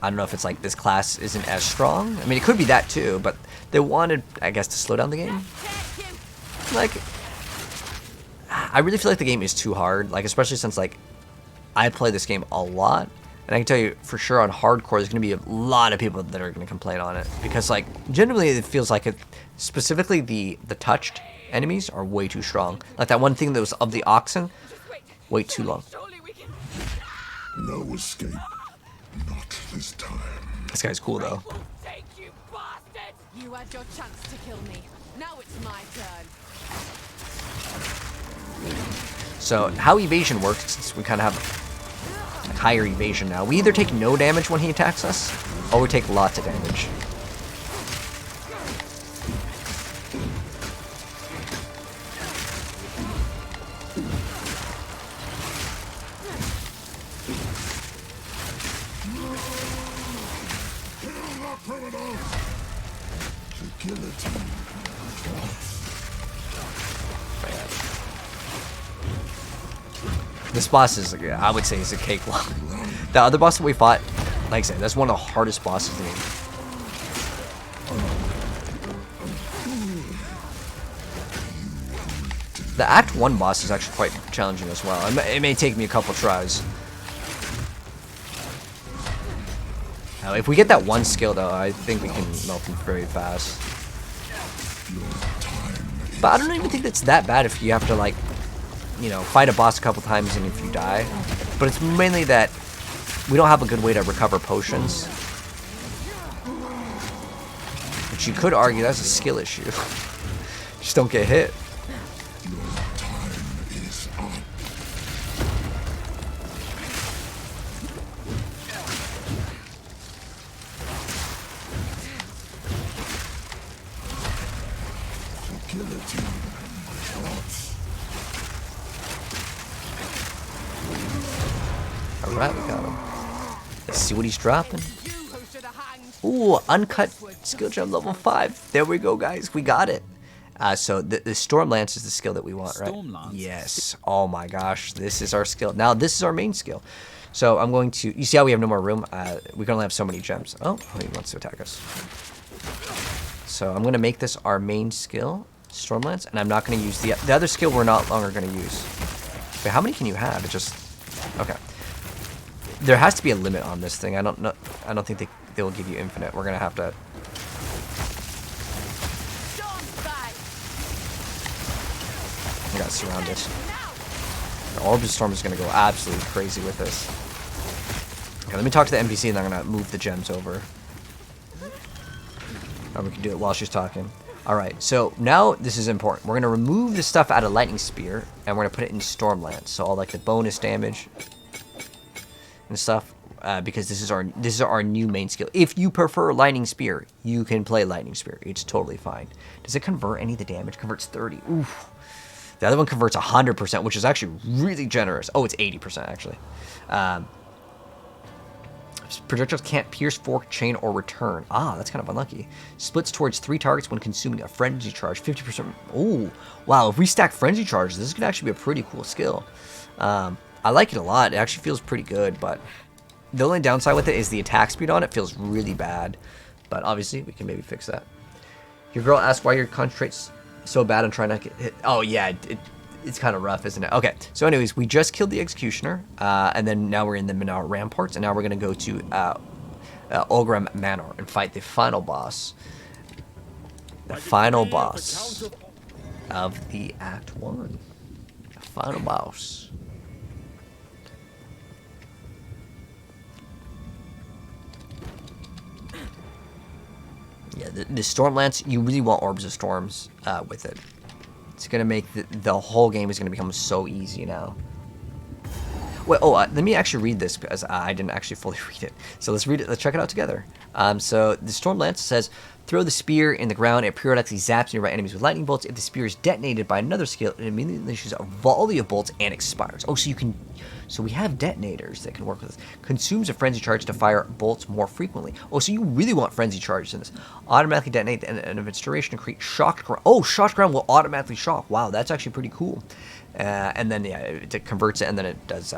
I don't know if it's like this class isn't as strong. I mean, it could be that too, but they wanted, I guess, to slow down the game. Like, I really feel like the game is too hard, like, especially since, like, I play this game a lot, and I can tell you for sure on hardcore, there's going to be a lot of people that are going to complain on it, because, like, generally it feels like it, specifically the touched enemies are way too strong. Like that one thing that was of the oxen, way too long. No escape. Not this time. This guy's cool though. You had your chance to kill me. Now it's my turn. So how evasion works, since we kind of have higher evasion now, we either take no damage when he attacks us, or we take lots of damage. This boss is, I would say, is a cakewalk. The other boss that we fought, like I said, that's one of the hardest bosses in the game. The Act 1 boss is actually quite challenging as well. It may take me a couple tries. Now, if we get that one skill, though, I think we can melt him very fast. But I don't even think that's that bad if you have to, like, you know, fight a boss a couple times and if you die. But it's mainly that we don't have a good way to recover potions. Which you could argue that's a skill issue. Just don't get hit. Alright, we got him. Let's see what he's dropping. Ooh, uncut skill gem level 5. There we go, guys. We got it. So the Storm Lance is the skill that we want, right? Yes. Oh my gosh, this is our skill. Now this is our main skill. So I'm going to. You see how we have no more room? We can only have so many gems. Oh, he wants to attack us. So I'm going to make this our main skill, Storm Lance, and I'm not going to use the other skill. We're not longer going to use. Wait, how many can you have? It just okay. There has to be a limit on this thing. I don't know. I don't think they will give you infinite. We're gonna have to. We got surrounded. The Orb of Storm is gonna go absolutely crazy with this. Okay, let me talk to the NPC and I'm gonna move the gems over. Or we can do it while she's talking. Alright, so now this is important. We're gonna remove the stuff out of Lightning Spear and we're gonna put it in Storm Lance. So all like the bonus damage and stuff, because this is our new main skill. If you prefer Lightning Spear, you can play Lightning Spear. It's totally fine. Does it convert any of the damage? Converts 30. Oof. The other one converts 100%, which is actually really generous. Oh, it's 80% actually. projectiles can't pierce, fork, chain, or return. Ah, that's kind of unlucky. Splits towards 3 targets when consuming a frenzy charge. 50%. Oh, wow. If we stack frenzy charge, this could actually be a pretty cool skill. I like it a lot. It actually feels pretty good, but the only downside with it is the attack speed on it feels really bad. But obviously, we can maybe fix that. Your girl asked why your concentrate's so bad and trying to get hit. Oh, yeah. It's kind of rough, isn't it? Okay, so anyways, we just killed the Executioner, and then now we're in the Minar Ramparts, and now we're going to go to Olgram Manor and fight the final boss. The final boss of the Act 1. The final boss. Yeah, the Stormlance, you really want Orbs of Storms with it. It's going to make the whole game is going to become so easy now. Wait, let me actually read this because I didn't actually fully read it. So let's read it. Let's check it out together. So the Stormlance says, throw the spear in the ground. It periodically zaps nearby enemies with lightning bolts. If the spear is detonated by another skill, it immediately shoots a volley of bolts and expires. Oh, so you can... So we have detonators that can work with this. Consumes a frenzy charge to fire bolts more frequently. Oh, so you really want frenzy charges in this. Automatically detonate at the end of its duration to create shocked ground. Oh, shocked ground will automatically shock. Wow, that's actually pretty cool. And then, yeah, it converts it, and then it does...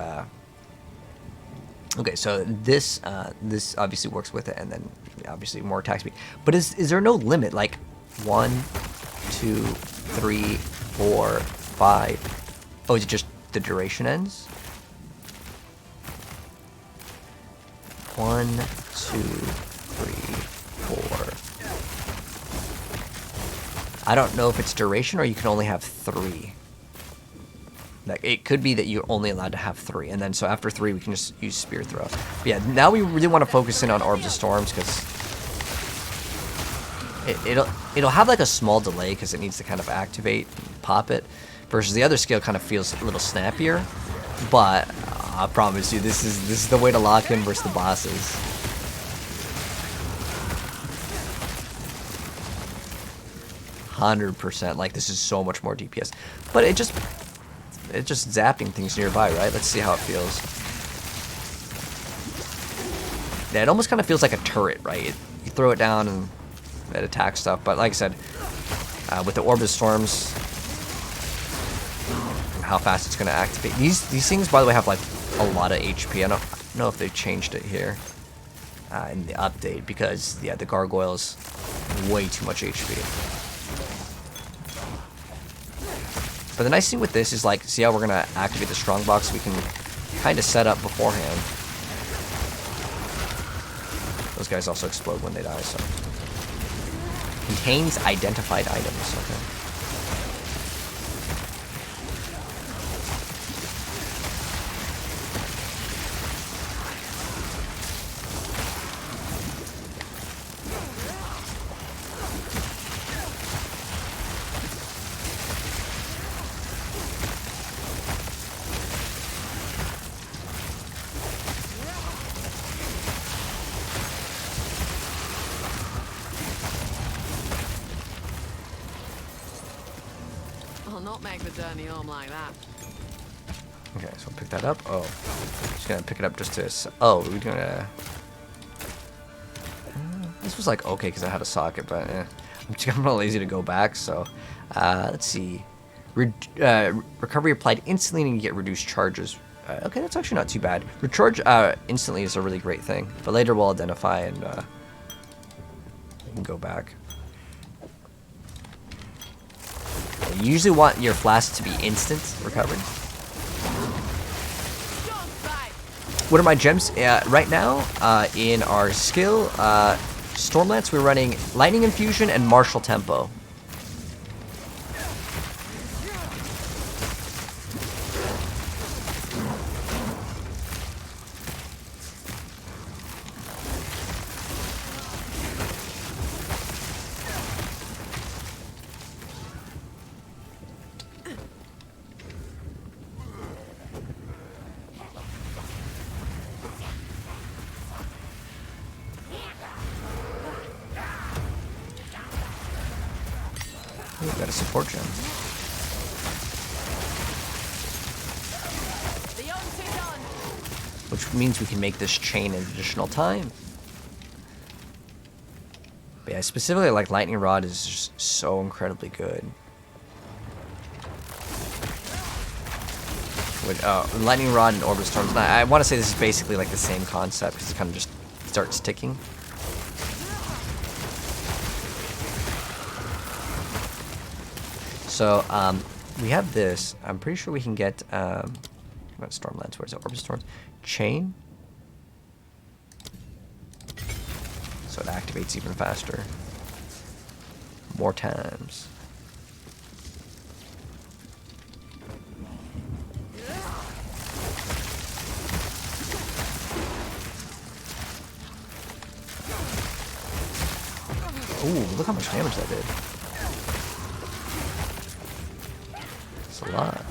Okay, so this obviously works with it, and then obviously more attack speed. But is there no limit? Like 1, 2, 3, 4, 5. Oh, is it just the duration ends? 1, 2, 3, 4. I don't know if it's duration or you can only have 3. Like, it could be that you're only allowed to have 3, and then so after 3 we can just use Spear Throw. But yeah, now we really want to focus in on Orbs of Storms because it'll have like a small delay because it needs to kind of activate and pop it, versus the other skill kind of feels a little snappier. But I promise you, this is the way to lock in versus the bosses. %. Like, this is so much more DPS, but it's just zapping things nearby, right? Let's see how it feels. Yeah, it almost kind of feels like a turret, right? You throw it down and it attacks stuff, but like I said, with the Orb of Storms, and how fast it's going to activate. These things, by the way, have like a lot of HP. I don't know if they've changed it here in the update, because yeah, the Gargoyle's way too much HP. But the nice thing with this is, like, see how we're going to activate the strongbox? We can kind of set up beforehand. Those guys also explode when they die, so. Contains identified items, okay. Not make the journey home like that. Okay, so we'll pick that up. Oh, just gonna pick it up just to. Oh, we're gonna. This was like okay because I had a socket, but I'm a little lazy to go back. So let's see. Recovery applied instantly and you get reduced charges. Okay, that's actually not too bad. Recharge instantly is a really great thing, but later we'll identify and go back. You usually want your flask to be instant recovery. What are my gems? Right now, in our skill, Stormlance, we're running Lightning Infusion and Martial Tempo. We've got a support gem. which means we can make this chain an additional time. But yeah, specifically, like, Lightning Rod is just so incredibly good. With, Lightning Rod and Orbital Storms. I want to say this is basically like the same concept because it kind of just starts ticking. So, we have this. I'm pretty sure we can get, what Stormlands? Where's it? Orbital Storms? Chain. So it activates even faster. More times. Ooh, look how much damage that did. That's a lot.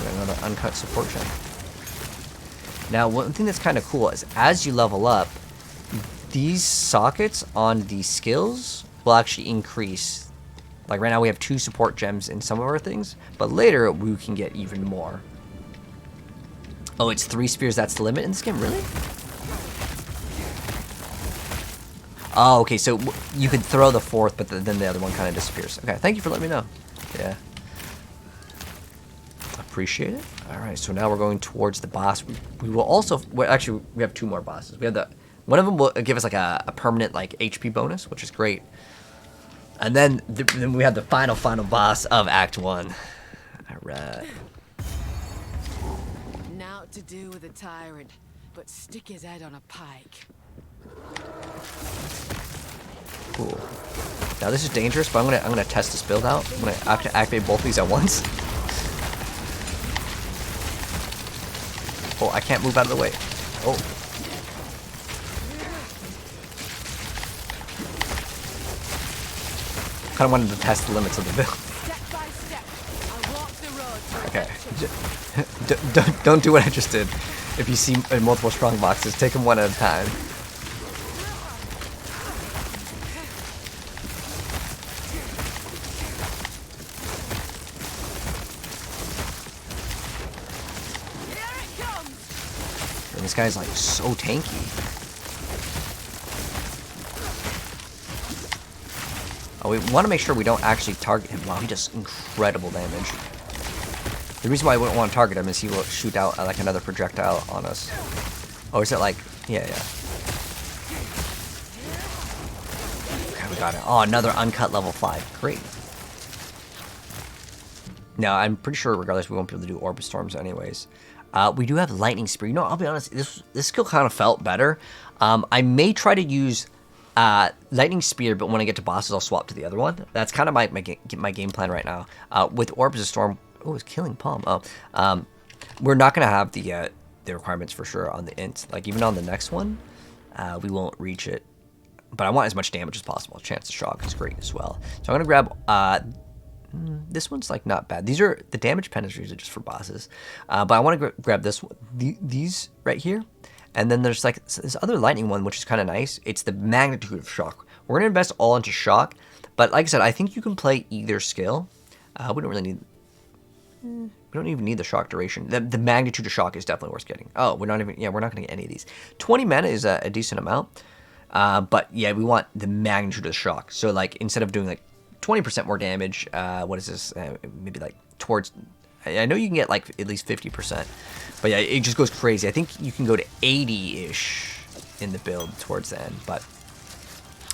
Another uncut support gem. Now, one thing that's kind of cool is as you level up, these sockets on these skills will actually increase. Like right now we have 2 support gems in some of our things, but later we can get even more. Oh, it's 3 spheres, that's the limit in this game? Really? Oh, okay, so you could throw the 4th, but then the other one kind of disappears. Okay, thank you for letting me know. Yeah. Appreciate it. Alright, so now we're going towards the boss. We will also... Well, actually, we have 2 more bosses. We have the... One of them will give us like a permanent like HP bonus, which is great. And then we have the final boss of Act 1. Alright. Naught to do with a tyrant, but stick his head on a pike. Cool. Now this is dangerous, but I'm gonna test this build out. I'm gonna activate both these at once. Oh, I can't move out of the way. Oh. Kind of wanted to test the limits of the build. Step by step, I walk the road to Okay. Don't do what I just did. If you see multiple strong boxes, take them one at a time. And this guy's like so tanky. Oh, we want to make sure we don't actually target him. Wow, he does incredible damage. The reason why I wouldn't want to target him is he will shoot out like another projectile on us. Oh, is it like... Yeah. Okay, we got it. Oh, another uncut level 5. Great. Now, I'm pretty sure regardless we won't be able to do Orb Storms anyways. We do have Lightning Spear. You know, I'll be honest, this skill kind of felt better. I may try to use Lightning Spear, but when I get to bosses, I'll swap to the other one. That's kind of my game plan right now. With Orbs of Storm... Oh, it's killing Palm. Oh, we're not going to have the requirements for sure on the int. Like, even on the next one, we won't reach it. But I want as much damage as possible. Chance to shock is great as well. So I'm going to grab... this one's like not bad. These are the damage penalties are just for bosses, but I want to grab this one, these right here, and then there's like this other lightning one which is kind of nice. It's the magnitude of shock. We're gonna invest all into shock, but like I said, I think you can play either skill. We don't really need. We don't even need the shock duration. The magnitude of shock is definitely worth getting. Oh, we're not even. Yeah, we're not gonna get any of these. 20 mana is a decent amount, but yeah, we want the magnitude of the shock. So like instead of doing like 20% more damage, what is this, maybe like towards, I know you can get like at least 50%, but yeah, it just goes crazy. I think you can go to 80-ish in the build towards the end, but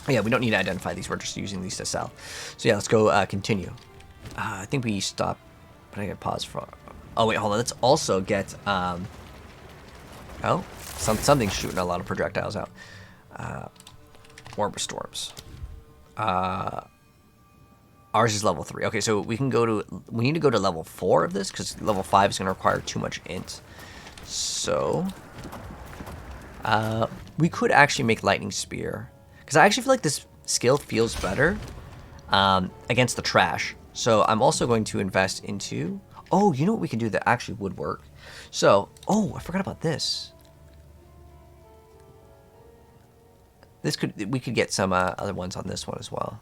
yeah, we don't need to identify these, we're just using these to sell. So yeah, let's go continue. I think we stop, but I gotta pause for, oh wait, hold on, let's also get, oh, something's shooting a lot of projectiles out. Orb Storms. Ours is level 3. Okay, so we need to go to level 4 of this, because level 5 is going to require too much int. So, we could actually make Lightning Spear. Because I actually feel like this skill feels better against the trash. So, I'm also going to invest into... Oh, you know what we can do that actually would work? So, oh, I forgot about this. We could get some other ones on this one as well.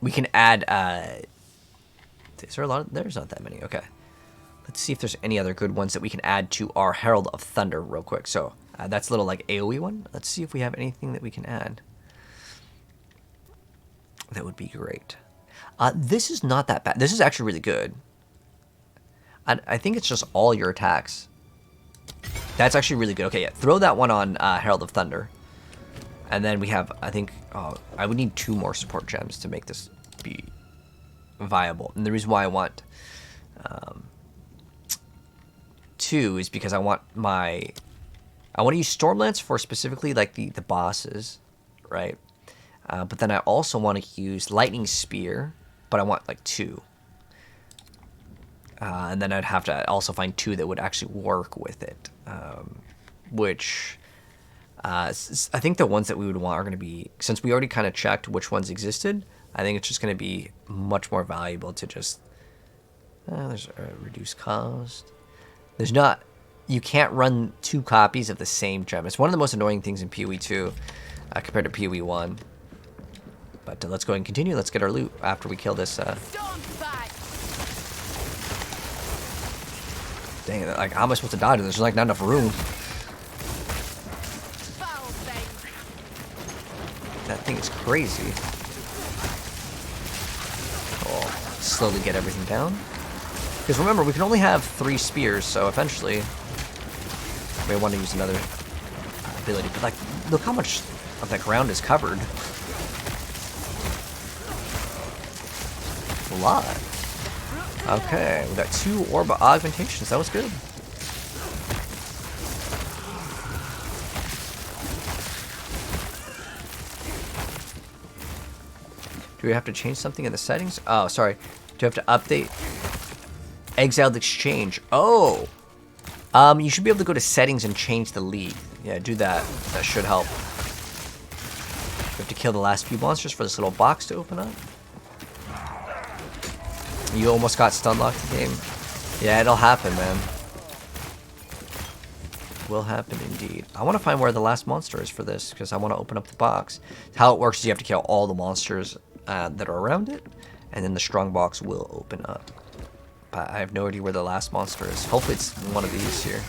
We can add. Is there a lot? There's not that many. Okay. Let's see if there's any other good ones that we can add to our Herald of Thunder real quick. So that's a little like AoE one. Let's see if we have anything that we can add. That would be great. This is not that bad. This is actually really good. I think it's just all your attacks. That's actually really good. Okay, yeah. Throw that one on Herald of Thunder. And then we have, I think, I would need 2 more support gems to make this be viable. And the reason why I want 2 is because I want to use Stormlance for specifically like the bosses, right? But then I also want to use Lightning Spear, but I want like 2. And then I'd have to also find 2 that would actually work with it, which I think the ones that we would want are going to be, since we already kind of checked which ones existed, I think it's just going to be much more valuable to just, there's a reduced cost. There's not, you can't run 2 copies of the same gem. It's one of the most annoying things in PoE 2 compared to PoE 1. But let's go ahead and continue. Let's get our loot after we kill this. Dang it, like, how am I supposed to dodge it? There's like not enough room. That thing is crazy. Oh, slowly get everything down. Because remember, we can only have 3 spears, so eventually we want to use another ability. But like, look how much of that ground is covered. A lot. Okay, we got 2 orb augmentations. That was good. Do we have to change something in the settings? Oh, sorry. Do we have to update Exiled Exchange? Oh! You should be able to go to settings and change the lead. Yeah, do that. That should help. We have to kill the last few monsters for this little box to open up. You almost got stun locked the game. Yeah, it'll happen, man. Will happen indeed. I want to find where the last monster is for this, because I want to open up the box. How it works is you have to kill all the monsters that are around it, and then the strong box will open up. But I have no idea where the last monster is. Hopefully it's one of these here.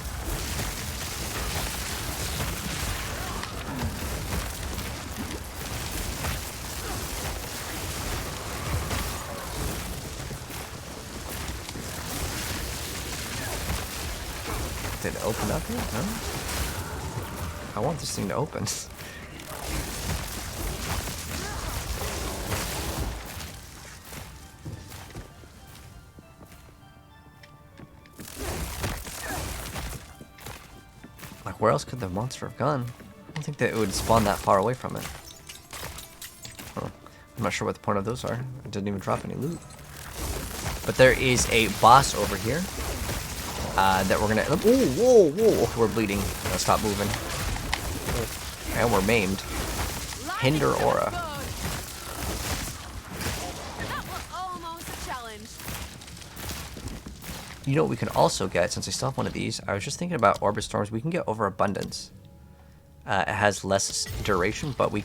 Did it open up here? No? I want this thing to open. Like, where else could the monster have gone? I don't think that it would spawn that far away from it. Oh, I'm not sure what the point of those are. It didn't even drop any loot. But there is a boss over here. That we're gonna. Whoa, whoa, whoa! We're bleeding. Let's stop moving. And we're maimed. Hinder aura. That was almost a challenge. You know what we can also get, since I still have one of these? I was just thinking about Orbit Storms. We can get Overabundance. It has less duration, but we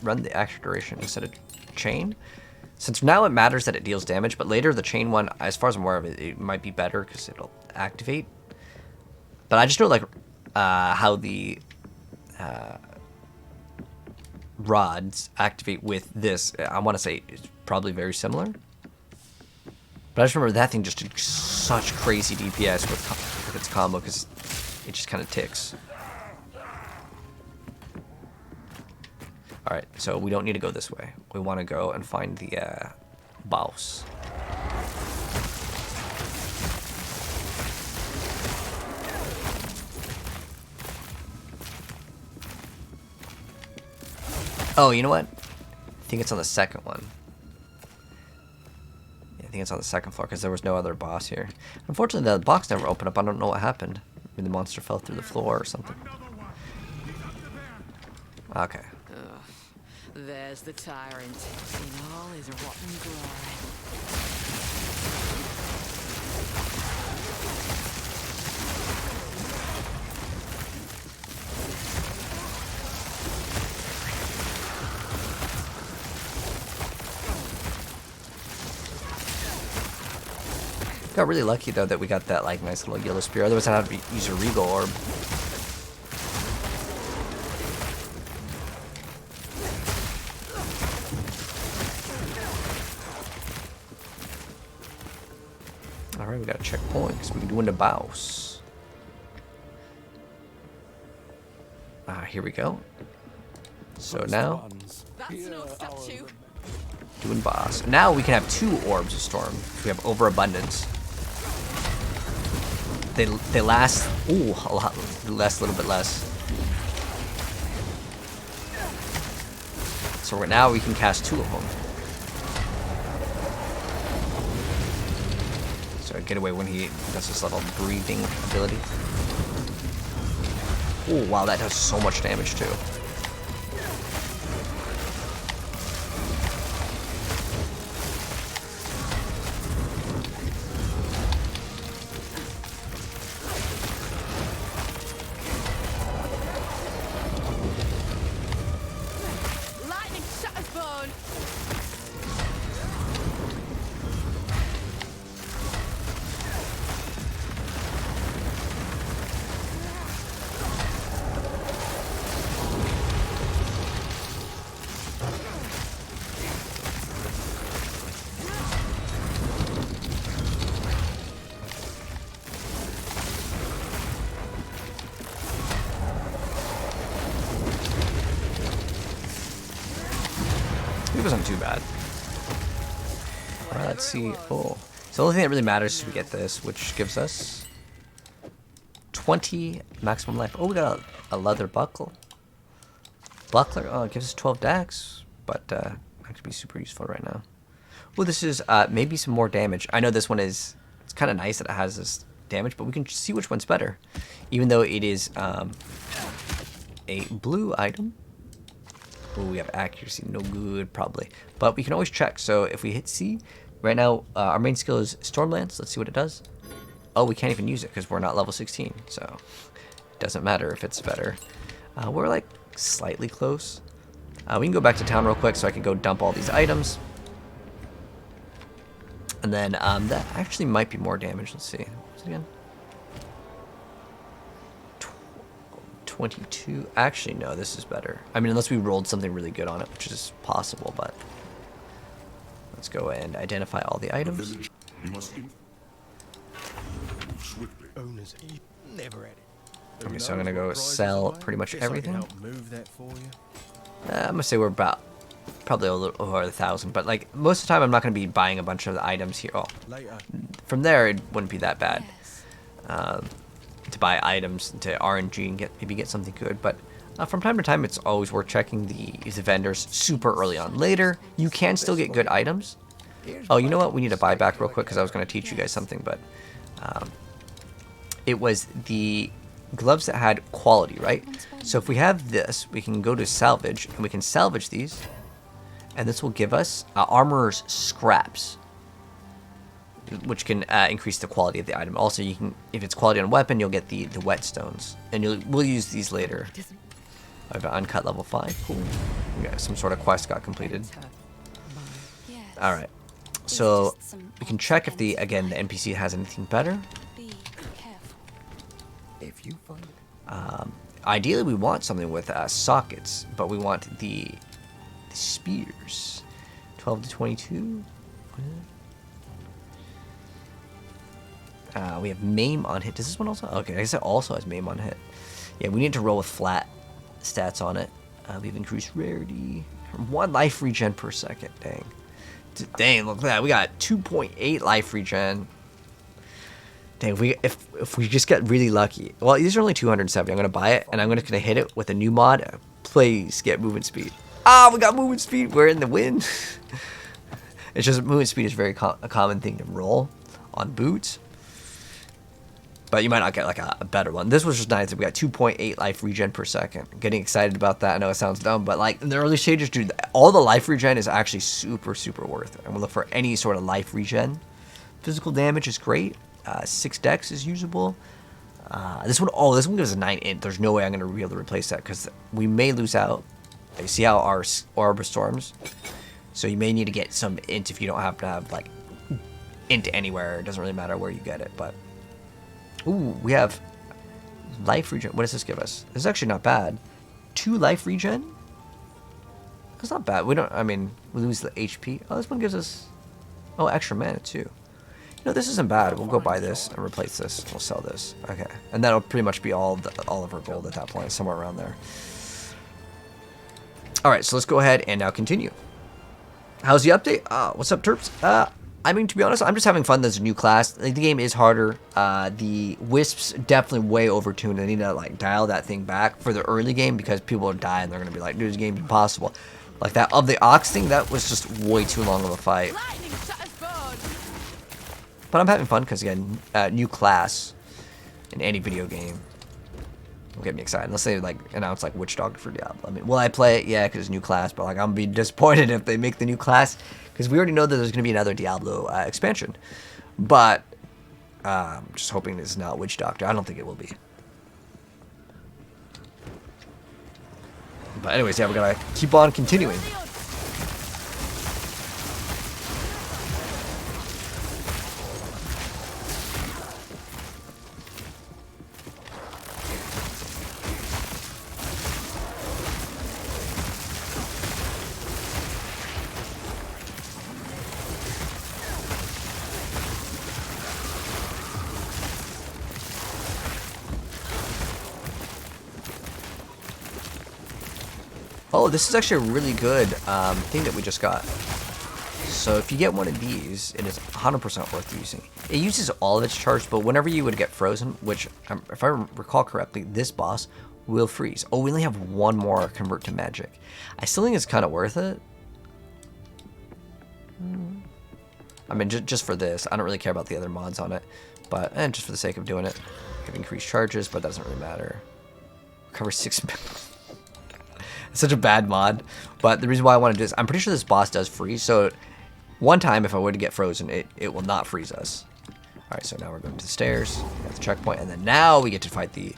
run the extra duration instead of chain. Since now it matters that it deals damage, but later the chain one, as far as I'm aware of it, it might be better because it'll activate. But I just know like how the rods activate with this. I want to say it's probably very similar. But I just remember that thing just did such crazy DPS with its combo because it just kind of ticks. Alright, so we don't need to go this way. We want to go and find the boss. Oh, you know what? I think it's on the second one. Yeah, I think it's on the second floor because there was no other boss here. Unfortunately, the box never opened up. I don't know what happened. Maybe the monster fell through the floor or something. Okay. There's the tyrant in all his rotten glory. Got really lucky though that we got that like nice little yellow spear. Otherwise, I'd have to use a regal orb. All right, we got a checkpoint because we can do into boss. Here we go. So now, That's no statue. doing boss. Now we can have 2 orbs of storm. If we have overabundance. They last, ooh, a lot less, a little bit less. So now we can cast 2 of them. So get away when he does this little breathing ability. Oh wow, that does so much damage too. Lightning shatters bone. It wasn't too bad. Alright, let's see. Oh. So the only thing that really matters is we get this, which gives us 20 maximum life. Oh, we got a leather buckle. Buckler. Oh, it gives us 12 dex, but that could be super useful right now. Well, this is maybe some more damage. I know this one is, it's kind of nice that it has this damage, but we can see which one's better. Even though it is a blue item. Oh, we have accuracy, no good probably. But we can always check. So if we hit C, right now our main skill is Stormlance. Let's see what it does. Oh, we can't even use it because we're not level 16. So it doesn't matter if it's better. We're like slightly close. We can go back to town real quick so I can go dump all these items. And then that actually might be more damage. Let's see. What's it again? 22. Actually, no, this is better. I mean, unless we rolled something really good on it, which is possible, but let's go and identify all the items. Owners never had it. Okay, so I'm gonna go sell pretty much everything. Move that for you. I'm gonna say we're about probably a little over 1,000, but like most of the time, I'm not gonna be buying a bunch of the items here. Oh, Later. from there, it wouldn't be that bad. Yes. To buy items to RNG and maybe get something good, but from time to time it's always worth checking the vendors super early on. Later you can still get good items. Oh, you know what, we need to buy back real quick because I was going to teach you guys something, but it was the gloves that had quality, right? So if we have this, we can go to salvage and we can salvage these, and this will give us armorer's scraps, which can increase the quality of the item. Also, you can, if it's quality on weapon, you'll get the whetstones, and we'll use these later. I have an uncut level 5. Cool. We got some sort of quest got completed. Yes. All right. These So are just some we can check if the odds and NPC has anything better. Be careful. If you find it. Ideally, we want something with sockets, but we want the spears. 12 to 22. We have maim on hit. Does this one also? Okay, I guess it also has maim on hit. Yeah, we need to roll with flat stats on it. We have increased rarity. 1 life regen per second. Dang. Dang, look at that. We got 2.8 life regen. Dang, if we just get really lucky. Well, these are only 270. I'm going to buy it, and I'm going to hit it with a new mod. Please get movement speed. Ah, we got movement speed. We're in the win. It's just movement speed is very a common thing to roll on boots. But you might not get like a better one. This was just nice. We got 2.8 life regen per second. Getting excited about that. I know it sounds dumb, but like in the early stages, dude, all the life regen is actually super, super worth it. And we'll look for any sort of life regen. Physical damage is great. 6 dex is usable. This one gives a 9 int. There's no way I'm going to be able to replace that because we may lose out. You see how our orb storms? So you may need to get some int if you don't happen to have like into anywhere. It doesn't really matter where you get it. But ooh, we have life regen. What does this give us? This is actually not bad. 2 life regen. That's not bad. We don't. I mean, we lose the HP. Oh, this one gives us extra mana too. You know, this isn't bad. We'll go buy this and replace this. We'll sell this. Okay, and that'll pretty much be all of our gold at that point, somewhere around there. All right, so let's go ahead and now continue. How's the update? What's up, Terps? I mean, to be honest, I'm just having fun. There's a new class. Like, the game is harder. The Wisps definitely way overtuned. They need to like dial that thing back for the early game because people are dying. They're gonna be like, dude, this game's impossible. Like that of the Ox thing, that was just way too long of a fight. But I'm having fun because, again, new class in any video game will get me excited. Unless they, like, announce, like, Witch Doctor for Diablo. I mean, will I play it? Yeah, because it's new class. But, like, I'm going to be disappointed if they make the new class. Because we already know that there's going to be another Diablo expansion. But, I'm just hoping it's not Witch Doctor. I don't think it will be. But anyways, yeah, we're going to keep on continuing. Oh, this is actually a really good thing that we just got. So if you get one of these, it is 100% worth using. It uses all of its charge, but whenever you would get frozen, which, if I recall correctly, this boss will freeze. Oh, we only have one more convert to magic. I still think it's kind of worth it. I mean, just for this. I don't really care about the other mods on it. But just for the sake of doing it. Could increase charges, but it doesn't really matter. Recover 6 minutes. It's such a bad mod. But the reason why I want to do this, I'm pretty sure this boss does freeze. So one time, if I were to get frozen, it will not freeze us. Alright, so now we're going to the stairs. Got the checkpoint. And then now we get to fight the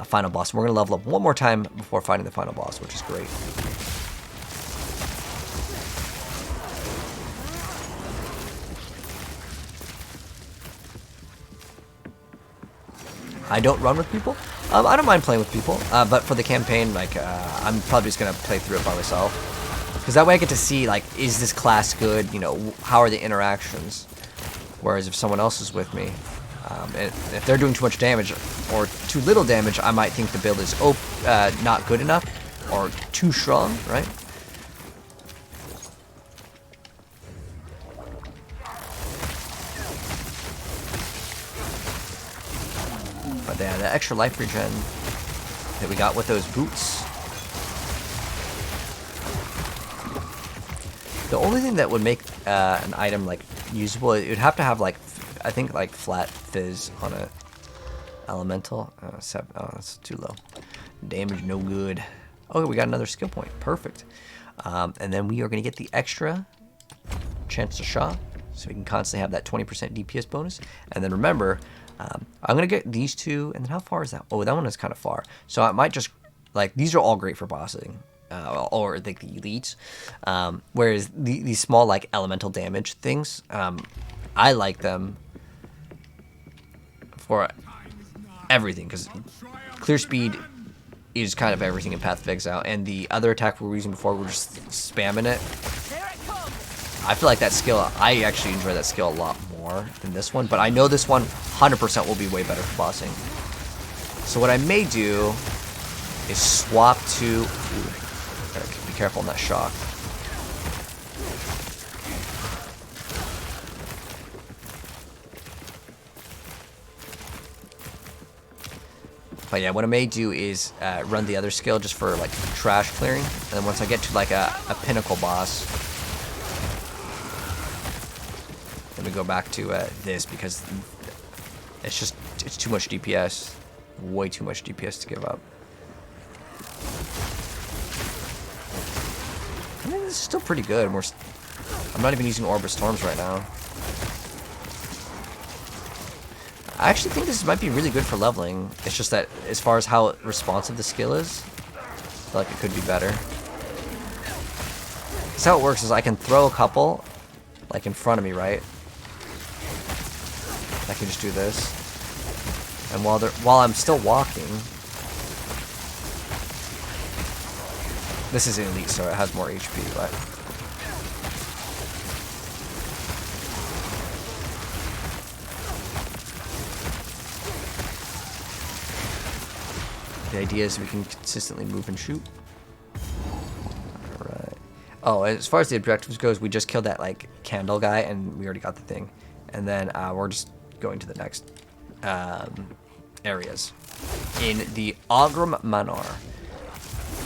final boss. We're going to level up one more time before fighting the final boss, which is great. I don't run with people. I don't mind playing with people, but for the campaign, like, I'm probably just gonna play through it by myself, because that way I get to see, like, is this class good? You know, how are the interactions? Whereas if someone else is with me, and if they're doing too much damage or too little damage, I might think the build is not good enough or too strong, right? But yeah, the extra life regen that we got with those boots. The only thing that would make an item like usable, it would have to have like, I think like flat fizz on it. Elemental, oh, that's too low. Damage no good. Okay, we got another skill point, perfect. And then we are gonna get the extra chance to shot, so we can constantly have that 20% DPS bonus. And then remember, I'm gonna get these two, and then how far is that? Oh, that one is kind of far. So I might just, like, these are all great for bossing, or like the elites. Whereas these small, like, elemental damage things, I like them for everything, because clear speed is kind of everything in Path of Exile, and the other attack we were using before, we're just spamming it. I feel like that skill, I actually enjoy that skill a lot more than this one, but I know this one 100% will be way better for bossing. So what I may do is swap to... Ooh, gotta be careful on that shock. But yeah, what I may do is run the other skill just for like trash clearing, and then once I get to like a pinnacle boss, then we go back to this, because it's too much DPS, way too much DPS to give up. I mean, this is still pretty good. I'm not even using Orb of Storms right now. I actually think this might be really good for leveling. It's just that as far as how responsive the skill is, I feel like it could be better. Because how it works is I can throw a couple, like, in front of me, right? I can just do this. And while I'm still walking, this is elite, so it has more HP, but the idea is we can consistently move and shoot. Alright. Oh, as far as the objectives goes, we just killed that like candle guy and we already got the thing. And then we're just going to the next areas in the Ogram Manor.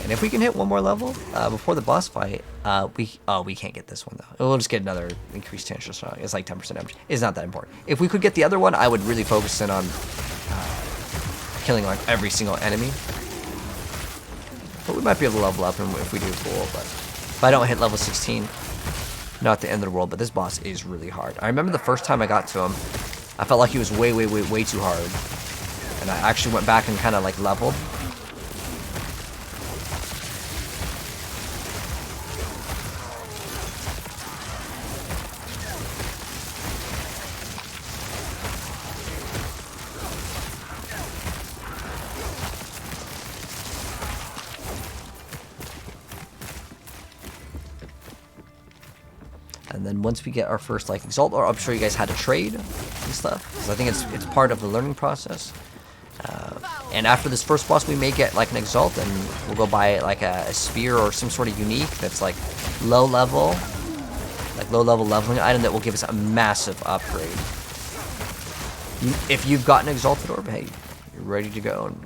And if we can hit one more level before the boss fight, we can't get this one though. We'll just get another increased chance of shot. It's like 10% damage. It's not that important. If we could get the other one, I would really focus in on killing like every single enemy. But we might be able to level up and if we do, cool. But if I don't hit level 16, not the end of the world. But this boss is really hard. I remember the first time I got to him, I felt like he was way too hard. And I actually went back and kind of like leveled. And then once we get our first like exalt, or I'll show you guys how to trade and stuff, because I think it's part of the learning process. And after this first boss, we may get like an exalt, and we'll go buy like a spear or some sort of unique that's like low level leveling item that will give us a massive upgrade. If you've got an exalted orb, hey, you're ready to go.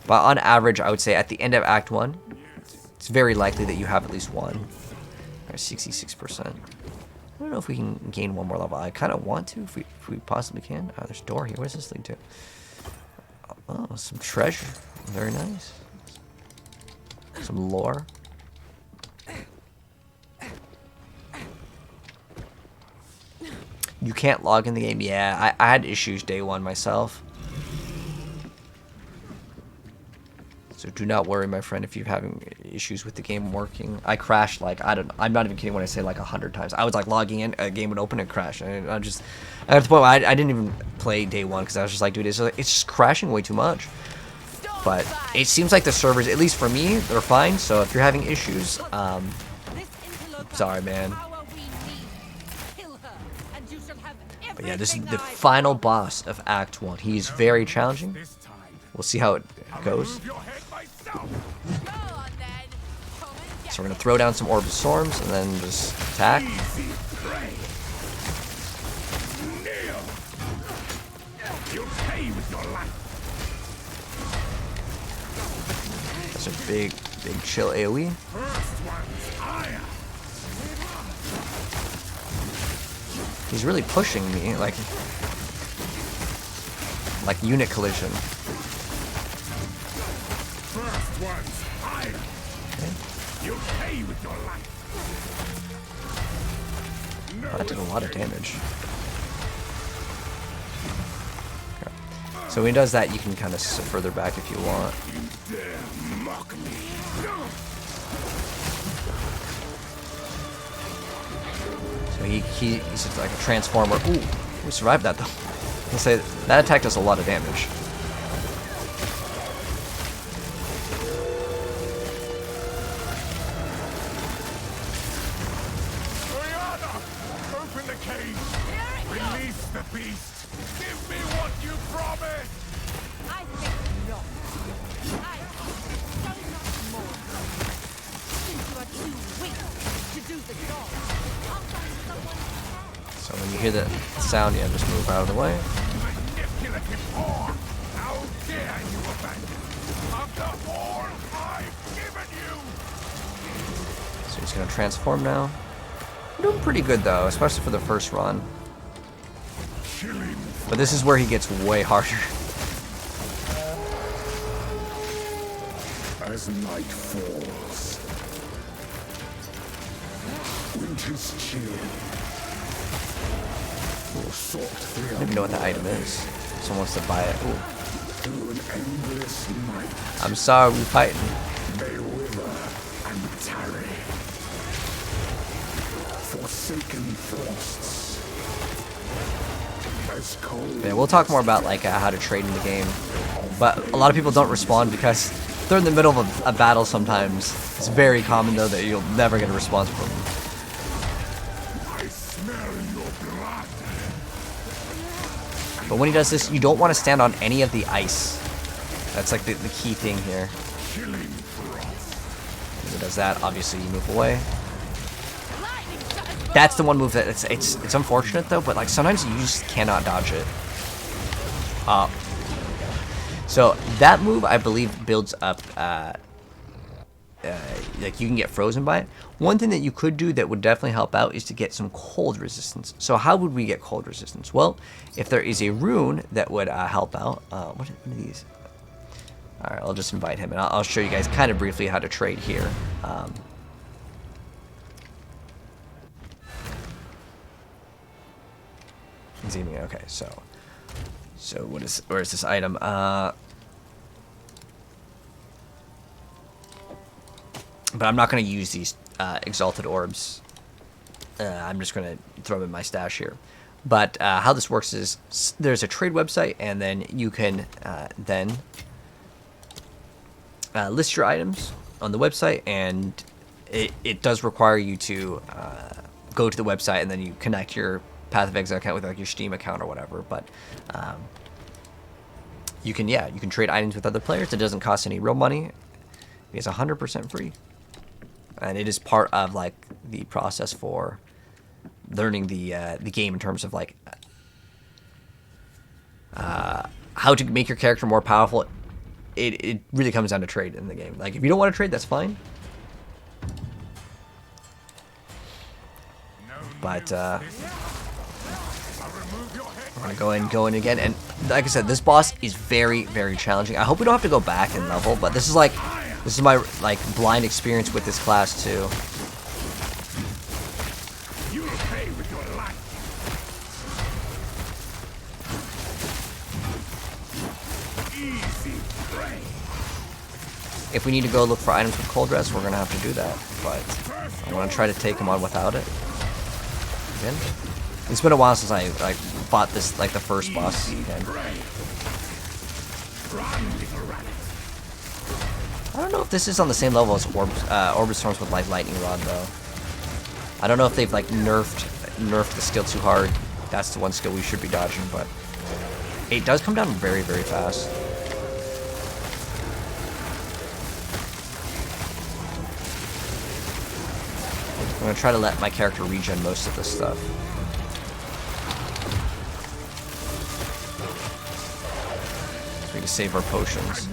But on average, I would say at the end of Act 1, it's very likely that you have at least one. 66%. I don't know if we can gain one more level. I kind of want to, if we possibly can. Oh, there's a door here. Where's this lead to? Oh, some treasure. Very nice. Some lore. You can't log in the game. Yeah, I had issues day one myself. So do not worry, my friend, if you're having issues with the game working. I crashed like, I'm not even kidding when I say like 100 times. I was like logging in, a game would open and crash. And I just, at the point where I didn't even play day one because I was just like, dude, it's just crashing way too much. But it seems like the servers, at least for me, they're fine. So if you're having issues, sorry, man. But yeah, this is the final boss of Act 1. He's very challenging. We'll see how it goes. So we're going to throw down some Orb of Storms and then just attack. That's a big chill AoE. He's really pushing me, like unit collision. Oh, that did a lot of damage. Okay. So when he does that, you can kind of sit further back if you want. So he's just like a transformer. Ooh, we survived that though. I'll say that attack does a lot of damage. So when you hear the sound, yeah, just move out of the way. So he's gonna transform now. We're doing pretty good though, especially for the first run. But this is where he gets way harder. As night falls, winter's chill. I don't even know what the item is. Someone wants to buy it. Ooh. I'm sorry, we're fighting. They wither and tarry. Forsaken frosts. They Yeah, we'll talk more about like how to trade in the game, but a lot of people don't respond because they're in the middle of a battle sometimes. It's very common though that you'll never get a response from them. But when he does this, you don't want to stand on any of the ice. That's like the key thing here. When he does that, obviously you move away. That's the one move that it's unfortunate though, but like sometimes you just cannot dodge it. So that move I believe builds up like you can get frozen by it. One thing that you could do that would definitely help out is to get some cold resistance. So how would we get cold resistance? Well, if there is a rune that would help out. What are these? All right, I'll just invite him, and I'll show you guys kind of briefly how to trade here. Zooming. Okay, so where is this item? But I'm not going to use these exalted orbs. I'm just going to throw them in my stash here. But how this works is there's a trade website, and then you can then list your items on the website, and it does require you to go to the website, and then you connect your Path of Exile account with like your Steam account or whatever. But you can trade items with other players. It doesn't cost any real money. It's 100% free. And it is part of like the process for learning the game in terms of like how to make your character more powerful. It really comes down to trade in the game. Like if you don't want to trade, that's fine. But I'm gonna go in again, and like I said, this boss is very, very challenging. I hope we don't have to go back and level, but this is my like blind experience with this class too. You will pay with your life. Easy prey. If we need to go look for items with cold rest, we're gonna have to do that. But I want to try to take him on without it. Again, it's been a while since I like fought this like the first boss again. I don't know if this is on the same level as Orbit Storms with like Lightning Rod though. I don't know if they've like nerfed the skill too hard. That's the one skill we should be dodging, but it does come down very, very fast. I'm gonna try to let my character regen most of this stuff. So we can save our potions.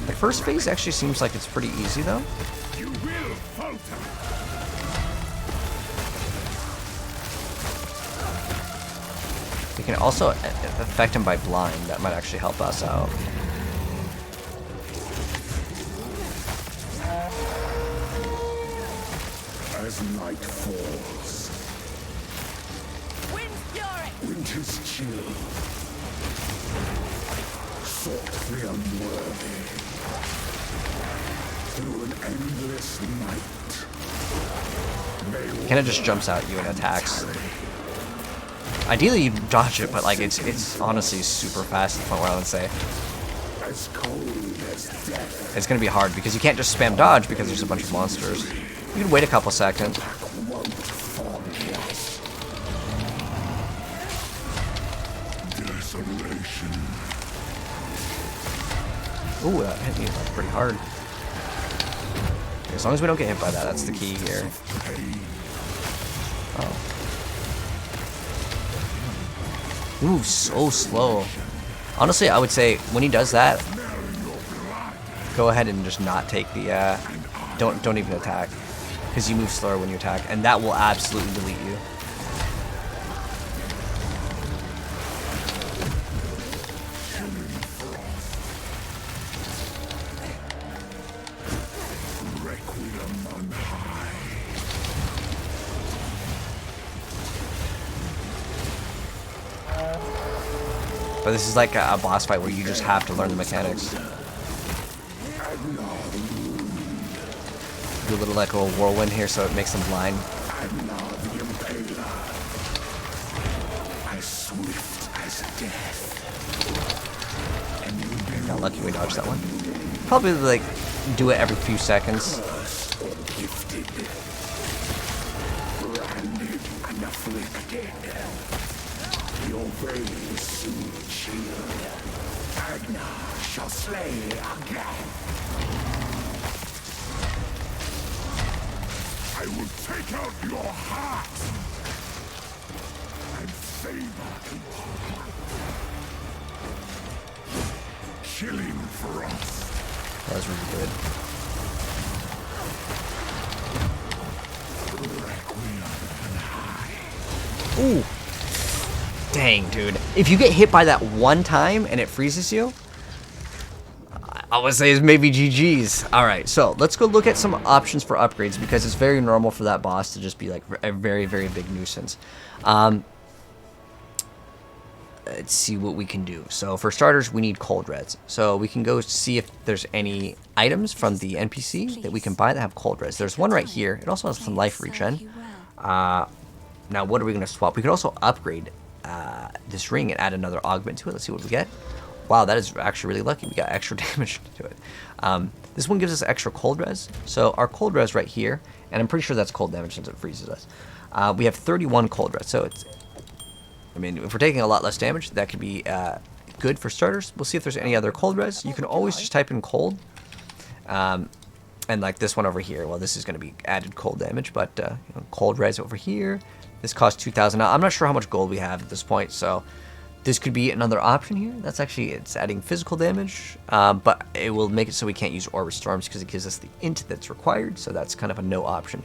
The first phase actually seems like it's pretty easy though. You will falter. We can also affect him by blind. That might actually help us out. As night falls, Wind's fury! winter's chill, sought the unworthy, through an endless night. He kind of just jumps at you and attacks. Ideally, you dodge it, but like it's honestly super fast to the point where I would say As cold as death. it's gonna be hard because you can't just spam dodge because there's a bunch of monsters. You can wait a couple seconds. Desolation. Ooh, that hit me like pretty hard. As long as we don't get hit by that, that's the key here. Oh. Moves so slow. Honestly, I would say when he does that, go ahead and just not take the don't even attack, because you move slower when you attack, and that will absolutely delete you. But this is like a boss fight where you just have to learn the mechanics. Do a little like a whirlwind here so it makes them blind. Got lucky we dodged that one. Probably like do it every few seconds. Your veins soon chill. Agnar shall slay again. I will take out your heart and savor each one. Killing frost. That was really good. Ooh. Dang, dude. If you get hit by that one time and it freezes you, I would say it's maybe GG's. Alright, so let's go look at some options for upgrades because it's very normal for that boss to just be like a very, very big nuisance. Let's see what we can do. So for starters, we need cold reds. So we can go see if there's any items from the NPC that we can buy that have cold reds. There's one right here. It also has some life regen. Now, what are we going to swap? We could also upgrade this ring and add another augment to it. Let's see what we get. Wow, that is actually really lucky. We got extra damage to it. This one gives us extra cold res. So our cold res right here, and I'm pretty sure that's cold damage since it freezes us. We have 31 cold res. So it's, I mean, if we're taking a lot less damage, that could be good for starters. We'll see if there's any other cold res. You can always just type in cold. And like this one over here, well, this is going to be added cold damage, but you know, cold res over here. This costs 2,000. Now, I'm not sure how much gold we have at this point, so this could be another option here. That's actually, it's adding physical damage, but it will make it so we can't use Orb Storms because it gives us the int that's required, so that's kind of a no option.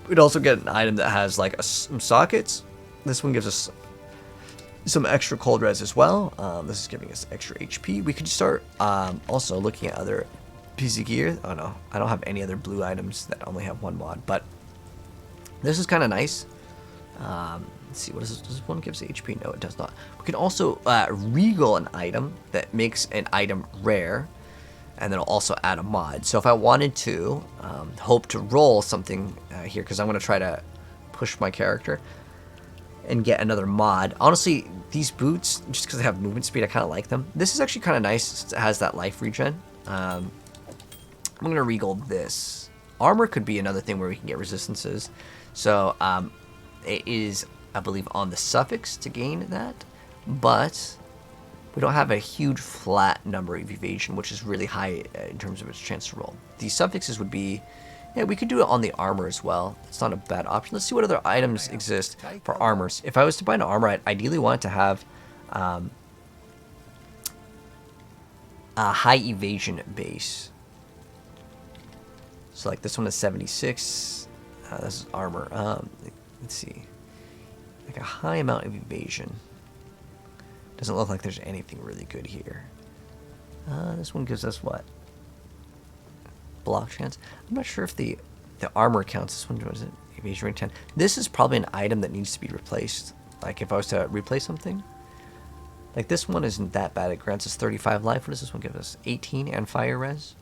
We'd also get an item that has like some sockets. This one gives us some extra cold res as well. This is giving us extra HP. We could start also looking at other PC gear. Oh no, I don't have any other blue items that only have one mod, but this is kind of nice. Let's see, what is this? Does this one gives HP? No, it does not. We can also regal an item that makes an item rare, and then it'll also add a mod. So if I wanted to hope to roll something here, because I'm going to try to push my character and get another mod. Honestly, these boots, just because they have movement speed, I kind of like them. This is actually kind of nice since it has that life regen. I'm going to regal this. Armor could be another thing where we can get resistances. So it is, I believe, on the suffix to gain that, but we don't have a huge flat number of evasion, which is really high in terms of its chance to roll. The suffixes would be, yeah, we could do it on the armor as well. It's not a bad option. Let's see what other items exist for armors. If I was to buy an armor, I'd ideally want it to have a high evasion base. So like this one is 76. This is armor. Let's see. Like a high amount of evasion. Doesn't look like there's anything really good here. This one gives us what? Block chance. I'm not sure if the armor counts. This one, what is it? Evasion rate 10. This is probably an item that needs to be replaced. Like if I was to replace something. Like this one isn't that bad. It grants us 35 life. What does this one give us? 18 and fire res.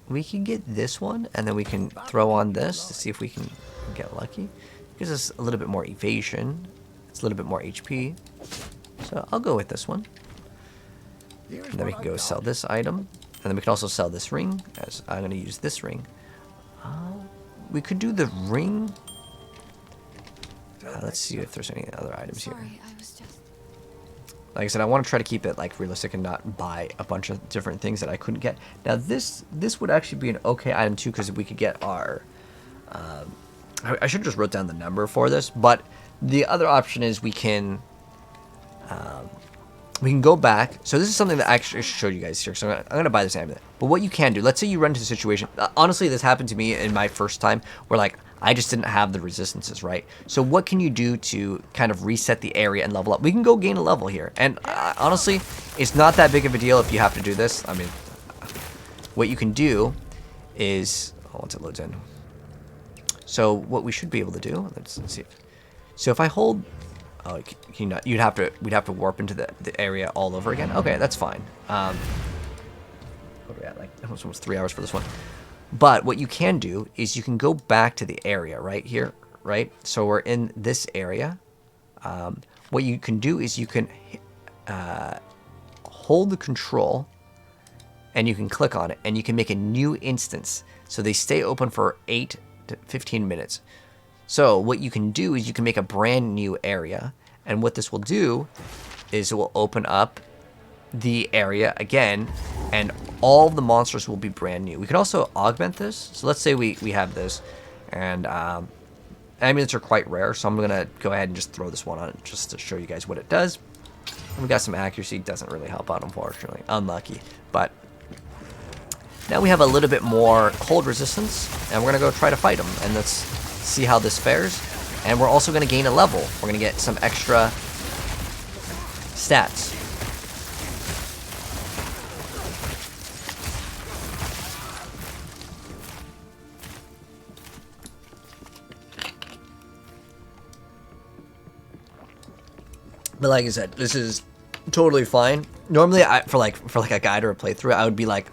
We can get this one, and then we can throw on this to see if we can get lucky. It gives us a little bit more evasion. It's a little bit more HP. So I'll go with this one. And then we can go sell this item. And then we can also sell this ring, as I'm going to use this ring. We could do the ring. Let's see if there's any other items here. Sorry, I was just... Like I said, I want to try to keep it like realistic and not buy a bunch of different things that I couldn't get. Now this would actually be an okay item too, because we could get our... I should have just wrote down the number for this, but the other option is we can go back. So this is something that I actually showed you guys here. So I'm gonna buy this item. But what you can do, let's say you run into a situation. Honestly, this happened to me in my first time, where like I just didn't have the resistances, right? So what can you do to kind of reset the area and level up? We can go gain a level here, and honestly, it's not that big of a deal if you have to do this. I mean, what you can do is, once it loads in. So what we should be able to do, let's see. So if I hold, oh, can you not? We'd have to warp into the area all over again. Okay, that's fine. What are we at? Like almost 3 hours for this one. But what you can do is you can go back to the area right here, right? So we're in this area. what you can do is you can hold the control and you can click on it and you can make a new instance. So they stay open for 8 to 15 minutes. So what you can do is you can make a brand new area, and what this will do is it will open up the area again, and all the monsters will be brand new. We can also augment this. So let's say we have this, and amulets are quite rare, so I'm gonna go ahead and just throw this one on just to show you guys what it does. And we got some accuracy, doesn't really help out, unfortunately. Unlucky. But now we have a little bit more cold resistance, and we're gonna go try to fight them, and let's see how this fares. And we're also gonna gain a level. We're gonna get some extra stats. But like I said, this is totally fine. Normally, for like a guide or a playthrough, I would be like,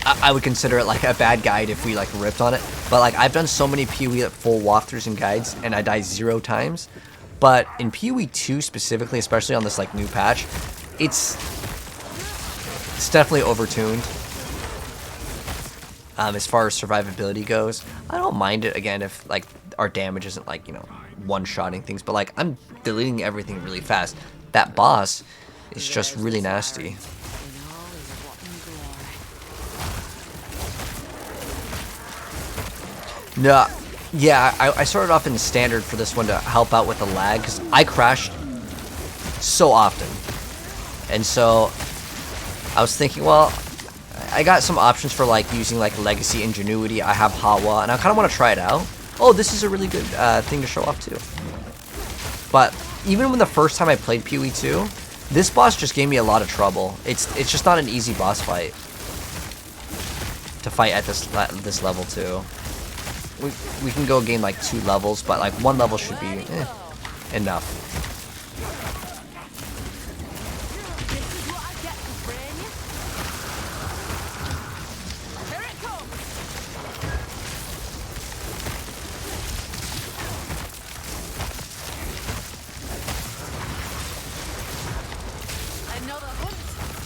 I would consider it like a bad guide if we like ripped on it. But like I've done so many PoE full walkthroughs and guides, and I die 0 times. But in PoE 2 specifically, especially on this like new patch, it's definitely overtuned. As far as survivability goes, I don't mind it again if like our damage isn't like, you know, one-shotting things, but like I'm deleting everything really fast. That boss is just really nasty. No, yeah, I started off in standard for this one to help out with the lag, because I crashed so often. And so I was thinking, well, I got some options for like using like Legacy Ingenuity. I have Hawa, and I kind of want to try it out. Oh, this is a really good thing to show off too. But even when the first time I played PoE 2, this boss just gave me a lot of trouble. It's just not an easy boss fight to fight at this level too. We can go gain like 2 levels, but like 1 level should be enough.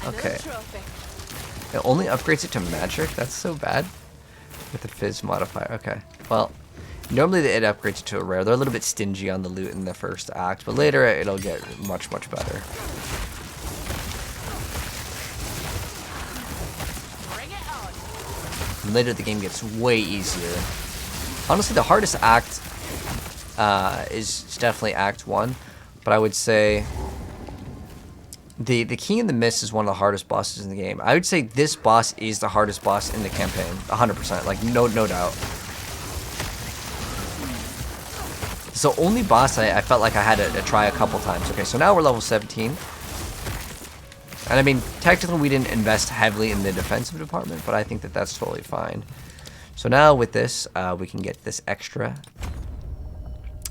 Okay. It only upgrades it to magic? That's so bad. With the fizz modifier. Okay. Well, normally it upgrades it to a rare. They're a little bit stingy on the loot in the first act, but later it'll get much, much better. And later the game gets way easier. Honestly, the hardest act is definitely Act 1, but I would say the King in the Mist is one of the hardest bosses in the game. I would say this boss is the hardest boss in the campaign, 100%, like no doubt. It's the only boss I felt like I had to try a couple times. Okay, so now we're level 17. And I mean, technically we didn't invest heavily in the defensive department, but I think that that's totally fine. So now with this, we can get this extra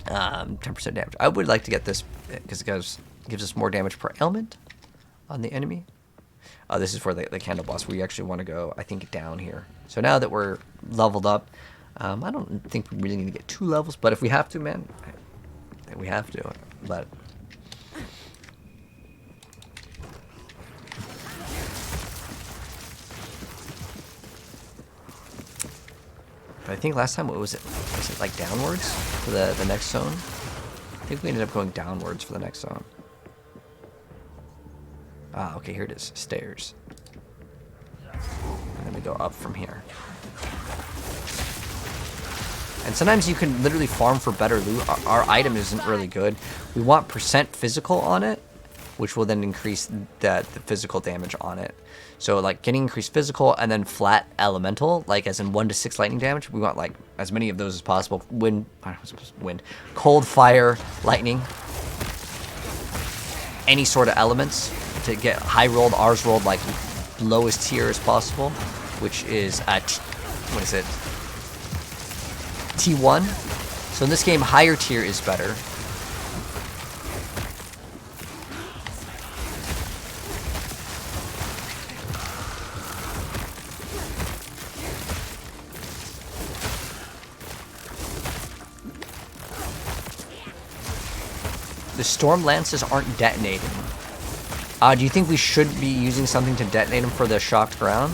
10% damage. I would like to get this because it gives us more damage per ailment on the enemy. This is for the candle boss. We actually want to go, I think, down here. So now that we're leveled up, I don't think we really need to get 2 levels, but if we have to, man, we have to. But I think last time, what was it? Was it like downwards for the next zone? I think we ended up going downwards for the next zone. Ah, okay, here it is. Stairs. And then we go up from here. And sometimes you can literally farm for better loot. Our item isn't really good. We want % physical on it, which will then increase the physical damage on it. So like getting increased physical and then flat elemental, like as in 1 to 6 lightning damage. We want like as many of those as possible. Wind, cold, fire, lightning. Any sort of elements to get high rolled, ours rolled like lowest tier as possible, which is at, what is it? T1. So in this game, higher tier is better. the storm lances aren't detonating. Do you think we should be using something to detonate them for the shocked ground?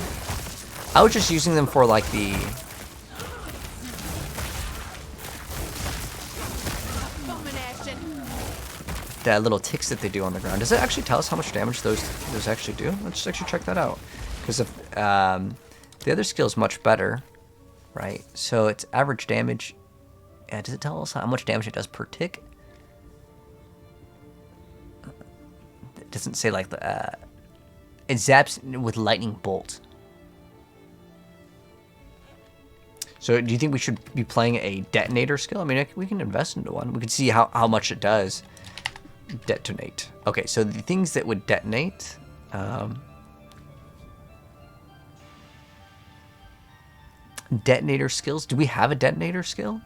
I was just using them for like the... that little ticks that they do on the ground. Does it actually tell us how much damage those actually do? Let's actually check that out. Because if the other skill is much better, right? So it's average damage. Yeah, does it tell us how much damage it does per tick? It doesn't say like the. It zaps with lightning bolt. So do you think we should be playing a detonator skill? I mean, we can invest into one. We can see how much it does. Detonate. Okay, so the things that would detonate. Detonator skills. Do we have a detonator skill?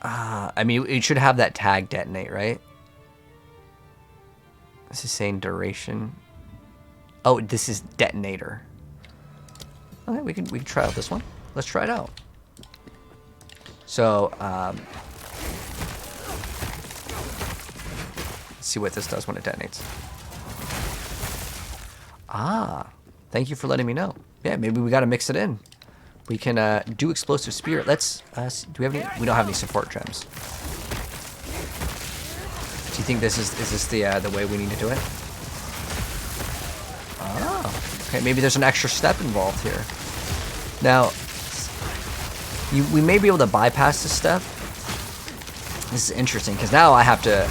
I mean, it should have that tag detonate, right? This is saying duration. Oh, this is detonator. Okay, we can try out this one. Let's try it out. So, let's see what this does when it detonates. Ah, thank you for letting me know. Yeah, maybe we gotta mix it in. We can do explosive spirit. Let's. Do we have any? We don't have any support gems. Do you think this is this the way we need to do it? Oh, okay. Maybe there's an extra step involved here. Now, we may be able to bypass this step. This is interesting because now I have to.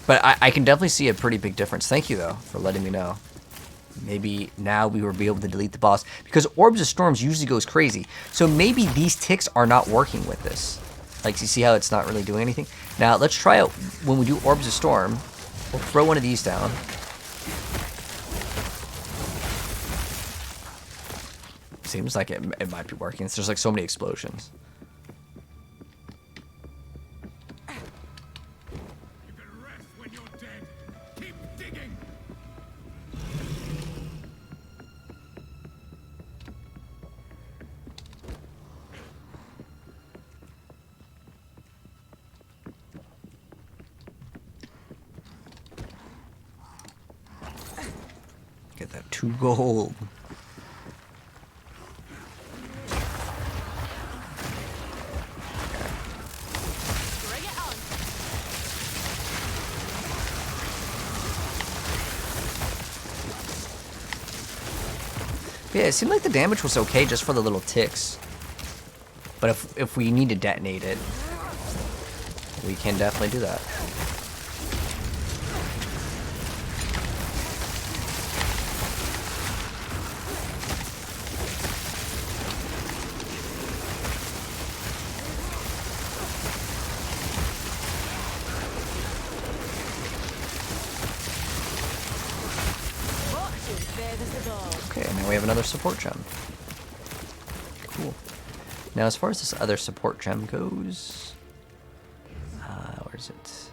But I can definitely see a pretty big difference. Thank you though for letting me know. Maybe now we will be able to delete the boss because Orbs of Storms usually goes crazy. So maybe these ticks are not working with this. Like, you see how it's not really doing anything? Now, let's try out when we do Orbs of Storm. We'll throw one of these down. Seems like it might be working. There's like so many explosions. You can rest when you're dead. Keep digging. Get that 2 gold. Bring it on. Yeah, it seemed like the damage was okay just for the little ticks. But if we need to detonate it, we can definitely do that. Okay, now we have another support gem. Cool. Now, as far as this other support gem goes, where is it?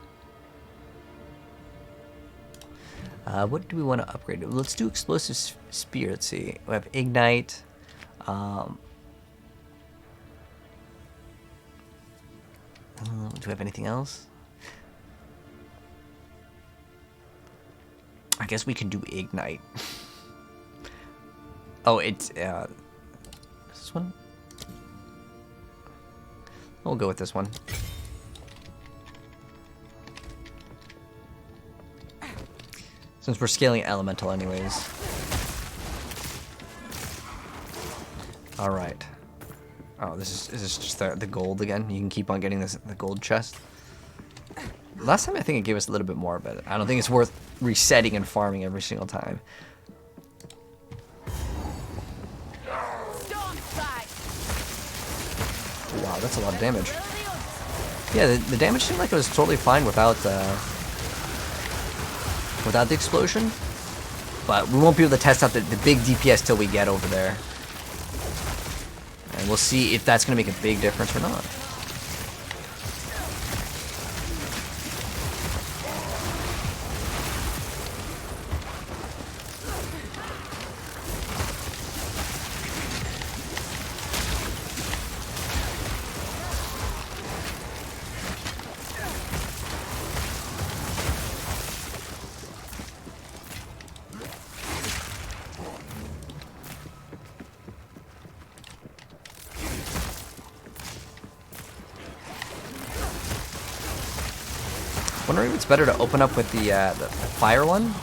What do we want to upgrade? Let's do explosive spear. Let's see. We have ignite. Do we have anything else? I guess we can do ignite. Oh, it's this one. We'll go with this one. Since we're scaling elemental anyways. All right. Oh, is this just the gold again? You can keep on getting the gold chest. Last time I think it gave us a little bit more, but I don't think it's worth resetting and farming every single time. Wow, that's a lot of damage. Yeah, the damage seemed like it was totally fine without the explosion. But we won't be able to test out the big DPS till we get over there. And we'll see if that's going to make a big difference or not. Wondering if it's better to open up with the fire one.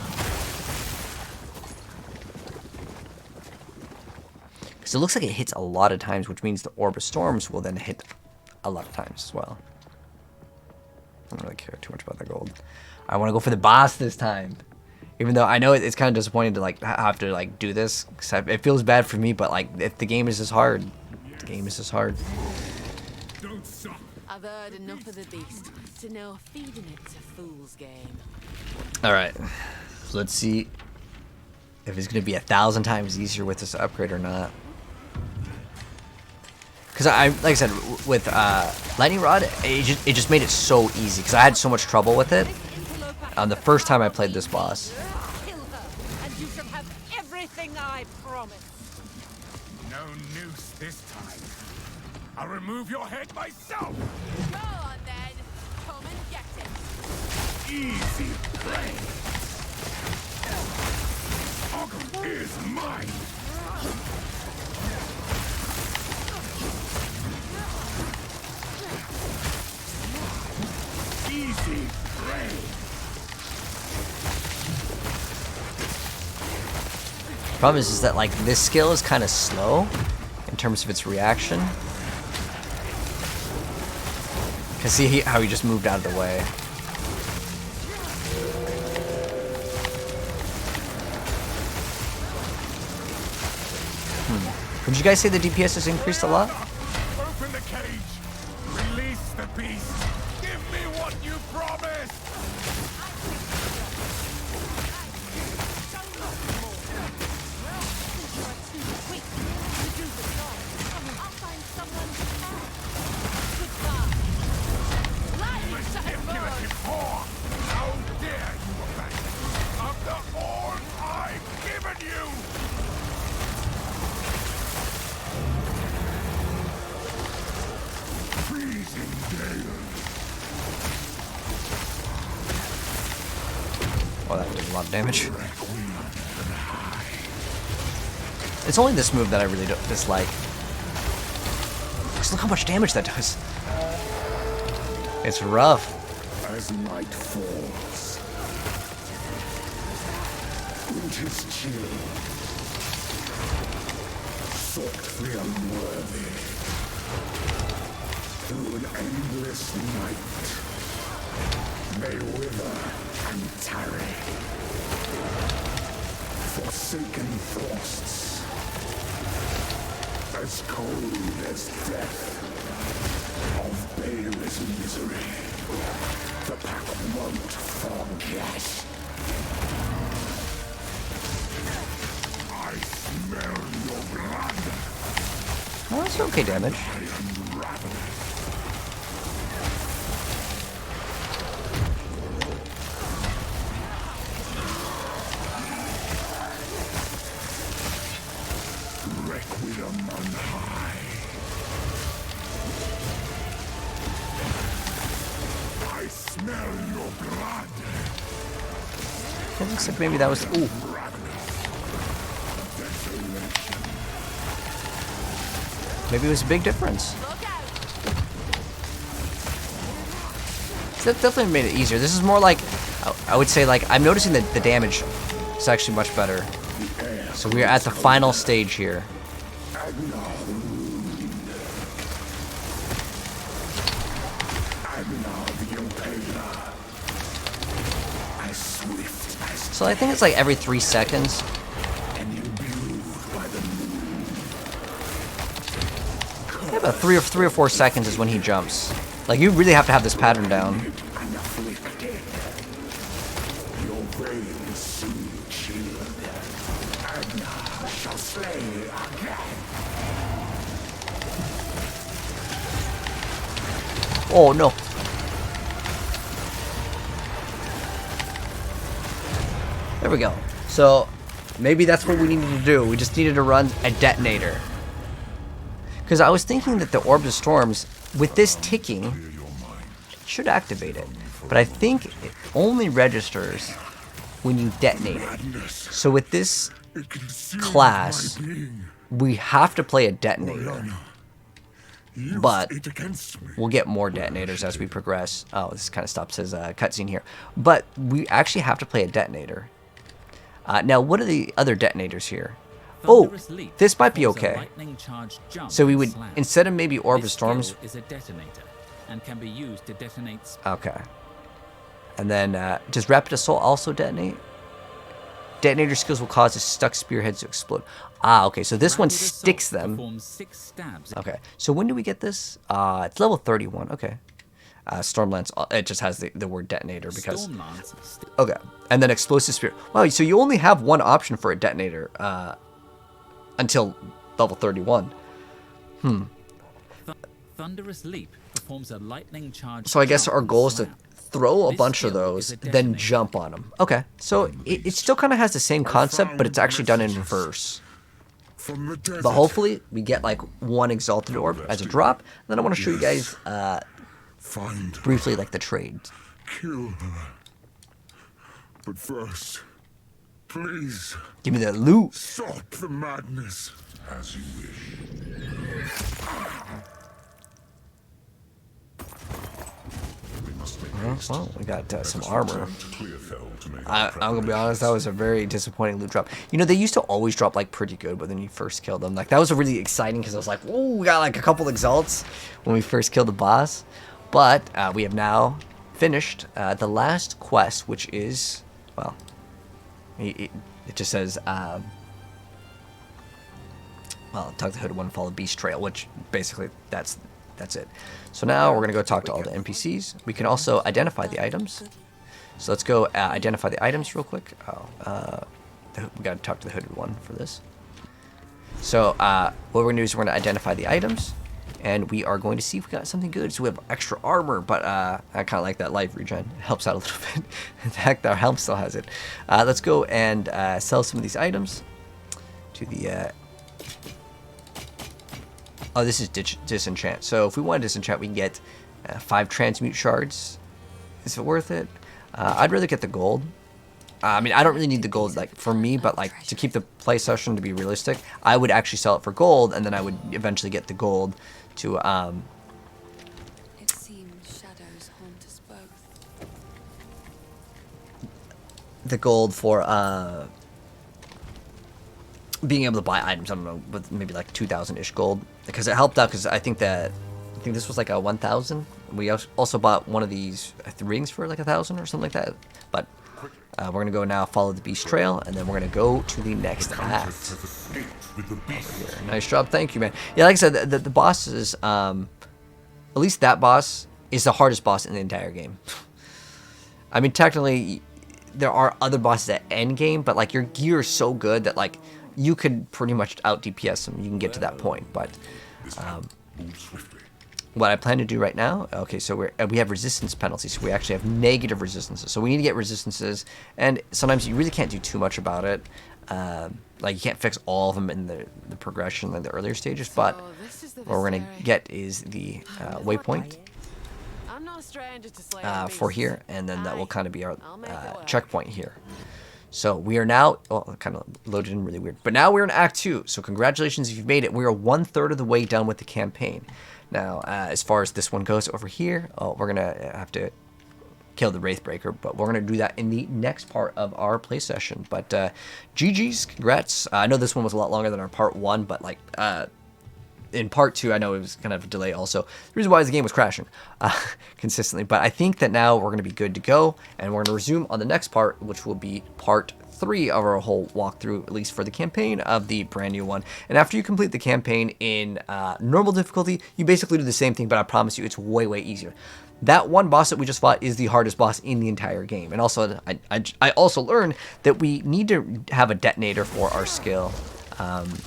Because it looks like it hits a lot of times, which means the Orb of Storms will then hit a lot of times as well. I don't really care too much about the gold. I want to go for the boss this time. Even though I know it's kind of disappointing to like have to like do this. Cause it feels bad for me, but like if the game is this hard, the game is this hard. I've heard enough of the beast to know feeding it's a fool's game. Alright, so let's see if it's going to be 1,000 times easier with this upgrade or not. Because like I said, with Lightning Rod, it just made it so easy. Because I had so much trouble with it the first time I played this boss. Kill her, and you shall have everything I promised. No noose this time. I'll remove your head myself. Go on then, come and get it. Easy prey. Ogre is mine. Easy prey. Problem is that like this skill is kind of slow in terms of its reaction. Cause see how he just moved out of the way. Would you guys say the DPS has increased a lot? Open the cage. Release the beast. Give me what you promised. How dare you abandon after all I've given you? Freezing gale. Oh, that did a lot of damage. It's only this move that I really don't dislike. Just look how much damage that does. It's rough. As night falls, winter's chill, Sorc the unworthy, through an endless night, may wither and tarry, forsaken frosts, as cold as death, of baleless misery. The pack won't forget. I smell your blood. Oh, that's okay damage. I unravel it. Requiem on high. I smell your blood. It looks like maybe that was. Ooh. Maybe it was a big difference. That definitely made it easier. This is more like, I would say, like I'm noticing that the damage is actually much better. So we are at the final stage here. So I think it's like every 3 seconds. Yeah, about 3 or 4 seconds is when he jumps. Like you really have to have this pattern down. Oh no. There we go. So maybe that's what we needed to do. We just needed to run a detonator. Because I was thinking that the Orb of Storms, with this ticking, should activate it. But I think it only registers when you detonate it. So with this class, we have to play a detonator. Use but it against me. we'll get more detonators as we progress. Oh, this kind of stops his cutscene here. But we actually have to play a detonator. Now, what are the other detonators here? Oh, Thunderous Leap this might be performs a okay. lightning-charged jump So we and would, slam. instead of maybe Orb of This Storms... skill is a detonator and can be used to detonate Okay. And then, does Rapid Assault also detonate? Detonator skills will cause the stuck spearheads to explode. Ah, okay, so this one Rapid Assault sticks them. performs 6 stabs. Okay, so when do we get this? It's level 31, okay. Stormlance, it just has the word detonator because... Stormlance Okay, and then Explosive Spirit. Wow, so you only have one option for a detonator until level 31. Thunderous Leap performs a lightning charge. So I guess jump our and goal is to slam. throw a This bunch of skill those, is a then detonator. jump on them. Okay, so it still kind of has the same concept, but it's actually done in reverse. From the desert. But hopefully we get like one Exalted Orb as a drop. And then I want to show you guys Find her. briefly like the trades. Kill her. But first, please Give me the loot. stop the madness. As you wish. Well, we got some armor. I'm gonna be honest, that was a very disappointing loot drop. You know, they used to always drop like pretty good, but then you first killed them. Like that was really exciting because I was like, "Whoa, we got like a couple exalts when we first killed the boss." But we have now finished the last quest, which is, well, it just says, well, talk to the Hooded One, follow Beast Trail, which basically that's it. So now we're gonna go talk to all the NPCs. We can also identify the items. So let's go identify the items real quick. We gotta talk to the Hooded One for this. So what we're gonna do is we're gonna identify the items, and we are going to see if we got something good. So we have extra armor, but I kind of like that life regen. It helps out a little bit. In fact, our helm still has it. Let's go and sell some of these items to the... Oh, this is disenchant. So if we want to disenchant, we can get 5 transmute shards. Is it worth it? I'd rather get the gold. I mean, I don't really need the gold like for me, but like to keep the play session to be realistic, I would actually sell it for gold, and then I would eventually get the gold to It seems shadows haunt us both. the gold for being able to buy items. I don't know, with maybe like 2,000-ish gold, because it helped out. Because I think this was like a 1,000. We also bought one of these rings for like 1,000 or something like that. But we're gonna go now, follow the Beast Trail, and then we're gonna go to the next act. Here. Nice job, thank you, man. Yeah, like I said, the bosses, at least that boss is the hardest boss in the entire game. I mean, technically, there are other bosses at end game, but like your gear is so good that like you could pretty much out DPS them. You can get to that point, but what I plan to do right now, okay, so we have resistance penalties, so we actually have negative resistances. So we need to get resistances, and sometimes you really can't do too much about it. Like you can't fix all of them in the progression, like the earlier stages, but what we're gonna get is the waypoint I'm not a stranger to slaying for beasts. here, and then that will kind of be our I'll make it work. checkpoint here. So we are now, well, kind of loaded in really weird, but now we're in Act 2. So congratulations if you've made it. We are 1/3 of the way done with the campaign. Now, as far as this one goes over here, we're gonna have to kill the Wraithbreaker, but we're gonna do that in the next part of our play session. But GG's, congrats. I know this one was a lot longer than our part 1, but like in part 2, I know it was kind of a delay also. The reason why is the game was crashing consistently, but I think that now we're gonna be good to go, and we're gonna resume on the next part, which will be part 3 of our whole walkthrough, at least for the campaign of the brand new one. And after you complete the campaign in normal difficulty, you basically do the same thing, but I promise you it's way, way easier. That one boss that we just fought is the hardest boss in the entire game. And also, I also learned that we need to have a detonator for our skill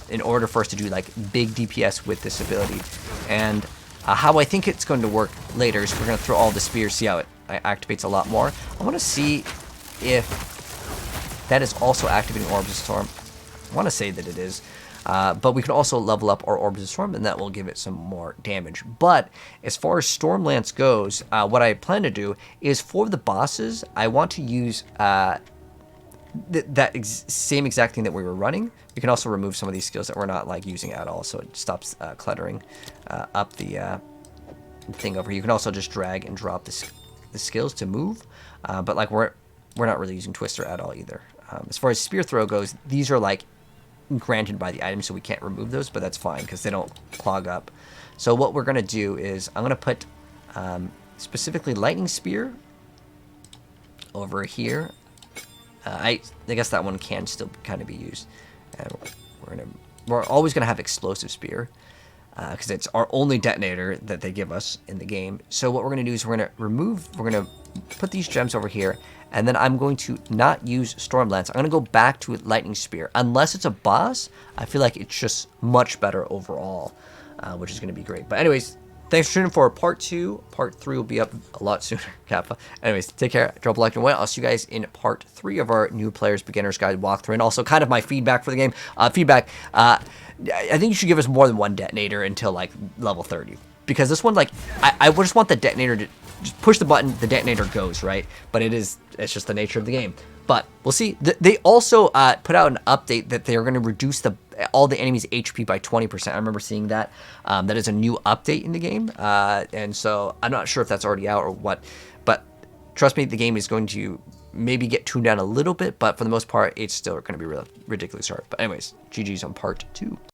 in order for us to do like big DPS with this ability. And how I think it's going to work later is we're going to throw all the spears, see how it activates a lot more. I want to see if that is also activating Orbs of Storm. I want to say that it is. But we can also level up our Orbs of Storm, and that will give it some more damage. But as far as Stormlance goes, what I plan to do is for the bosses, I want to use same exact thing that we were running. We can also remove some of these skills that we're not like using at all, so it stops cluttering up the thing over here. You can also just drag and drop the skills to move, but like we're not really using Twister at all either. As far as Spear Throw goes, these are like granted by the item, so we can't remove those, but that's fine because they don't clog up. So what we're gonna do is I'm gonna put specifically Lightning Spear over here. I guess that one can still kind of be used, and we're always gonna have Explosive Spear because it's our only detonator that they give us in the game. So what we're gonna do is we're gonna put these gems over here, and then I'm going to not use Storm Lance. I'm gonna go back to Lightning Spear. Unless it's a boss, I feel like it's just much better overall, which is gonna be great. But anyways, thanks for tuning in for part 2. Part 3 will be up a lot sooner, Kappa. Anyways, take care, drop a like and I'll see you guys in part 3 of our new players beginner's guide walkthrough, and also kind of my feedback for the game. I think you should give us more than one detonator until like level 30, because this one, like, I just want the detonator to just push the button, the detonator goes, right? But it's just the nature of the game. But we'll see. They also put out an update that they are going to reduce all the enemies' HP by 20%. I remember seeing that. That is a new update in the game, and so I'm not sure if that's already out or what. But trust me, the game is going to maybe get tuned down a little bit, but for the most part, it's still going to be ridiculously hard. But anyways, GG's on part 2.